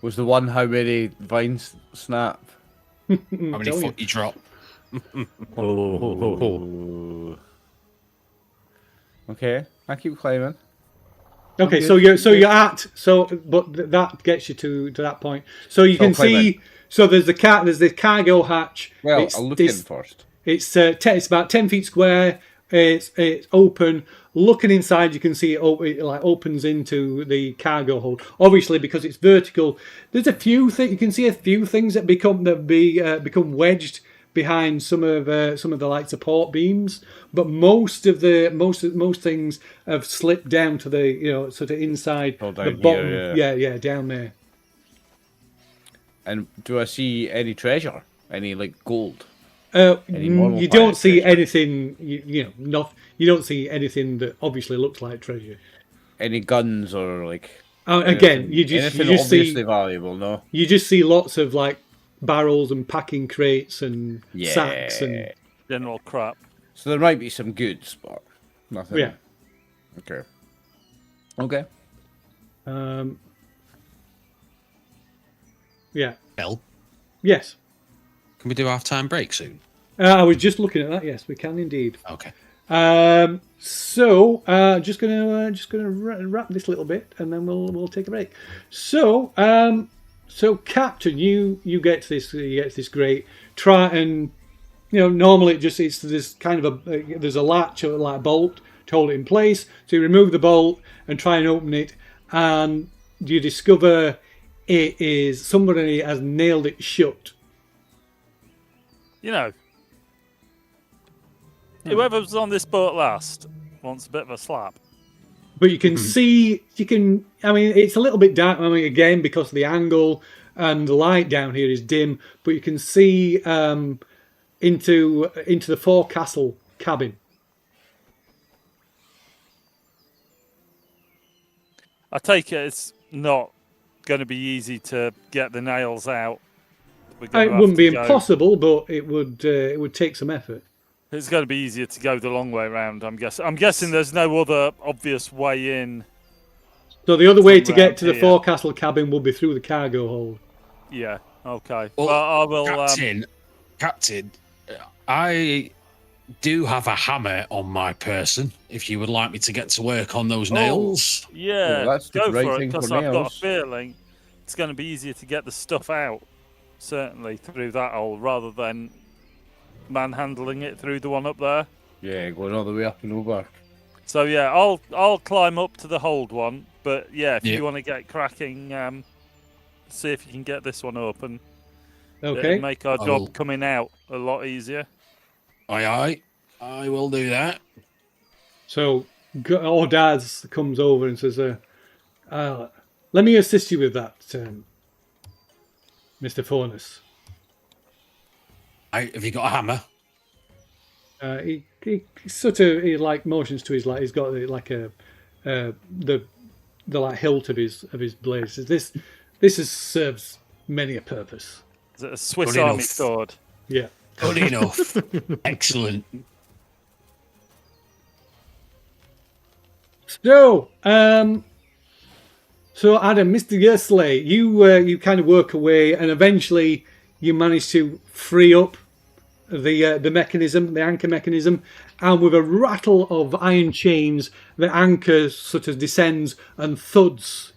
Was the one how many vines snap? how many tell foot you drop? Oh. Okay, I keep climbing. Okay, but that gets you to that point. So you can climb see. So there's the cargo hatch. Well, It's- I'll look in it's- first. It's about 10 feet square. It's open. Looking inside, you can see it opens into the cargo hold. Obviously, because it's vertical, there's a few things you can see. A few things that become wedged behind some of the like support beams, but most things have slipped down to the sort of inside Oh, the down bottom. here, Yeah, down there. And do I see any treasure? Any like gold? Any normal You don't pirate see treasure? anything. You don't see anything that obviously looks like treasure. Any guns or like Again, anything, you just obviously see valuable? No. you just see lots of like barrels and packing crates and Yeah. sacks and General crap. So there might be some goods, but nothing. yeah. Okay. Okay. Yeah. Bill, Yes. can we do half-time break soon? I was just looking at that. Yes, we can indeed. Okay. Just gonna wrap this little bit, and then we'll take a break. So, Captain, you get to this grate. Try and normally there's kind of there's a latch or like a bolt to hold it in place. So you remove the bolt and try and open it, and you discover it is somebody has nailed it shut. Whoever was on this boat last wants a bit of a slap. But you can see, I mean, it's a little bit dark, I mean, again, because of the angle and the light down here is dim, but you can see into the forecastle cabin. I take it it's not going to be easy to get the nails out. It wouldn't be impossible, but it would take some effort. It's going to be easier to go the long way round, I'm guessing. I'm guessing there's no other obvious way in. So the other way to get to the here. forecastle cabin will be through the cargo hold. Yeah, okay. Well, I will. Captain, I do have a hammer on my person. If you would like me to get to work on those nails. Yeah, Well, that's the go right for it, thing for because I've got a nails. feeling it's going to be easier to get the stuff out, certainly, through that hole, rather than manhandling it through the one up there. Yeah, going all the way up and over. So yeah, I'll climb up to the hold one, but yeah, if Yeah. you want to get cracking, see if you can get this one open. Okay. It'll make our I job will. coming out a lot easier. Aye, I will do that. So Ordaz comes over and says, let me assist you with that, Mr. Faunus. Have you got a hammer? He sort of like motions to his like he's got like a the like hilt of his blade. He says, this serves many a purpose. Is it a Swiss Good Army enough. sword? Yeah. Good enough. Excellent. So Adam, Mr. Yersley, you kind of work away, and eventually you manage to free up the mechanism, the anchor mechanism, and with a rattle of iron chains, the anchor sort of descends and thuds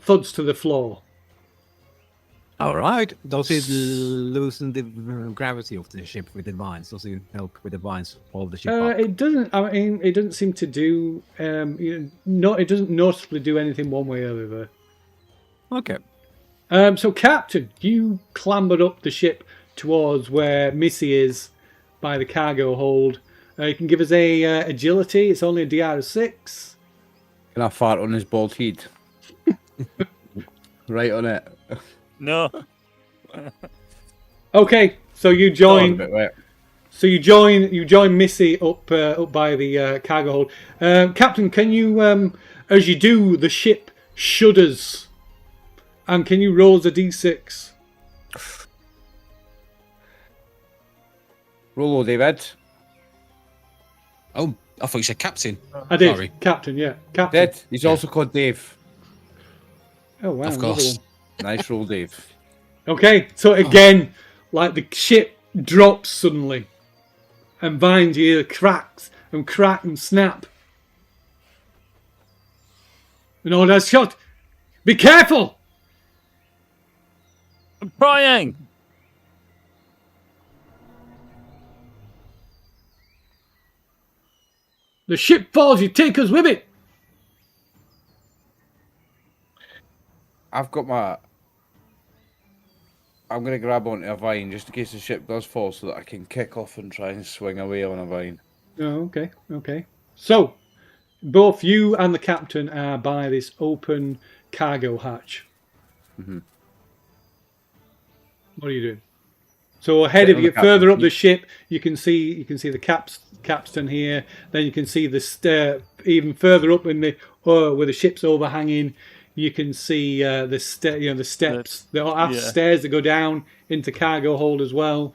to the floor. All right. Does it loosen the gravity of the ship with the vines? Does it help with the vines hold the ship up? It doesn't. I mean, it doesn't seem to do. It doesn't noticeably do anything one way or the other. Okay. So, Captain, you clambered up the ship towards where Missy is by the cargo hold. You can give us a agility. It's only a DR of 6. Can I fart on his bald head? Right on it. No. Okay, so you Got a join. bit wet. So you join Missy up by the cargo hold. Captain, can you, as you do, the ship shudders, and can you roll a d6? Rollo, David. Oh, I thought you said captain. I did, Sorry. Captain. Yeah, Captain. Dead. He's also called Dave. Oh wow, Of another course. one. Nice roll, Dave. Okay, so again, like the ship drops suddenly, and behind you cracks and crack and snap. And all that shot. Be careful! I'm trying! The ship falls, you take us with it. I've got my... I'm going to grab onto a vine just in case the ship does fall so that I can kick off and try and swing away on a vine. Oh, okay. So, both you and the captain are by this open cargo hatch. Mm-hmm. What are you doing? So ahead Sit of on you, the further up captain's the seat. ship, you can see the capstan here. Then you can see the even further up in the where the ship's overhanging. You can see the steps, the aft yeah. stairs that go down into cargo hold as well.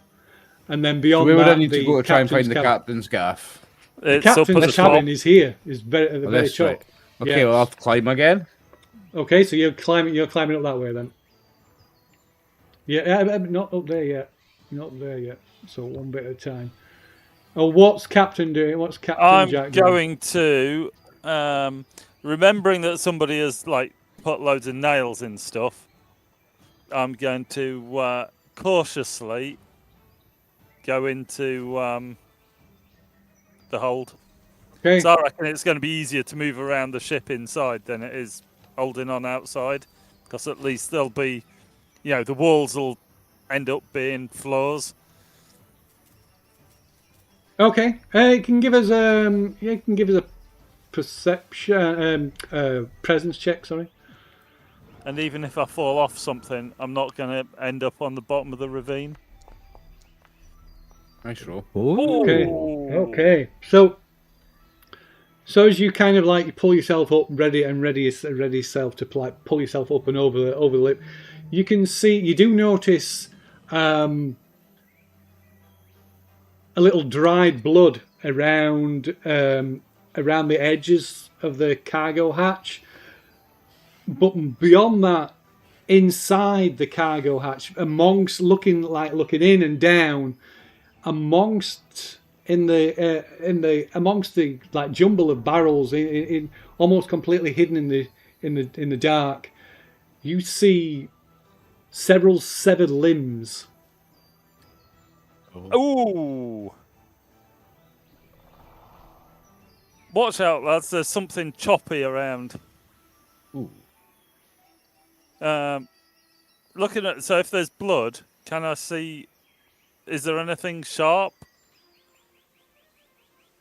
And then So beyond where would I that, need to the go to try and find captain's the cabin. captain's gaff? The It's up at captain's the cabin top. is here. Is at the Oh, very this top. way. Okay, well, I'll have to climb again. Okay, so you're climbing up that way then. Yeah, not up there yet. Not up there yet. So one bit at a time. Oh, what's Captain doing? What's Captain I'm Jack doing? going to, remembering that somebody has like put loads of nails in stuff. I'm going to cautiously go into the hold. Okay. So I reckon it's going to be easier to move around the ship inside than it is holding on outside, because at least there'll be, the walls will end up being floors. Okay. You can give us a perception presence check. Sorry. And even if I fall off something, I'm not going to end up on the bottom of the ravine. Nice roll. Okay. Okay. So as you kind of like you pull yourself up, ready yourself to like pull yourself up and over the lip, you do notice a little dried blood around the edges of the cargo hatch, but beyond that, inside the cargo hatch, looking in and down, amongst the like jumble of barrels, in almost completely hidden in the dark, you see several severed limbs. Ooh! Watch out, lads. There's something choppy around. Ooh. Looking at, so if there's blood, can I see? Is there anything sharp,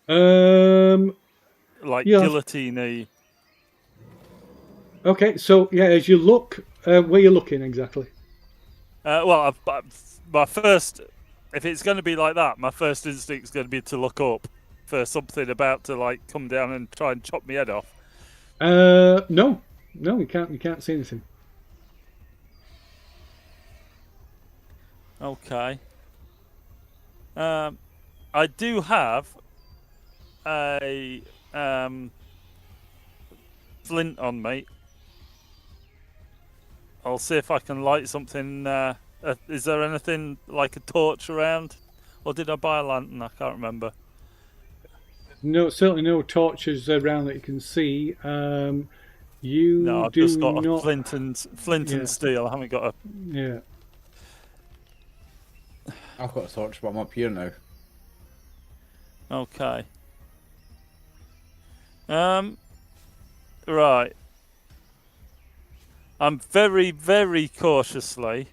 like Yeah. guillotine-y? Okay, so yeah, as you look, where you're looking exactly? Well, my first, if it's going to be like that, my first instinct is going to be to look up for something about to like come down and try and chop my head off. No, you can't see anything. Okay. I do have a flint on me. I'll see if I can light something. Is there anything like a torch around? Or did I buy a lantern? I can't remember. No, certainly no torches around that you can see. You No, I've do just got not. a flint and steel. I haven't got a. Yeah. I've got a torch, but I'm up here now. Okay. Right. I'm very, very cautiously.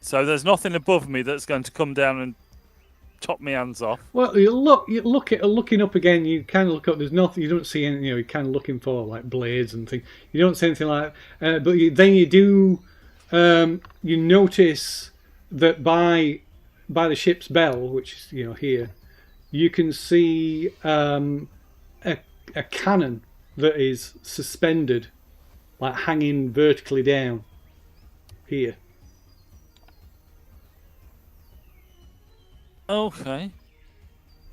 So there's nothing above me that's going to come down and chop my hands off. Well, looking up again. You kind of look up. There's nothing. You don't see any. You're kind of looking for like blades and things. You don't see anything like. But then you do. You notice that by the ship's bell, which is here, you can see a cannon that is suspended, like hanging vertically down here. Okay.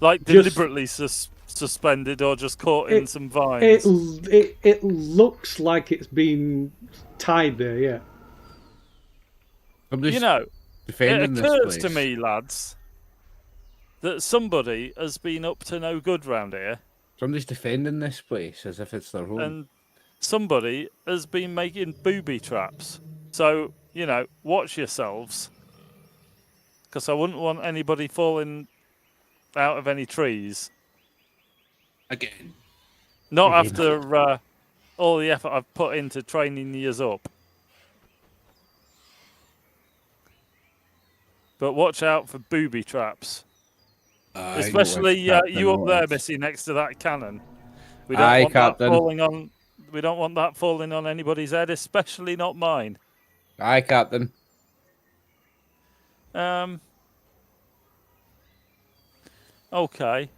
Like Just- deliberately suspended or just caught in some vines? It looks like it's been tied there. Yeah. Somebody's It defending this occurs place. to me, lads, that somebody has been up to no good round here, Somebody's defending this place as if it's their home. and somebody has been making booby traps. So, watch yourselves, because I wouldn't want anybody falling out of any trees. Again. Not after all the effort I've put into training years up. But watch out for booby traps. Especially you up there, Missy, next to that cannon. We don't Aye, want Captain. that falling on. We don't want that falling on anybody's head, especially not mine. Aye, Captain. Okay.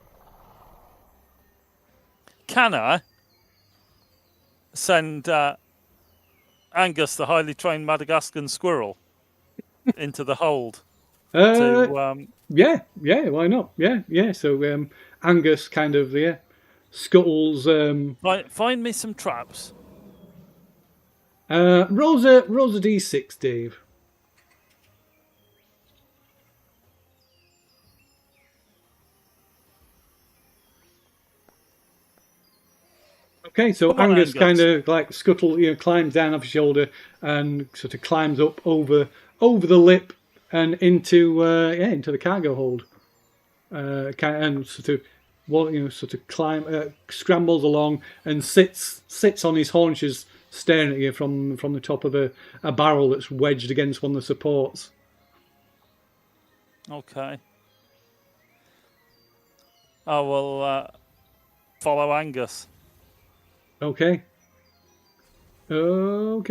Can I send Angus, the highly trained Madagascan squirrel, into the hold? Yeah, why not? Yeah. So Angus kind of scuttles. Find me some traps. Rolls a d6, Dave. Okay, so Come on, Angus Angus. kind of like climbs down off his shoulder and sort of climbs up over the lip and into the cargo hold. And sort of scrambles along and sits on his haunches, staring at you from the top of a barrel that's wedged against one of the supports. Okay. I will follow Angus. Okay. So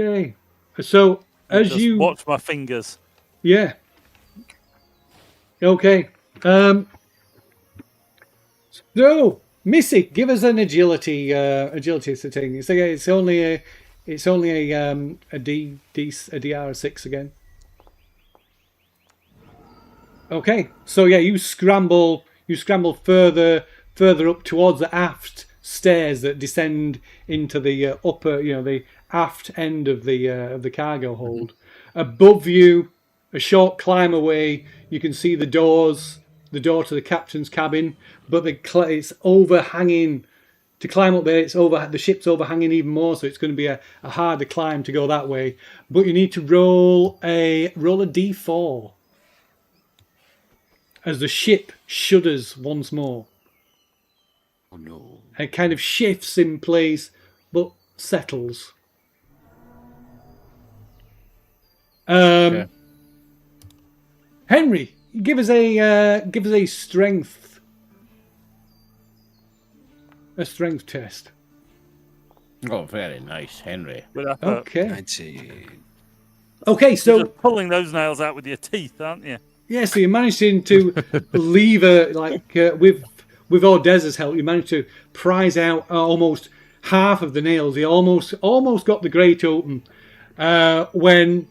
as Just you watch my fingers. Yeah. Okay. So, Missy, give us an agility setting. It's only a DR6 again. Okay. So yeah, you scramble further up towards the aft stairs that descend into the upper, the aft end of the cargo hold. Above you, a short climb away, you can see the door to the captain's cabin, but it's overhanging. To climb up there, the ship's overhanging even more, so it's going to be a harder climb to go that way. But you need to roll a d4 as the ship shudders once more. Oh no. It kind of shifts in place, but settles. Okay. Henry, give us a strength test. Oh, very nice, Henry. With effort. Okay. I'd say. Okay, You're so just pulling those nails out with your teeth, aren't you? yeah, so you managed to leave with Ordez's help, you managed to prise out almost half of the nails. You almost got the grate open when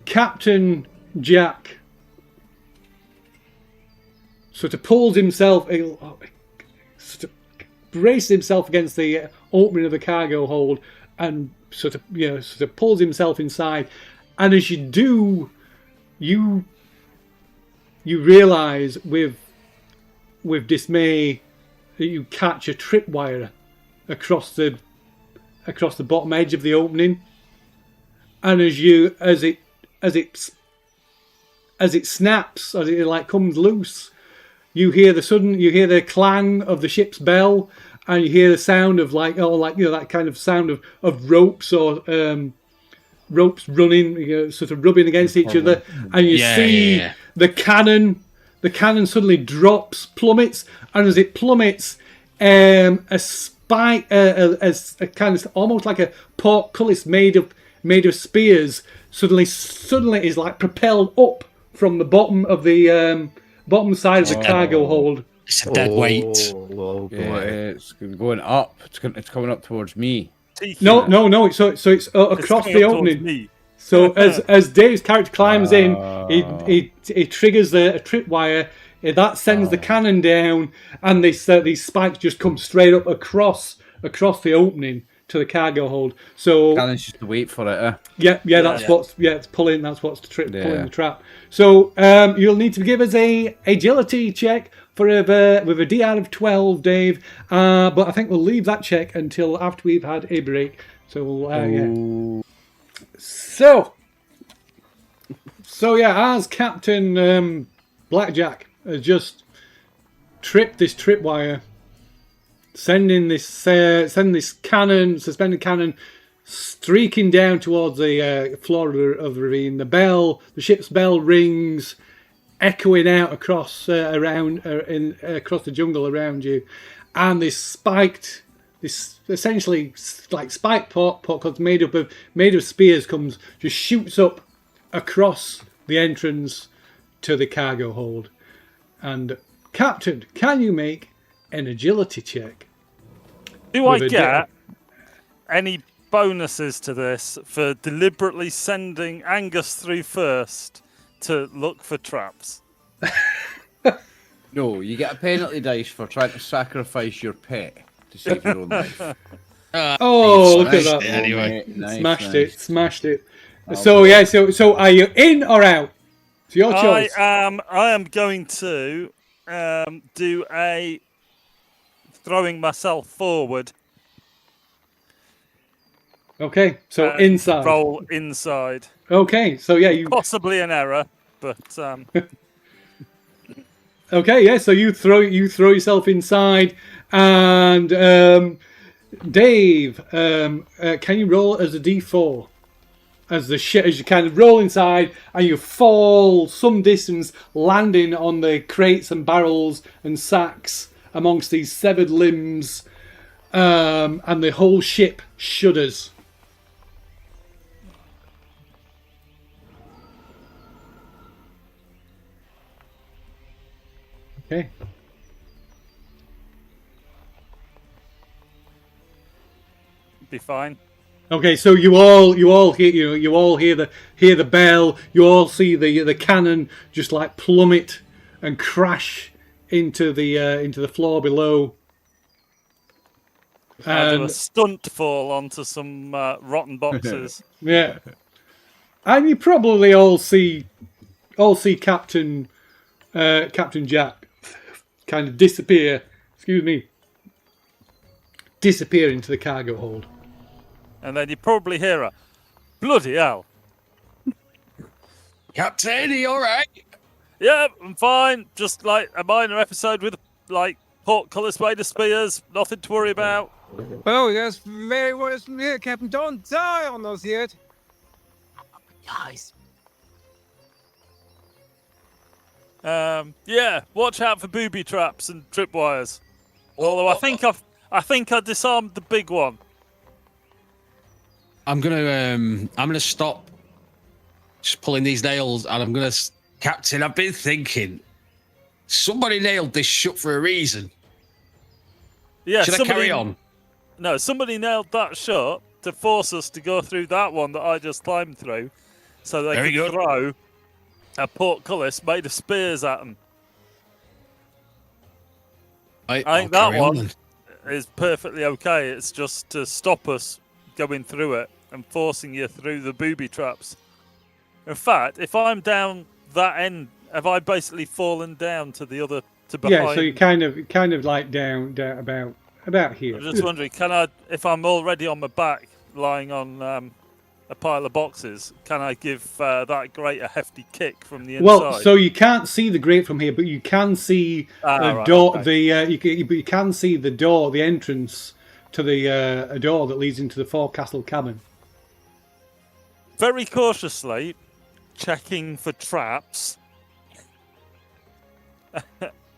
Captain Jack sort of pulls himself, sort of braces himself against the opening of the cargo hold, and sort of pulls himself inside. And as you do, you realise with dismay that you catch a tripwire across the bottom edge of the opening, and as it snaps, as it like comes loose, you hear the clang of the ship's bell, and you hear the sound of that kind of sound of ropes or ropes running, sort of rubbing against each other, and you see the cannon. The cannon suddenly plummets, and as it plummets, a spike, a kind of almost like a portcullis made of spears, suddenly is like propelled up from the bottom of the bottom side of the cargo hold. It's a dead weight. Oh, Yeah, boy. it's going up. It's coming up towards me. No. So it's across the opening. Me. So as Dave's character climbs in, he triggers a tripwire. That sends the cannon down, and these spikes just come straight up across the opening to the cargo hold. So Cannon's just to wait for it. it's pulling. That's what's pulling the trap. So you'll need to give us a agility check with a DR of 12, Dave. But I think we'll leave that check until after we've had a break. So we'll So as Captain Blackjack has just tripped this tripwire, sending this suspended cannon streaking down towards the floor of the ravine. The ship's bell rings, echoing out across the jungle around you, and this essentially like spiked portcullis made of spears just shoots up across the entrance to the cargo hold. And Captain, can you make an agility check? Do I With a get any bonuses to this for deliberately sending Angus through first to look for traps? No, you get a penalty dice for trying to sacrifice your pet to save your own life. Oh, look at that. Anyway, Smashed it. So yeah, so are you in or out? It's your choice. I am going to do a throwing myself forward. Okay, so and inside. Roll inside. Okay, so yeah, you. Possibly an error, but Okay, yeah, so you throw yourself inside, and Dave, can you roll as a D4? As you kind of roll inside and you fall some distance, landing on the crates and barrels and sacks amongst these severed limbs, and the whole ship shudders. Okay. be fine. Okay, so you all hear the bell. You all see the cannon just like plummet and crash into the floor below. I do a stunt fall onto some rotten boxes. Yeah, and you probably all see Captain Jack kind of disappear. Excuse me. Disappear into the cargo hold. And then you probably hear a bloody hell. Captain, are you all right? Yeah, I'm fine. Just like a minor episode with like portcullis made of spears. Nothing to worry about. Oh, that's very worse from here, Captain. Don't die on us yet. Guys, Yeah, watch out for booby traps and tripwires. Although I think I disarmed the big one. I'm gonna stop just pulling these nails, and I'm gonna, Captain, I've been thinking, somebody nailed this shut for a reason. Yeah, Should I carry on? No, somebody nailed that shut to force us to go through that one that I just climbed through, so they Very could good. throw a portcullis made of spears at them. I think that one is perfectly okay. It's just to stop us going through it and forcing you through the booby traps. In fact, if I'm down that end, have I basically fallen down to the other to behind? Yeah, so you kind of like down about here. I'm just wondering, can I, if I'm already on my back, lying on a pile of boxes, can I give that grate a hefty kick from the inside? Well, so you can't see the grate from here, but you can see the right, door. okay. You can see the door, the entrance to the a door that leads into the forecastle cabin. Very cautiously, checking for traps.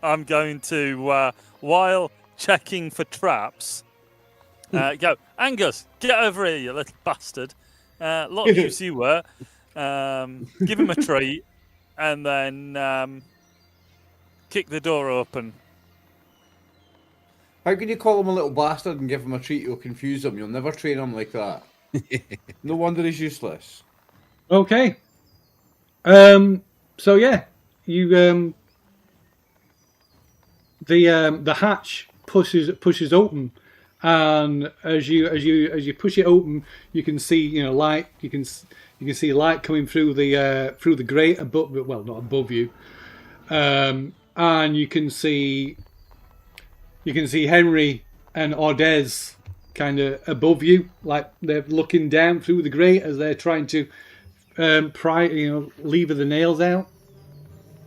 I'm going to, while checking for traps, go, Angus, get over here, you little bastard. Lot of use you were. Give him a treat, and then kick the door open. How can you call him a little bastard and give him a treat? You'll confuse him. You'll never train him like that. No wonder he's useless. Okay. So yeah, you the hatch pushes open, and as you push it open, you can see light. You can see light coming through the grate above. Well, not above you, and you can see Henry and Ordez kind of above you, like they're looking down through the grate as they're trying to lever the nails out.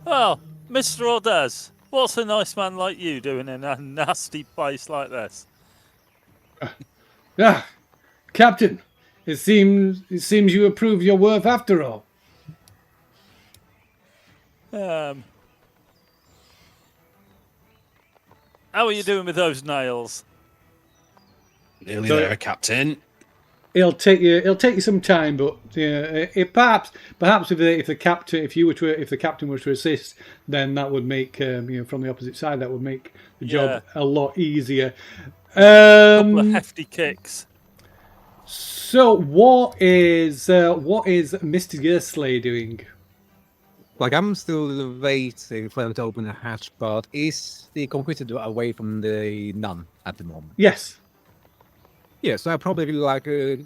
Oh, Mr. Ordez, what's a nice man like you doing in a nasty place like this? Captain, it seems you approved your worth after all. How are you doing with those nails? Nearly there, Captain. It'll take you some time, but perhaps if the captain were to assist, then that would make from the opposite side that would make the job a lot easier. Couple of hefty kicks. So what is Mr. Gersley doing? Like, I'm still waiting for them to open the hatch, but is the Conquistador away from the nun at the moment? Yes. Yeah, so I probably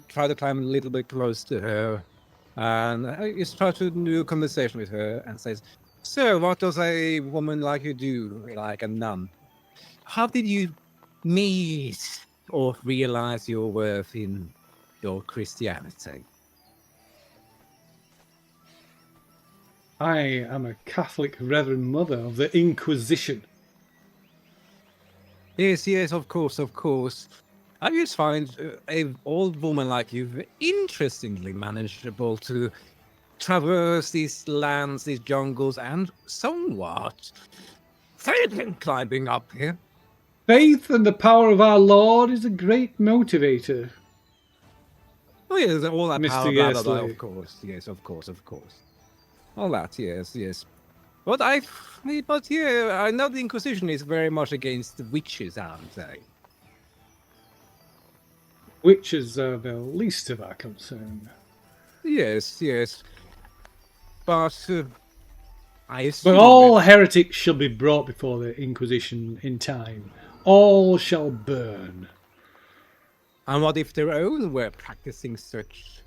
try to climb a little bit close to her, and I just try to do a conversation with her and says, "So, what does a woman like you do, like a nun? How did you meet or realize your worth in your Christianity?" I am a Catholic Reverend Mother of the Inquisition. Yes, of course. I just find an old woman like you interestingly manageable to traverse these lands, these jungles, and somewhat climbing up here. Faith and the power of our Lord is a great motivator. Oh yes, all that Mr. power, blah, blah, blah, Gersley. of course. Yes, of course. All that, yes. But I know the Inquisition is very much against the witches, aren't they? Witches are the least of our concern. Yes. But I assume... But all heretics shall be brought before the Inquisition in time. All shall burn. And what if their own were practicing such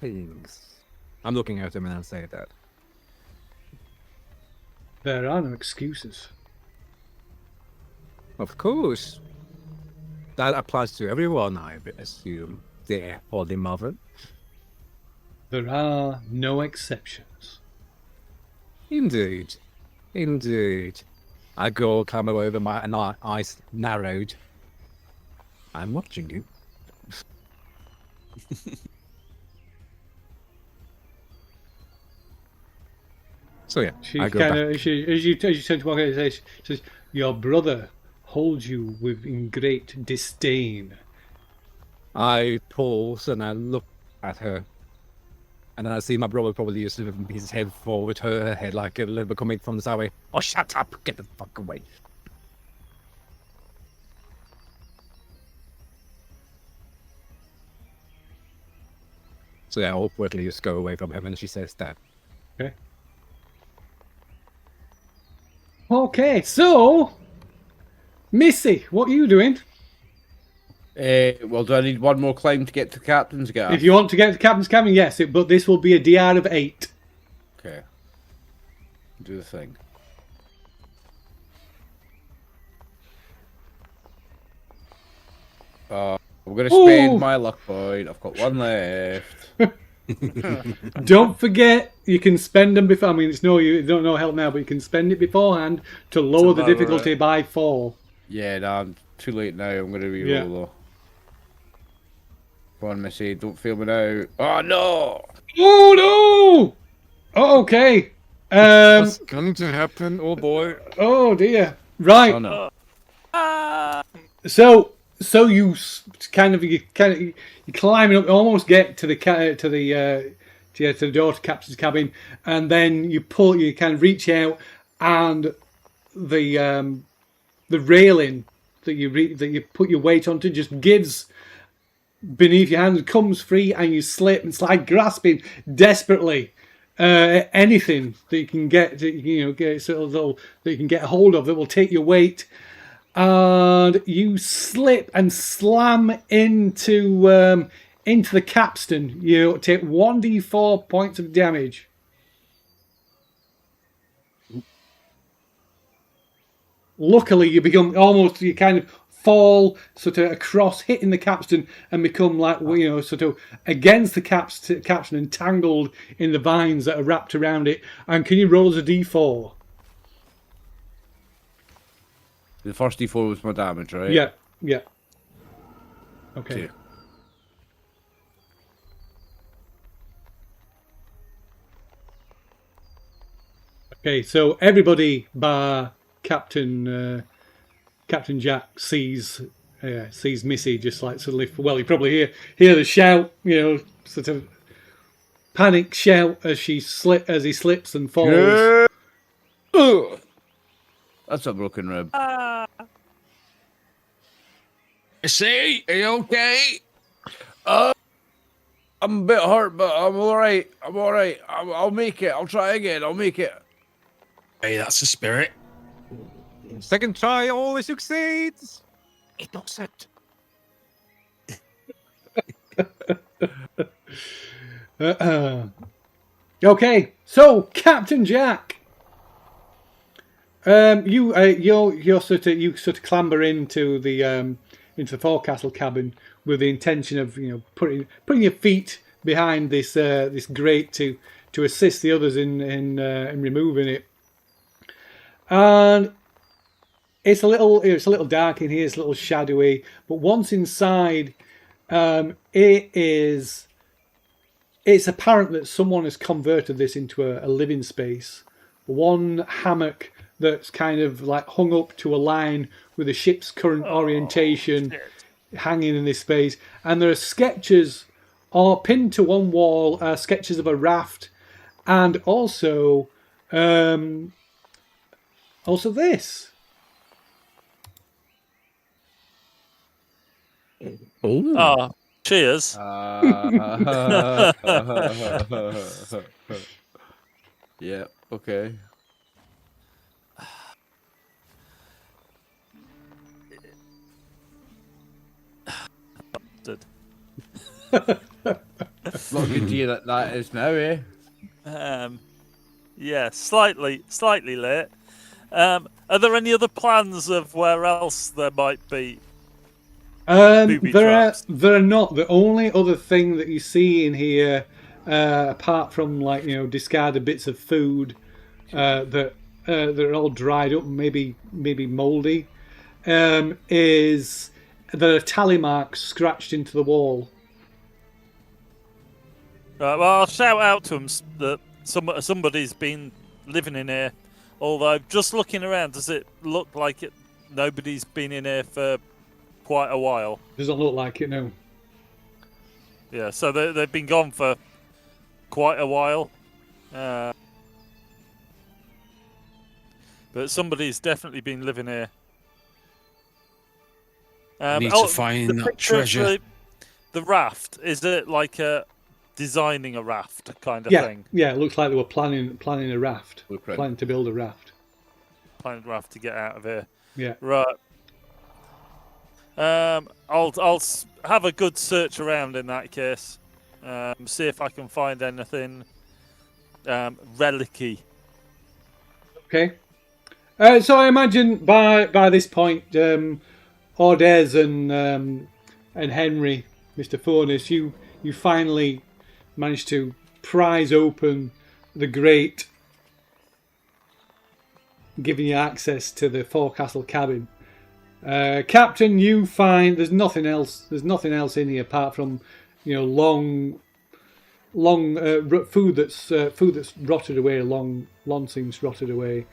things? I'm looking at them and I say that. There are no excuses. Of course. That applies to everyone, I assume. Their Holy Mother. There are no exceptions. Indeed. I go climb over my eyes narrowed. I'm watching you. So yeah, She I go kind back. of, as you turn to walk out, she says, "Your brother holds you in great disdain." I pause and I look at her. And then I see my brother probably used to his head forward, her head like a little bit coming from the sideway. Oh, shut up! Get the fuck away. So yeah, awkwardly just go away from him and she says that. Okay, so Missy, what are you doing? Well, do I need one more climb to get to the captain's gaff? If you want to get to the captain's cabin, yes, but this will be a DR of 8. Okay. Do the thing. I'm going to spend Ooh. my luck point. I've got one left. Don't forget, you can spend them before. I mean, you don't know help now, but you can spend it beforehand to lower the lower difficulty it. by 4. Yeah, no, I'm too late now. I'm going to reroll though. Go on, Missy. Don't fail me now. Oh, no! Oh no! Oh, okay. What's going to happen? Oh boy. Oh dear. Right. Oh, no. So you climbing up, almost get to the door to captain's cabin, and then you kind of reach out, and the railing that you put your weight onto just gives beneath your hand, comes free, and you slip and slide, grasping desperately at anything that you can get, that you can get a hold of that will take your weight. And you slip and slam into the capstan. You take 1d4 points of damage. Luckily, you kind of fall sort of across, hitting the capstan, and become like sort of against the capstan, entangled in the vines that are wrapped around it. And can you roll as a d4? The first D4 was my damage, right? Yeah. Okay. 2. Okay, so everybody bar Captain Jack sees sees Missy just like suddenly. Well, you probably hear the shout, sort of panic shout as he slips and falls. Yeah. Ugh. That's a broken rib. See, are you okay? I'm a bit hurt, but I'm all right. I'll make it. I'll try again. I'll make it. Hey, that's the spirit. Second try always succeeds. It doesn't. Okay, so Captain Jack, you sort of clamber into the forecastle cabin with the intention of putting your feet behind this grate to assist the others in removing it. And it's a little dark in here. It's a little shadowy, but once inside, it's apparent that someone has converted this into a living space. One hammock that's kind of like hung up to a line with the ship's current orientation hanging in this space. And there are sketches, or pinned to one wall, sketches of a raft, and also this. Oh, cheers. Yeah, okay. Not good to you that is now, eh? Yeah, slightly late. Are there any other plans of where else there might be? Booby traps? There are not. The only other thing that you see in here, apart from discarded bits of food that are all dried up, maybe mouldy, is there are tally marks scratched into the wall. Right, well, I'll shout out to them that somebody's been living in here. Although, just looking around, does it look like nobody's been in here for quite a while? Doesn't look like it, no. Yeah, so they've been gone for quite a while. But somebody's definitely been living here. Need to find that treasure. The raft, is it like designing a raft kind of thing? Yeah, it looks like they were planning a raft. Planning to build a raft. Planning a raft to get out of here. Yeah. Right. I'll have a good search around in that case. See if I can find anything relic-y. Okay. So I imagine by this point, Ordez and Henry, Mr. Fornes, you finally managed to prise open the grate, giving you access to the forecastle cabin. Captain, you find there's nothing else in here apart from long food that's rotted away, long since rotted away.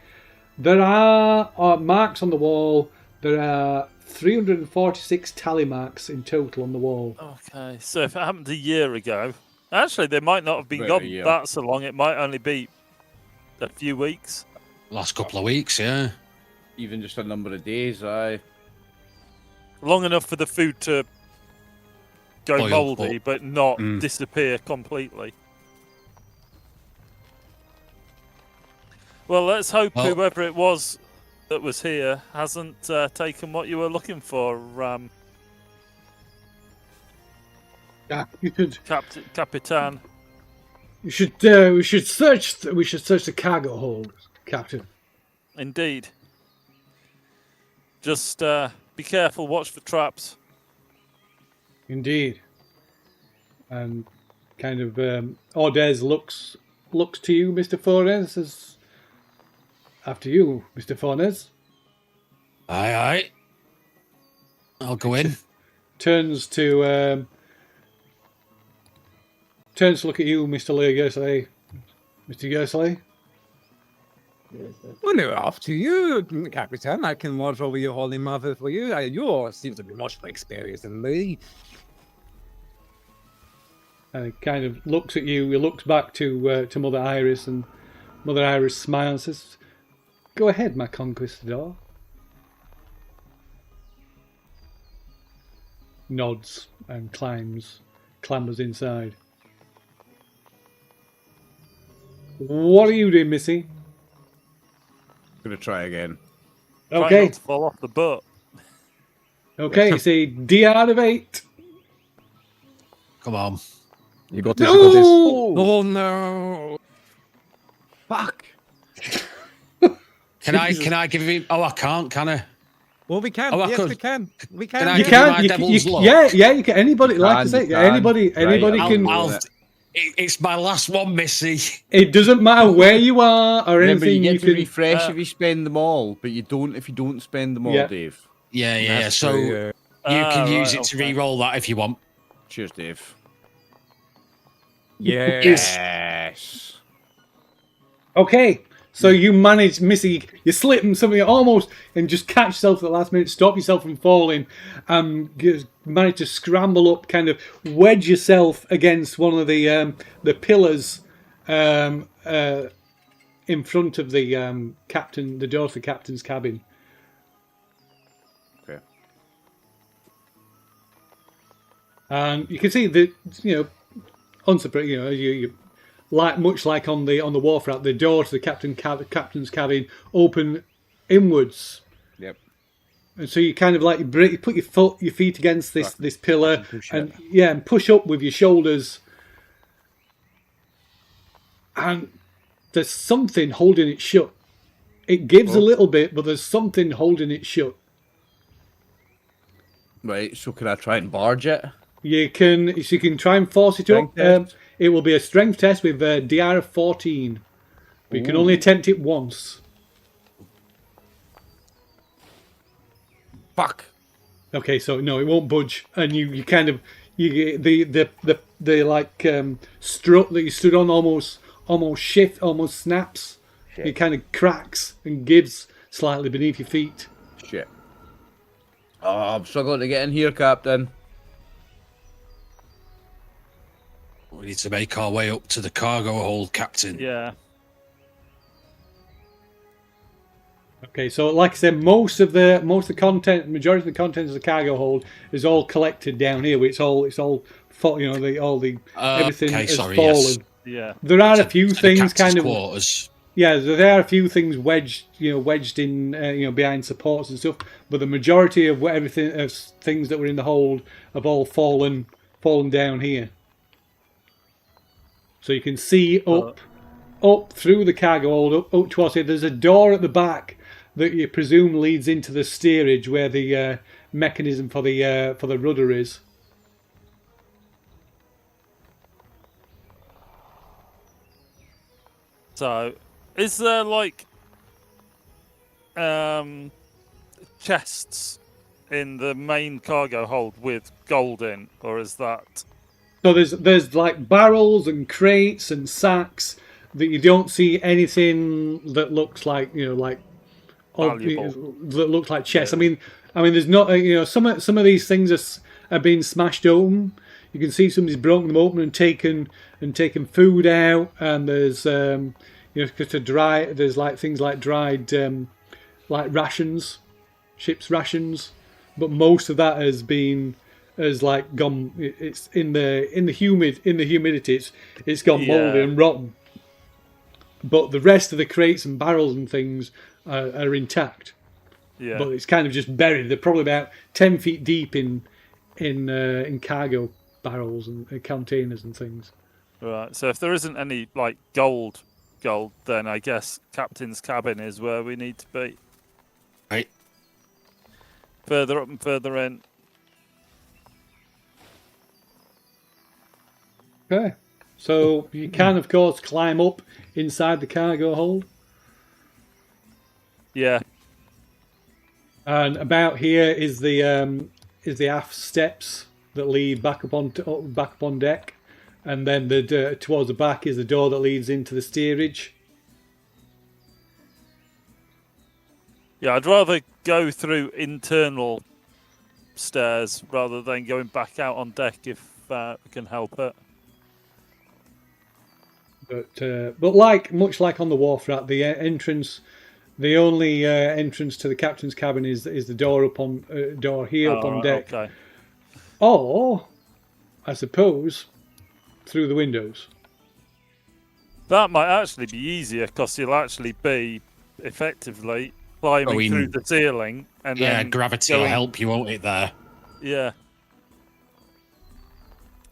There are marks on the wall. There are 346 tally marks in total on the wall. Okay, so if it happened a year ago, actually they might not have been gone that so long. It might only be a few weeks. Last couple of weeks, yeah. Even just a number of days, aye. Long enough for the food to go Boil mouldy, up. but not disappear completely. Well, let's hope whoever it was that was here hasn't taken what you were looking for, Yeah, you could. Capitan. We should search the cargo hold, Captain. Indeed. Just be careful. Watch for traps. Indeed. And kind of Ordez looks to you, Mr. Fornes, as after you, Mr. Fornes. Aye. I'll go in. Turns to look at you, Mr. Gersley. Mr. Gersley. Well, no, after you, Capitan. I can watch over your Holy Mother for you. You seem to be much more experienced than me. And he kind of looks at you. He looks back to Mother Iris, and Mother Iris smiles and says, "Go ahead, my conquistador." Nods and clambers inside. What are you doing, Missy? Gonna try again. Try Okay, not to fall off the boat. okay. It's a DR of 8. Come on. You got this. You got this. Oh no! Fuck. Can I give him? Oh, I can't. Can I? Well, we can. Oh, I yes, could. we can. We Can can. I You give yes. him can. my You, devil's you, luck? yeah. You can. Anybody, like I can, say, you can. anybody Right, can. It's my last one, Missy. It doesn't matter where you are or Remember, you anything. get You to can. refresh if you spend them all, but you don't if you don't spend them all, Yeah. Dave. Yeah. That's So true, you can use right, it to okay. re-roll that if you want. Cheers, Dave. Yes. Okay, so you manage, Missy. You slip and something almost, and just catch yourself at the last minute, stop yourself from falling, and manage to scramble up, kind of wedge yourself against one of the pillars in front of the captain, the door to the captain's cabin. Okay. And you can see that, unsurprised, you like much like on the Wharf Rat, the door to the captain's cabin open inwards, Yep. and so you kind of like you put your feet against this pillar, push and and push up with your shoulders, and there's something holding it shut. It gives a little bit, but there's something holding it shut. Right. So can I try and barge it? You can try and force it up. Strength test? It will be a strength test with DR of 14. But you can only attempt it once. Fuck. Okay, so no, it won't budge, and you kind of the like strut that you stood on almost snaps. Shit. It kind of cracks and gives slightly beneath your feet. Shit. Oh, I'm struggling to get in here, Captain. We need to make our way up to the cargo hold, Captain. Yeah. Okay, so like I said, most of the content, majority of the contents of the cargo hold is all collected down here. It's all everything Okay, has sorry, fallen. yes. Yeah. There are a few To the things captain's kind of quarters. yeah, there are a few things wedged in behind supports and stuff, but the majority of things that were in the hold have all fallen down here. So you can see up through the cargo hold, up towards it. There's a door at the back that you presume leads into the steerage where the mechanism for the rudder is. So, is there like chests in the main cargo hold with gold in, or is that? So there's like barrels and crates and sacks that you don't see anything that looks like Valuable. that looks like chests. I mean there's not some of these things are being smashed open. You can see somebody's broken them open and taken food out, and there's there's like things like dried like rations, ship's rations, but most of that has gone. It's in the humidity. It's gone mouldy and rotten. But the rest of the crates and barrels and things are intact. Yeah. But it's kind of just buried. They're probably about 10 feet deep in cargo barrels and containers and things. Right. So if there isn't any like gold, then I guess captain's cabin is where we need to be. Right. Further up and further in. Okay. So you can, of course, climb up inside the cargo hold. Yeah. And about here is the aft steps that lead back up on deck, and then towards the back is the door that leads into the steerage. Yeah, I'd rather go through internal stairs rather than going back out on deck if we can help it. But much like on the Wharf Rat, the entrance, the only entrance to the captain's cabin is the door up on up on deck. Okay. Or, I suppose, through the windows. That might actually be easier because you'll actually be effectively climbing through the ceiling and then gravity will help you, won't it? There. Yeah.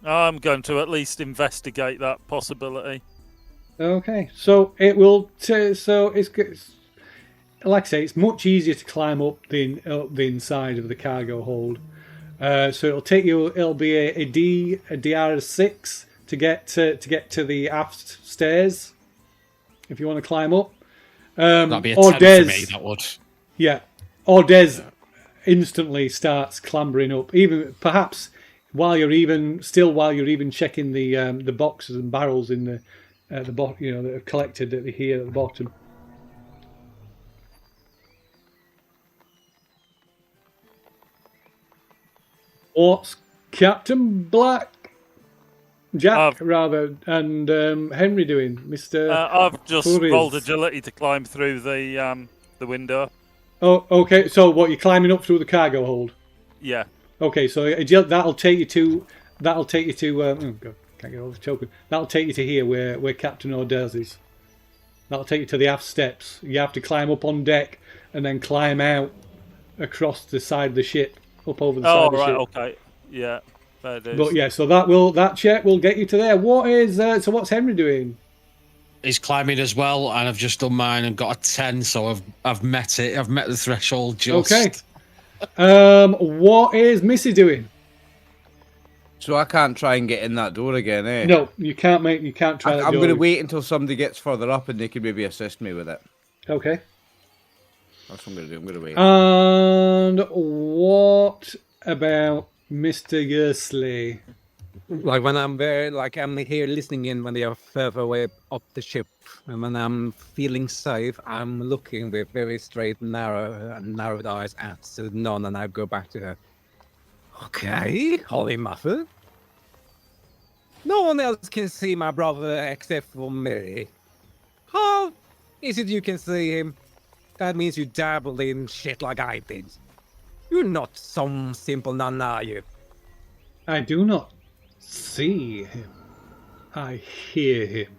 I'm going to at least investigate that possibility. Okay, so it will. So it's like I say, it's much easier to climb up the inside of the cargo hold. So it'll take you. It'll be a DR6 to get to the aft stairs. If you want to climb up, That'd be a or 10 Des, for me. That would. yeah, or Des instantly starts clambering up. Even perhaps while you're even checking the boxes and barrels in the bottom, that are collected here at the bottom. What's Captain Jack and Henry doing, Mister? I've just Flores? rolled agility to climb through the window. Oh, okay. So what? You're climbing up through the cargo hold. Yeah. Okay, so that'll take you to. Oh God, can't get over the choking. That'll take you to here, where Captain Orders is. That'll take you to the aft steps. You have to climb up on deck and then climb out across the side of the ship, up over the side of the ship. Oh, right, okay. Yeah, there it is. But yeah, so that check will get you to there. What's Henry doing? He's climbing as well, and I've just done mine and got a 10, so I've met it. I've met the threshold just. Okay. What is Missy doing? So I can't try and get in that door again, eh? No, you can't try that I'm door. going to wait until somebody gets further up and they can maybe assist me with it. Okay. That's what I'm going to do. I'm going to wait. And what about Mr. Yersley? Like when I'm there, like I'm here listening in when they are further away up the ship, and when I'm feeling safe, I'm looking with very straight, narrowed eyes at the nun, and I go back to her. Okay, Holy Mother. No one else can see my brother except for me. How is it you can see him? That means you dabble in shit like I did. You're not some simple nun, are you? I do not see him. I hear him.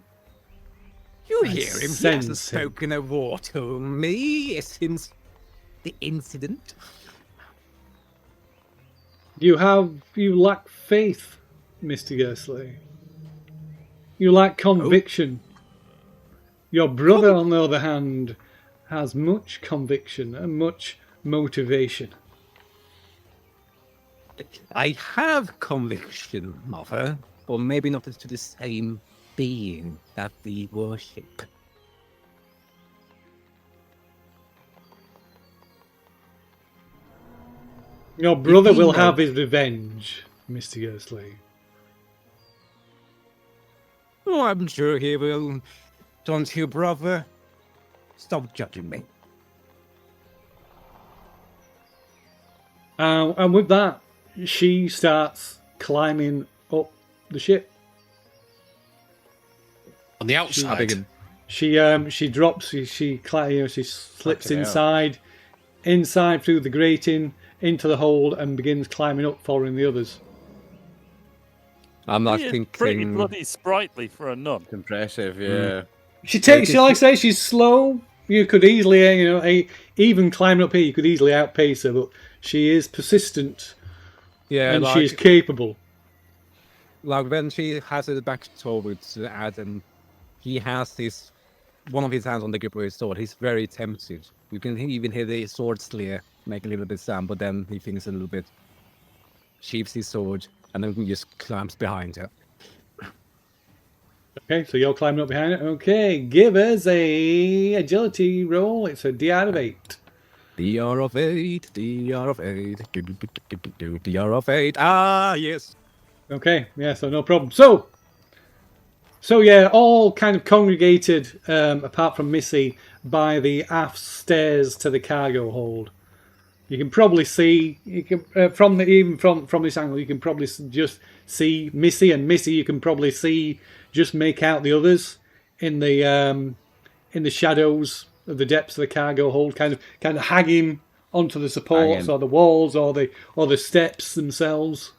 You I hear him? He sense hasn't him. spoken a word to me since the incident. You lack faith, Mr. Gersley. You lack conviction. Your brother, on the other hand, has much conviction and much motivation. I have conviction, Mother, but maybe not to the same being that we worship. Your brother he will know- have his revenge, Mr. Gersley. Oh, I'm sure he will. Don't you, brother? Stop judging me. And with that, she starts climbing up the ship. On the outside. She drops. She slips Fucking inside through the grating into the hold and begins climbing up, following the others. I'm not She is pretty thinking. bloody sprightly for a nun. It's impressive, yeah. She takes. Like I say, she's slow. You could easily, even climbing up here, you could easily outpace her, but she is persistent Yeah, and like, she's capable. like when she has her back towards Adam, he has one of his hands on the grip of his sword. He's very tempted. You can even hear the sword slayer make a little bit sound, but then he thinks a little bit, sheaves his sword, and then he just climbs behind her. Okay, so you're climbing up behind it. Okay, give us a agility roll. It's a DR of 8. DR of 8, DR of 8, DR of 8. Ah, yes. Okay, yeah, so no problem. So, So yeah, all kind of congregated, apart from Missy, by the aft stairs to the cargo hold. You can probably see, from this angle, you can probably just see Missy, and Missy you can probably see just make out the others in the shadows of the depths of the cargo hold, kind of hanging onto the supports or the walls or the steps themselves.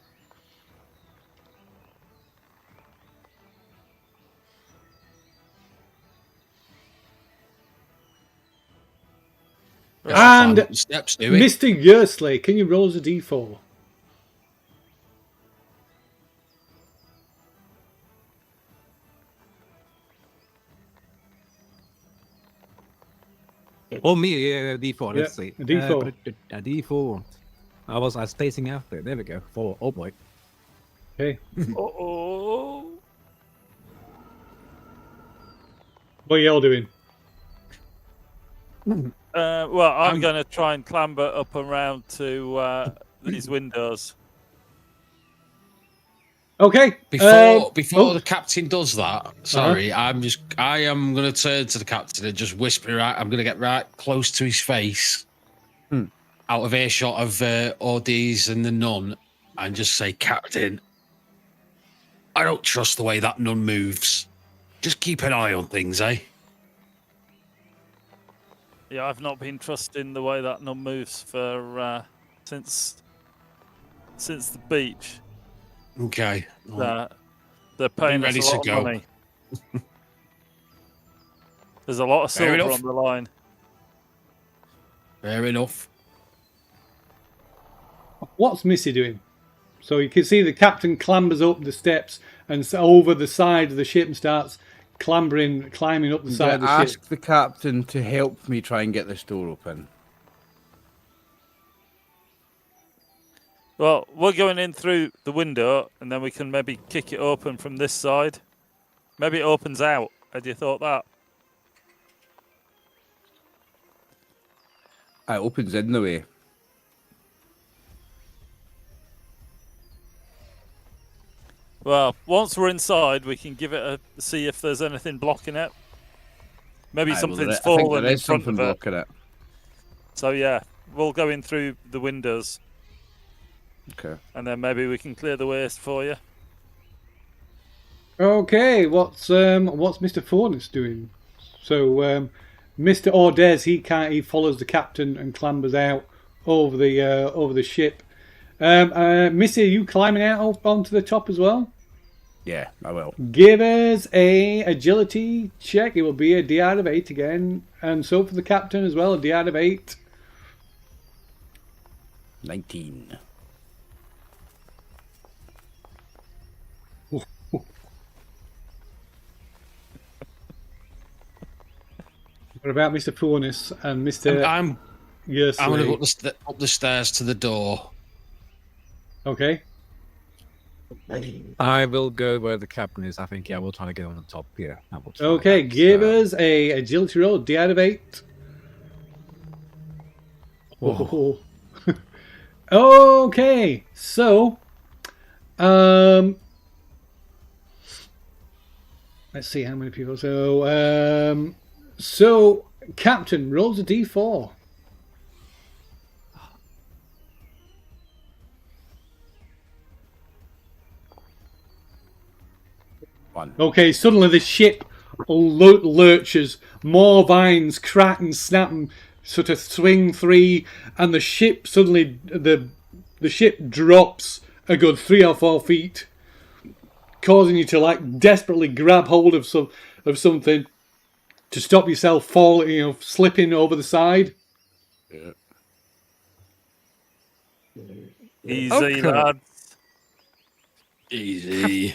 And steps, do we? Mr. Yersley, can you roll us a d4? Oh, me, a D4. Let's see. A D4. A D4. I was spacing out there. There we go. 4. Oh boy. Okay. Oh. What are you all doing? Well, I'm going to try and clamber up and round to these windows. Okay. Before the captain does that, sorry, I am going to turn to the captain and just whisper. I'm going to get right close to his face, out of earshot of Ordiz and the nun, and just say, "Captain, I don't trust the way that nun moves. Just keep an eye on things, eh?" Yeah, I've not been trusting the way that nun moves for since the beach. Okay. They're paying ready us a lot to of go. money. There's a lot of Fair silver enough. on the line. Fair enough. What's Missy doing? So you can see the captain clambers up the steps and over the side of the ship and starts climbing up the side of the Ask ship. the captain to help me try and get this door open. Well, we're going in through the window, and then we can maybe kick it open from this side. Maybe it opens out. Had you thought that? It opens in the way. Well, once we're inside, we can give it a see if there's anything blocking it. Maybe something's I think fallen there in is front something of it. blocking it. So yeah, we'll go in through the windows, Okay. and then maybe we can clear the waste for you. Okay, what's Mr. Fornus doing? So Mr. Ordez, he follows the captain and clambers out over the ship. Missy, are you climbing out onto the top as well? Yeah, I will. Give us a agility check. It will be a D out of 8 again, and so for the captain as well, a D out of 8. 19. What about Mr. Fornus and Mr. I'm Yersley? going to go up the stairs to the door. Okay. I will go where the captain is. I think, yeah, we'll try to get on the top here. I will try Okay, that. give us a agility roll, D out of 8. Whoa. Okay, so let's see how many people. So Captain rolls a D4. One. Okay, suddenly the ship lurches, more vines crack and snap and sort of swing free, and the ship suddenly the ship drops a good 3 or 4 feet, causing you to like desperately grab hold of something to stop yourself falling, slipping over the side. Yeah. Easy, Okay. lad. Easy.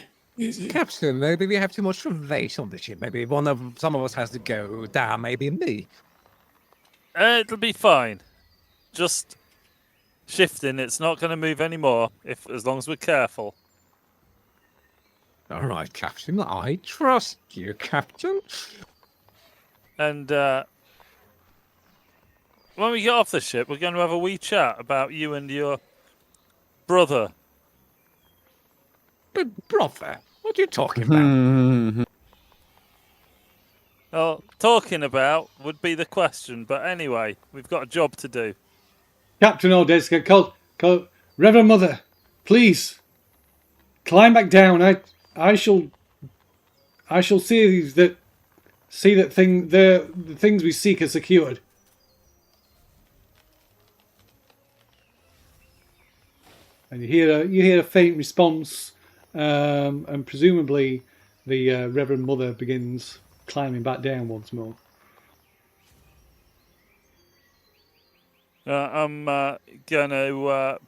Captain, maybe we have too much weight on the ship. Maybe some of us has to go down. Maybe me. It'll be fine. Just shifting. It's not going to move anymore as long as we're careful. All right, Captain. I trust you, Captain. And when we get off the ship, we're going to have a wee chat about you and your brother. But brother, what are you talking about? Well, talking about would be the question, but anyway, we've got a job to do. Captain Ordeska, call Reverend Mother, please climb back down. I shall see that the things we seek are secured. And you hear a faint response, and presumably the Reverend Mother begins climbing back down once more. I'm going to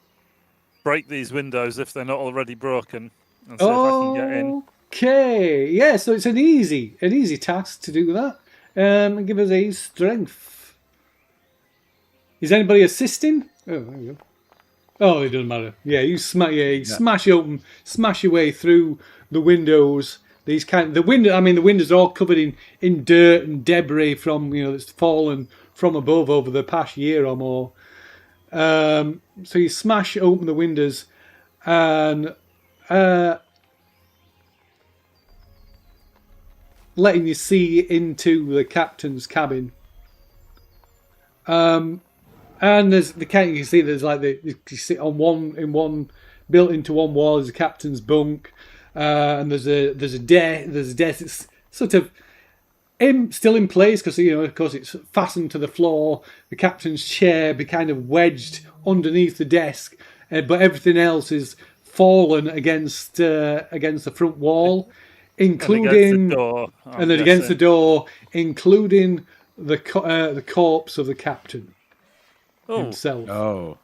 break these windows if they're not already broken, and see if I can get in. Okay, yeah. So it's an easy task to do that. And give us a strength. Is anybody assisting? Oh, there you go. Oh, it doesn't matter. Yeah, you smash your way through the windows. The windows are all covered in dirt and debris from that's fallen from above over the past year or more. So you smash open the windows and letting you see into the captain's cabin. And there's you can see there's like you sit on one built into one wall is the captain's bunk, and there's a desk that's sort of still in place because of course it's fastened to the floor. The captain's chair be kind of wedged underneath the desk, but everything else is fallen against the front wall, including and against the door, including the corpse of the captain himself. Oh.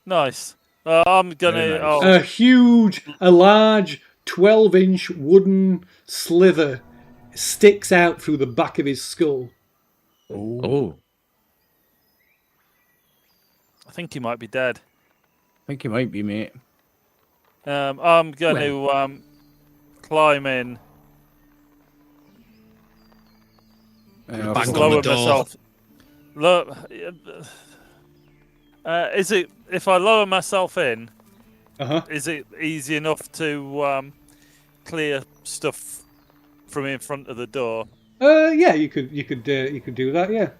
Nice. I'm gonna. Very A large 12-inch wooden slither sticks out through the back of his skull. Oh. I think he might be dead. I think he might be, mate. I'm going to climb in. Back on Lower the door. myself. Look, is it if I lower myself in? Is it easy enough to clear stuff from in front of the door? Yeah, you could do that. Yeah.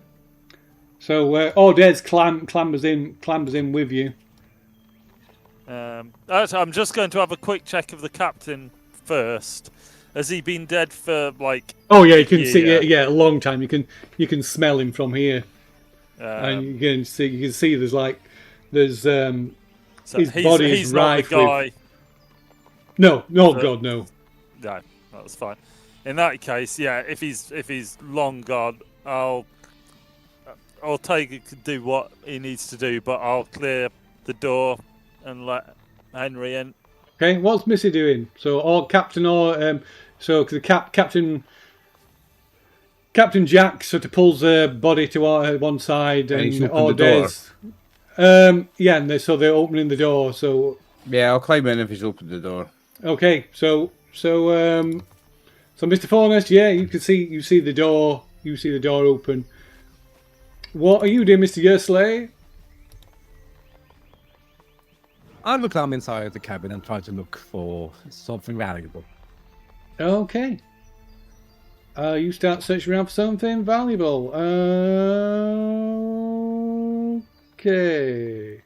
So Ordez clambers in with you. I'm just going to have a quick check of the captain first. Has he been dead for like? Oh yeah, you can see a long time. You can smell him from here, and you can see there's so his body is he's not the rife guy. with. No, God, no. No, that's fine. In that case, yeah, if he's long gone, I'll do what he needs to do, but I'll clear the door and let Henry in. Okay, what's Missy doing? So Captain Jack sort of pulls the body to one side, and he's opened the door. So they're opening the door. So Yeah, I'll climb in if he's opened the door. okay, so Mr. Fornest, yeah, you see the door open. What are you doing, Mr. Yersley? I look down inside the cabin and try to look for something valuable. Okay. You start searching around for something valuable. Okay.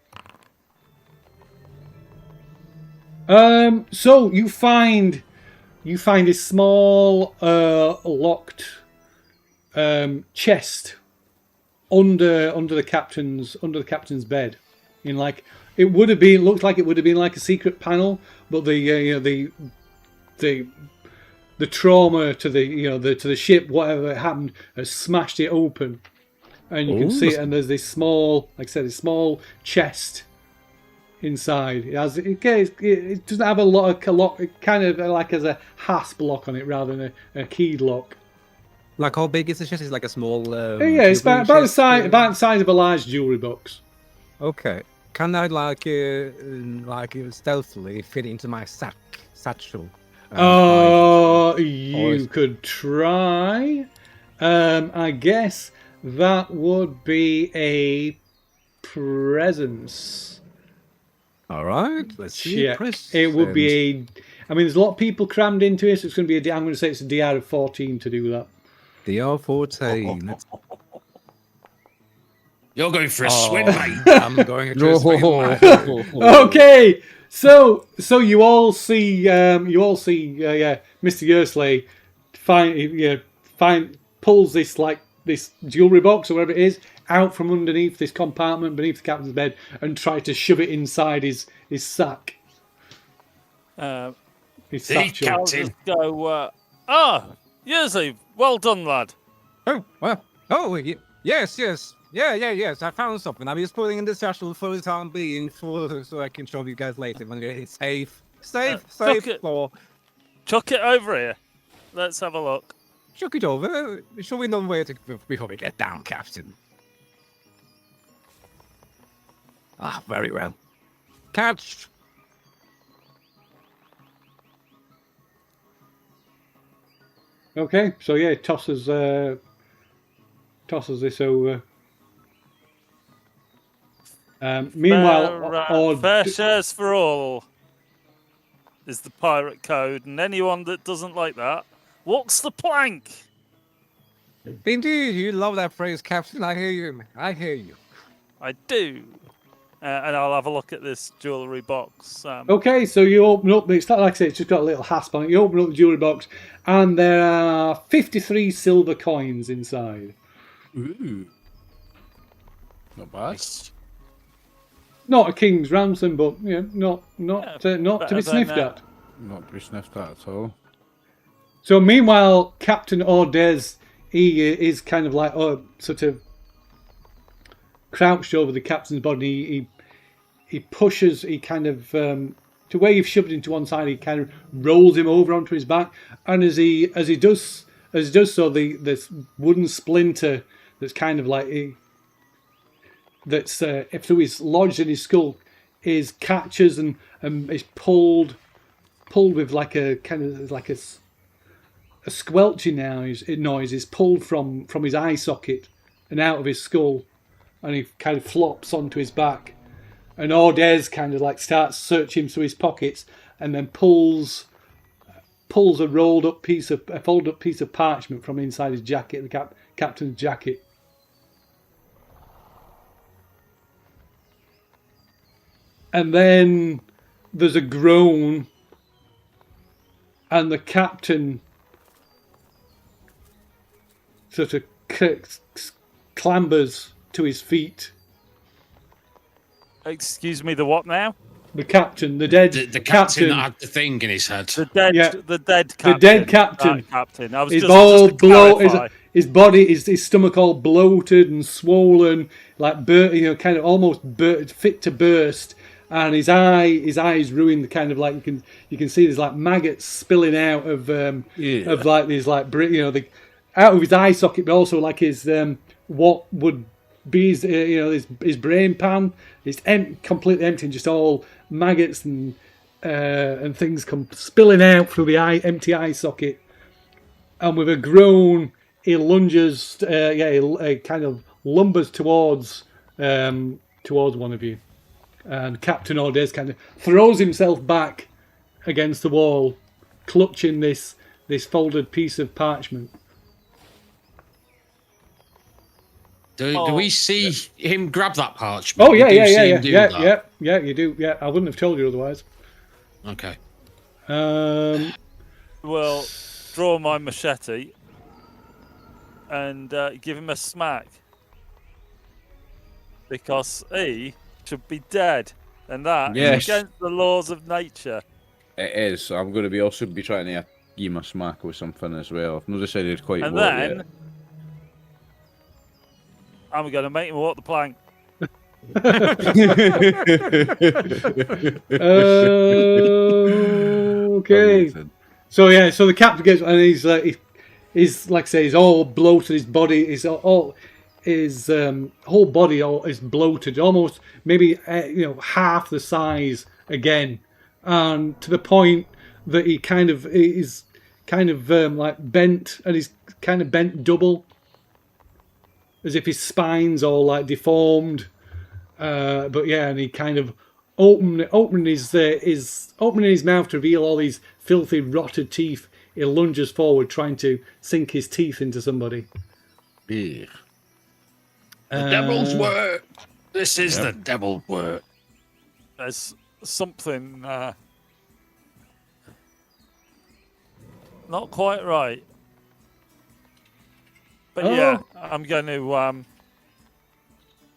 So you find a small locked chest under the captain's bed. Looked like it would have been like a secret panel, but the trauma to the ship, whatever happened, has smashed it open, and you can see it. And there's this small, like I said, this small chest inside. It doesn't have a lock. It kind of like has a hasp lock on it rather than a keyed lock. Like how big is the chest? Is like a small. It's about the size of a large jewelry box. Okay. Can I stealthily fit into my satchel? You could try. I guess that would be a presence. All right, let's see. Yeah, it would be a. I mean, there's a lot of people crammed into it, so it's going to be I'm going to say it's a DR of 14 to do that. DR 14. You're going for a swim, mate. I'm going to swim. Okay, so you all see Mr. Yersley pulls this jewelry box or whatever it is out from underneath this compartment beneath the captain's bed and try to shove it inside his sack. His satchel. I'll just go, Yersley, well done, lad. Oh, well. Oh, yes. Yes. I found something. I'm just putting in the satchel for the time being so I can show you guys later when it's safe. Safe floor. Chuck it over here. Let's have a look. Chuck it over. Show me another way before we get down, Captain. Ah, very well. Catch. Okay, so yeah, tosses this over. Meanwhile, fair shares for all is the pirate code, and anyone that doesn't like that walks the plank. Indeed, you love that phrase, Captain. I hear you. I do. And I'll have a look at this jewellery box. Okay, so you open up. It's not like I say, it's just got a little hasp on it. You open up the jewellery box, and there are 53 silver coins inside. Ooh. Not bad. Not a king's ransom, but not to be sniffed at. Not to be sniffed at all. So meanwhile, Captain Ordez, he is kind of like sort of crouched over the captain's body. He pushes. He kind of to where you've shoved into one side. He kind of rolls him over onto his back, and as he does so, this wooden splinter that's kind of like through his lodged in his skull is catches and is pulled with like a kind of like a squelching noise is pulled from his eye socket and out of his skull, and he kind of flops onto his back, and Ordez kind of like starts searching through his pockets and then pulls a folded up piece of parchment from inside his jacket, the captain's jacket. And then there's a groan, and the captain sort of clambers to his feet. Excuse me, the what now? The captain, the dead the captain that had the thing in his head. The dead captain. The dead captain. That captain. I was His just his body, his stomach all bloated and swollen, like kind of almost fit to burst. And his eyes ruined. Kind of like you can see there's like maggots spilling out of like these like out of his eye socket, but also like his what would be his brain pan. It's completely empty, and just all maggots and things come spilling out through the empty eye socket. And with a groan, he lunges, he kind of lumbers towards one of you. And Captain Ordez kind of throws himself back against the wall, clutching this folded piece of parchment. Do we see him grab that parchment? Oh yeah, you do. Yeah, I wouldn't have told you otherwise. Okay. Well, draw my machete and give him a smack, because he should be dead, and that is against the laws of nature. It is. I'm going to be trying to give him a smack with something as well. I've not decided quite and what then yet. I'm going to make him walk the plank. Okay. So the captain gets, and he's like I say, he's all bloated. His body is all. His whole body is bloated, almost maybe half the size again, and to the point that he is like bent, and he's kind of bent double, as if his spine's all like deformed. And he kind of opening his mouth to reveal all these filthy, rotted teeth. He lunges forward, trying to sink his teeth into somebody. The devil's work. This is the devil's work. There's something not quite right. But yeah, I'm going to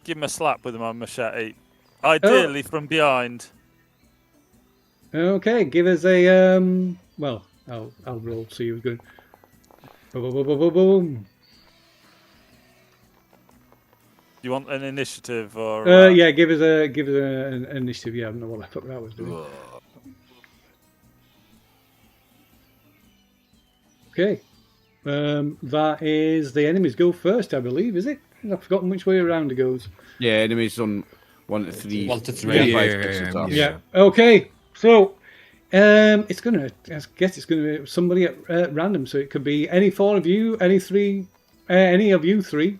give him a slap with my machete. Ideally from behind. Okay, give us a well, I'll roll. See who's good. Boom, boom, boom, boom, boom. You want an initiative or? Yeah, give us an initiative. Yeah, I don't know what the fuck that was doing. Okay, that is the enemies go first, I believe. Is it? I've forgotten which way around it goes. Yeah, enemies on 1 to 3. 1 to 3. Yeah. Okay. So, it's gonna. I guess it's gonna be somebody at random. So it could be any four of you, any of you three.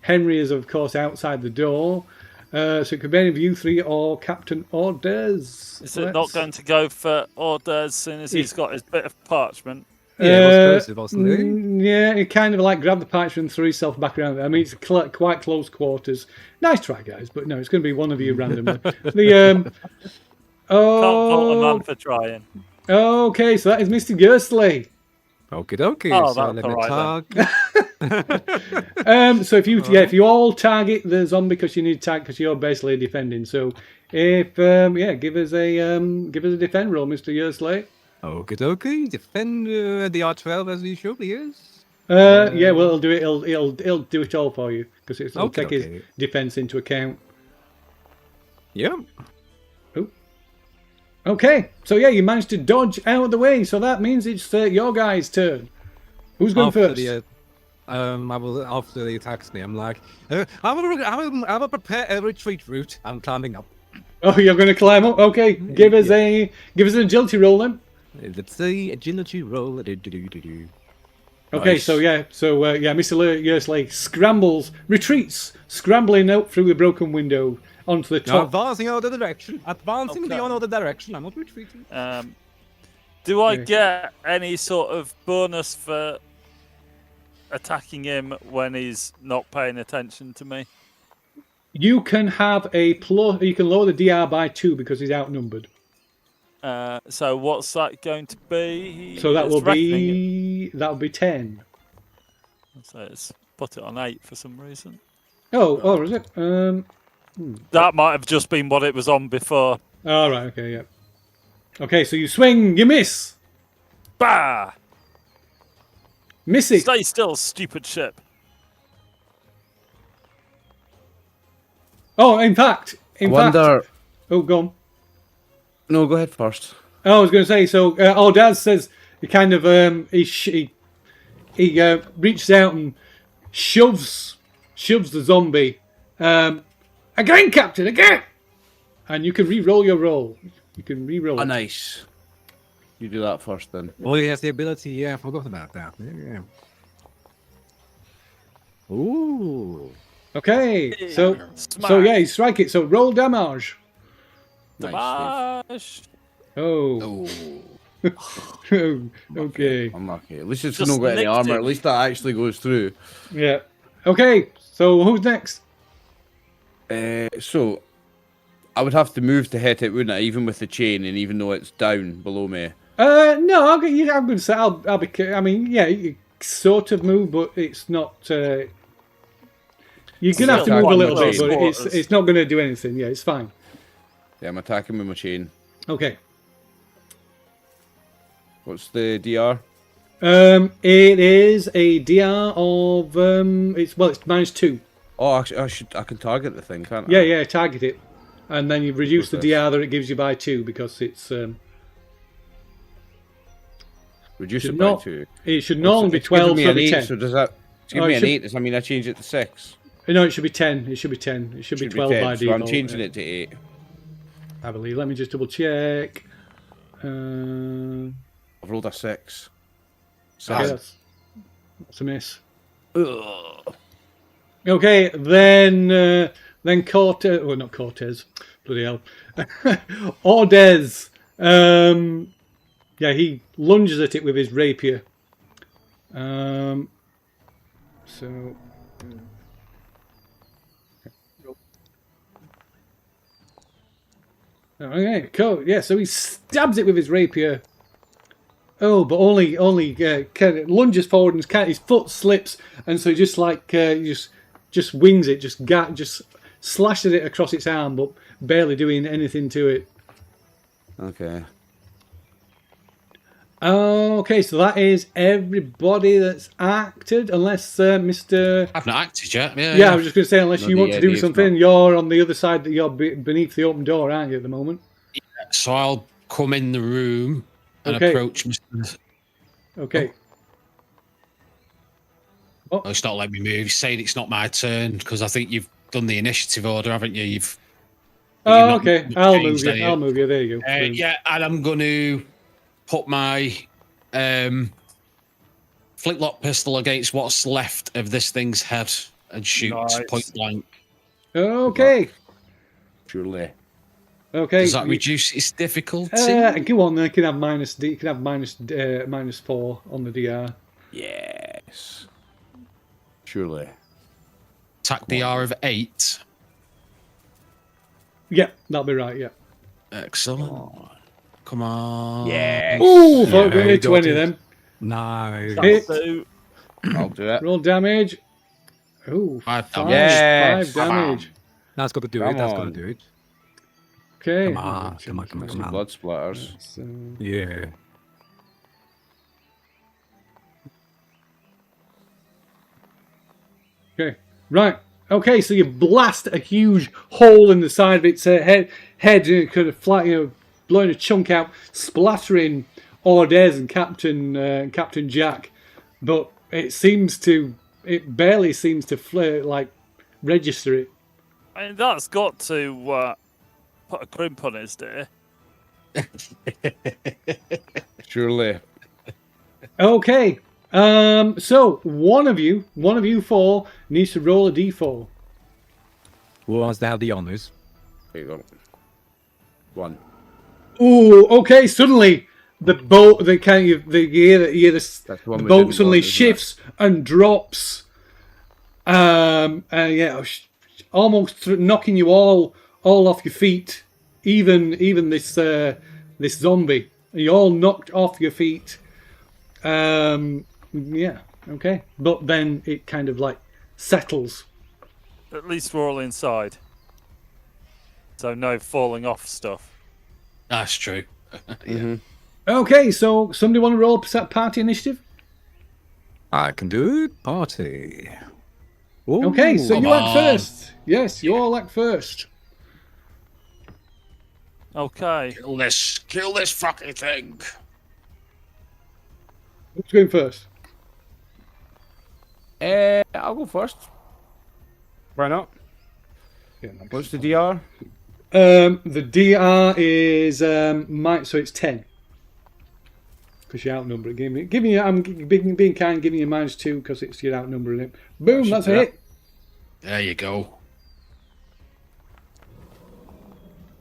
Henry is of course outside the door. So it could be any of you three or Captain Orders. Is it not going to go for Orders as soon as he's got his bit of parchment? Yeah, it was wasn't it? Yeah, he kind of like grabbed the parchment and threw himself back around there. I mean, it's quite close quarters. Nice try, guys, but no, it's going to be one of you randomly. Can't fault a man for trying. Okay, so that is Mr. Gursley. Okie dokie. Oh, so that's let me alright tag. So if you all target the zombie because you need to tag because you're basically defending. So if give us a defend roll, Mr. Gursley. Okie dokie. Defend the R12 as usual, yes. Yeah, well, it'll do it. It'll do it all for you because it'll Okay, take his okay. defense into account. Yep. Okay, so yeah, you managed to dodge out of the way, so that means it's your guy's turn. Who's going first? After he attacks me, I'm like, I will prepare a retreat route. I'm climbing up. Oh, you're going to climb up. Okay, give us an agility roll then. Let's see, agility roll. Okay, Nice. so Mr. Yersley retreats, scrambling out through the broken window onto the Now top. advancing out of the direction. Advancing beyond the direction. I'm not retreating. Do I Yeah. get any sort of bonus for attacking him when he's not paying attention to me? You can have a plus. You can lower the DR by 2 because he's outnumbered. So what's that going to be? So that It's will reckoning be 10. it. So it's put it on 8 for some reason. Oh, is it? That might have just been what it was on before. All right. Okay. Yeah. Okay. So you swing, you miss. Bah! Miss it. Stay still, stupid ship. Oh, in fact. Wonder. Oh, go on. No, go ahead first. Oh, I was going to say. So, Daz says he kind of he reaches out and shoves the zombie. Again, Captain, again. And you can re-roll your roll. You can re-roll. Oh, it. nice. You do that first then. Oh, he has the ability. Yeah, I forgot about that. Yeah. Ooh. Okay. So Smash. yeah, you strike it. So roll damage. Smash. Oh. Oh. Okay. Unlucky. At least it's Just not got any nicked armor. it. At least that actually goes through. Yeah. Okay. So who's next? So I would have to move to hit it, wouldn't I? Even with the chain, and even though it's down below me. No, I'm going to say I'll be. I mean, yeah, you sort of move, but it's not. You're going to have to Still move a quite little bit, close but quarters. it's not going to do anything. Yeah, it's fine. Yeah, I'm attacking with my chain. Okay. What's the DR? It is a DR of it's -2. Oh, actually, I can target the thing, can't I? Yeah, target it, and then you reduce the What's this? DR that it gives you by 2 because it's Reduce should it by not- 2. it should normally be It's giving 12, me so an it'll be 8, 10. So does that? It's giving Oh, me it an should- 8. Does that mean I change it to 6? No, it should be 10. It should be 10. It should be 12 by so default. I'm changing it to 8. I believe. Let me just double check. Okay, I've rolled a 6. that's a miss. Okay, then Cortez. Well, not Cortez. Bloody hell. Ordez. Yeah, he lunges at it with his rapier. So... Okay, cool. Yeah, so he stabs it with his rapier. Oh, but only kind of lunges forward and his foot slips, and so he just like just wings it, just slashes it across its arm, but barely doing anything to it. Okay. Okay, so that is everybody that's acted, unless Mr. I've not acted yet. Yeah, I was just going to say, unless No, you want to do Dave's something, not. you're on the other side, that you're beneath the open door, aren't you, at the moment? So I'll come in the room and Okay. approach Mr. Okay. Oh, it's not letting me move. He's saying it's not my turn because I think you've done the initiative order, haven't you? You've. Oh, you've not okay. I'll move changed you. any- I'll move you. There you go. Yeah, and I'm going to put my flintlock pistol against what's left of this thing's head and shoot Nice. point blank. Okay. Surely. Okay. Does that reduce its difficulty? Go on then. You can have minus. You can have -4 on the DR. Yes. Surely. Attack DR of 8. Yeah, that'll be right. Yeah. Excellent. Come on. Yes. Ooh, Yeah, yeah, you 20 got it. then. Nice. Hit. So, I'll do it. Roll damage. Ooh, 5 five, damage. Yes. 5 damage. That's got to do Come it. That's got to on. do it. Okay. Come on, come on, come on, Some come on. blood splatters. So, Yeah. okay. Right. Okay, so you blast a huge hole in the side of its head, kind of flat, blowing a chunk out, splattering Ordez and Captain Jack. But it barely seems to register it. I mean, that's got to put a crimp on his day. Surely. Okay. So one of you four needs to roll a d4. Who wants to have the honors? There you go. 1. Ooh, okay. Suddenly, the boat, you hear the That's the one the we boat didn't suddenly want, isn't it? shifts and drops. Almost knocking you all off your feet. Even this zombie. You're all knocked off your feet. Yeah. Okay. But then it kind of like settles. At least we're all inside. So no falling off stuff. That's true. Okay. So somebody want to roll party initiative? I can do it. Party. Ooh, Okay, so you act on. first. Yes, you all act first. Okay. Kill this fucking thing. Who's going first? I'll go first. Why not? Yeah, What's the DR? the DR is so it's 10. Because you're outnumbered. I'm being kind, giving you -2 because it's you're outnumbering it. Boom, that's a Yeah. hit. There you go.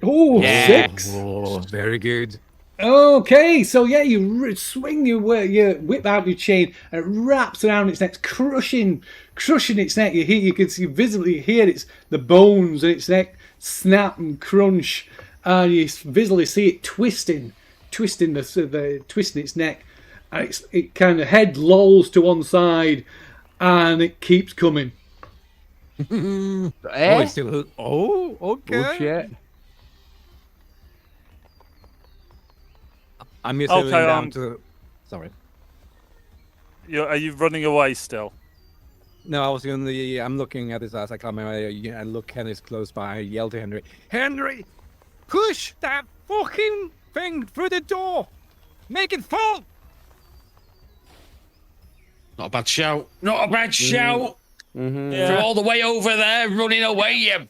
Oh, Yeah. 6. Oh, very good. Okay, so yeah, you swing your whip out your chain and it wraps around its neck, crushing its neck. You can visibly hear the bones in its neck snap and crunch, and you visibly see it twisting its neck, and it kind of head lolls to one side, and it keeps coming. Oh, it's still. Oh, okay. Oh shit. I'm just Okay, down to. Sorry. Are you running away still? No, I was going to. I'm looking at this as I come. I look, Henry's close by. I yell to Henry, Henry, push that fucking thing through the door. Make it fall. Not a bad shout. Not a bad shout. Mm-hmm. You're all the way over there running away, you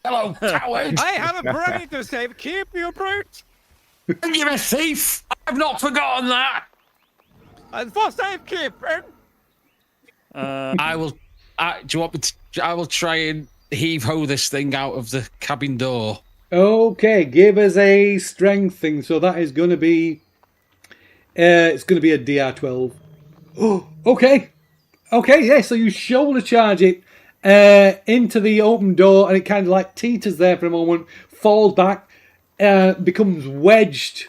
hello coward. I have a brain to save. Keep your brute. You're a thief. I've not forgotten that. And for safekeeping. I will. Do you want me to? I will try and heave ho this thing out of the cabin door. Okay, give us a strength thing. So that is going to be, it's going to be a DR12. Oh, okay. Okay, yeah, so you shoulder charge it into the open door, and it kind of like teeters there for a moment, falls back, becomes wedged.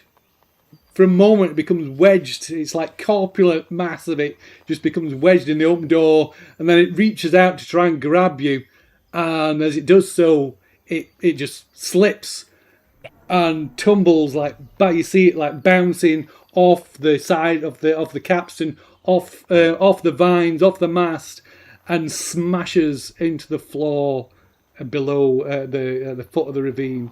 For a moment, it becomes wedged. It's like corpulent mass of it just becomes wedged in the open door, and then it reaches out to try and grab you. And as it does so, it just slips and tumbles you see it like bouncing off the side of the capstan, off the vines, off the mast, and smashes into the floor below the foot of the ravine.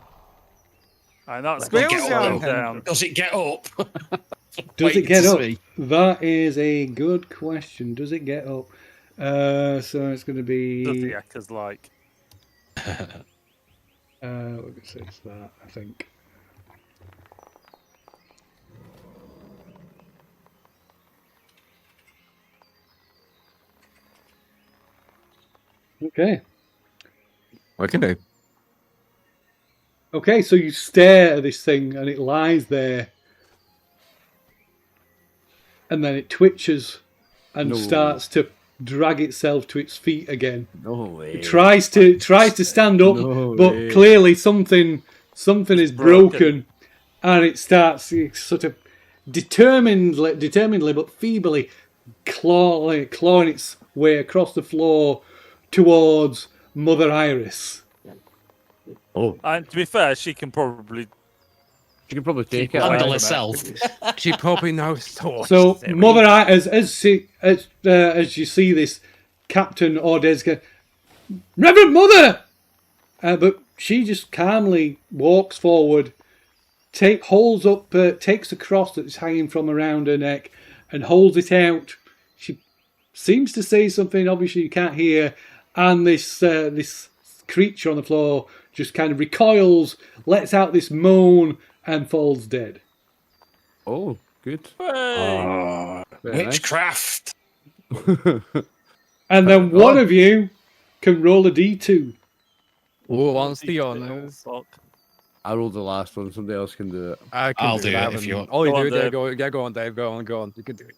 And that's Does it going get to up? down. Does it get up? Does it Waiting get to up? see. That is a good question. Does it get up? So it's going to be. Does the echoes like? We're going to say it's that, I think. Okay. What can do? Okay, so you stare at this thing and it lies there. And then it twitches and No. starts to drag itself to its feet again. No way. It tries to stand up, No but way. clearly something is broken, and it starts sort of determinedly but feebly clawing its way across the floor towards Mother Iris. Oh, And to be fair, she can probably. you can probably take it. Handle right? herself. She probably knows thoughts. So Mother Iris, as you see this Captain Ordez go, Reverend Mother, but she just calmly walks forward, takes a cross that's hanging from around her neck, and holds it out. She seems to say something. Obviously, you can't hear, and this creature on the floor just kind of recoils, lets out this moan, and falls dead. Oh, good. Hey! Very nice. Witchcraft. And then one of you can roll a d2. Who wants the honors? Fuck. I rolled the last one. Somebody else can do it. I can I'll do do that it if one. you want. Oh, you Go do on, it. Yeah, Dave. go on, Dave. Go on. You can do it.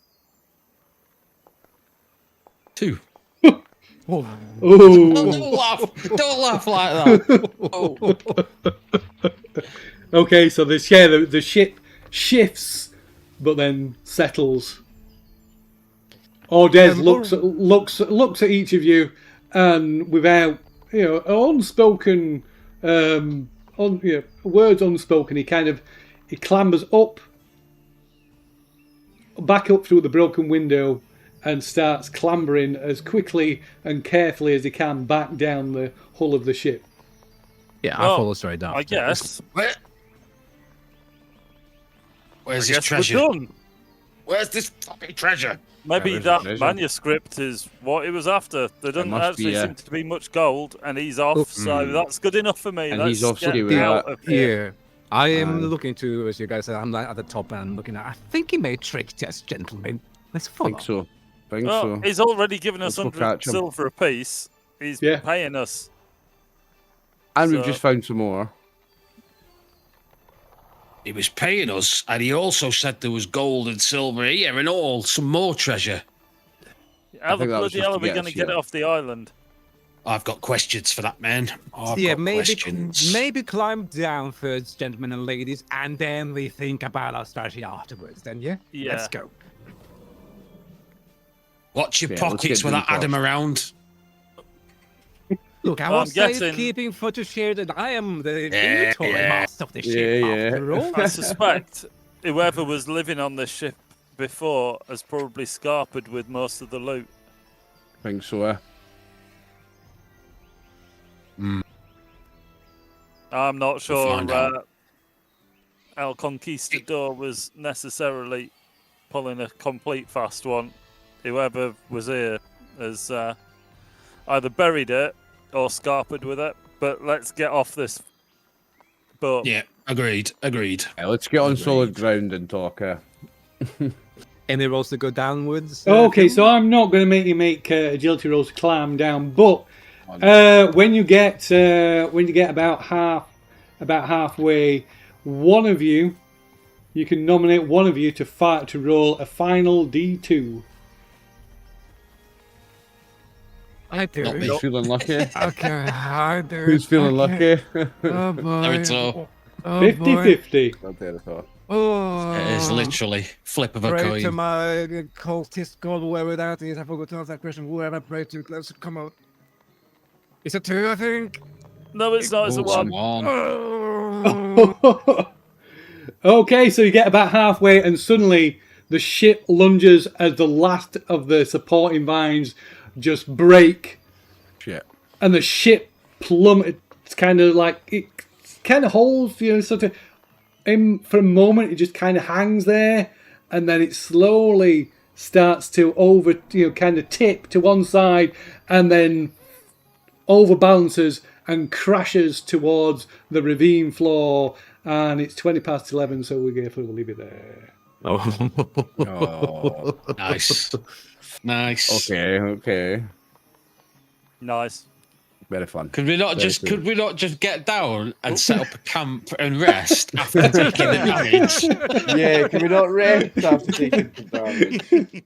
2. Oh. Ooh. Don't laugh. Don't laugh like that. Oh. Okay, so the ship shifts, but then settles. Ordez looks at each of you, and without unspoken words unspoken, he clambers back up through the broken window, and starts clambering as quickly and carefully as he can back down the hull of the ship. Yeah, I Well, follow straight down. I guess. Where's I this guess we're treasure? done. Where's this fucking treasure? Maybe Where's that the treasure? manuscript is what it was after. There doesn't must actually be, seem to be much gold, and he's off, so that's good enough for me. And Let's he's off get to do out of here. Yeah. I am looking to, as you guys said, I'm like at the top and looking at. I think he made trick test, gentlemen. Let's I follow. think so. Think Well, so. he's already given us Let's go 100 catch him. silver apiece. He's Yeah. paying us. And we've so- just found some more. He was paying us, and he also said there was gold and silver here and all, some more treasure. How the think that was bloody just hell to are we get going to us get it here. off the island? I've got questions for that man. I've Yeah, got maybe questions. maybe climb down first, gentlemen and ladies, and then we think about our strategy afterwards. Then yeah, Yeah. let's go. Watch your Yeah, let's pockets get with that doing Adam first. around. Look, I I'm was guessing- keeping for to share that I am the Yeah, inventory yeah. master of the ship. Yeah, After all, I suspect whoever was living on this ship before has probably scarpered with most of the loot. Think so. I'm not sure find out. El Conquistador was necessarily pulling a complete fast one. Whoever was here has either buried it or scarpered with it. But let's get off this boat. Yeah, agreed. Yeah, let's get on solid ground and talk. any rolls to go downwards. Okay, so I'm not going to make you make agility rolls to climb down, but when you get about about halfway, one of you can nominate one of you to fight to roll a final D2. I do. Not me. Who's feeling lucky? Okay, I do. Who's feeling Okay. lucky? Oh boy. Naruto. Oh, 50-50. Not there at all. Oh. It is literally flip of a Pray to coin. my cultist god, whoever that is. I forgot to ask that question. Whoever I pray to, let's come out. It's a 2, I think. No, it's not. It's a Oh, it's a 1. one. Oh. Okay, so you get about halfway, and suddenly the ship lunges as the last of the supporting vines just break, Shit. and the ship plummets. It's kind of like it kind of holds, sort of. For a moment, it just kind of hangs there, and then it slowly starts to kind of tip to one side, and then overbalances and crashes towards the ravine floor. And it's 11:20, so we'll leave it there. Oh. Nice. Nice. Okay. Nice. Very fun. Could we not Very just cool. could we not just get down and set up a camp and rest after taking the damage? Yeah, can we not rest after taking the damage?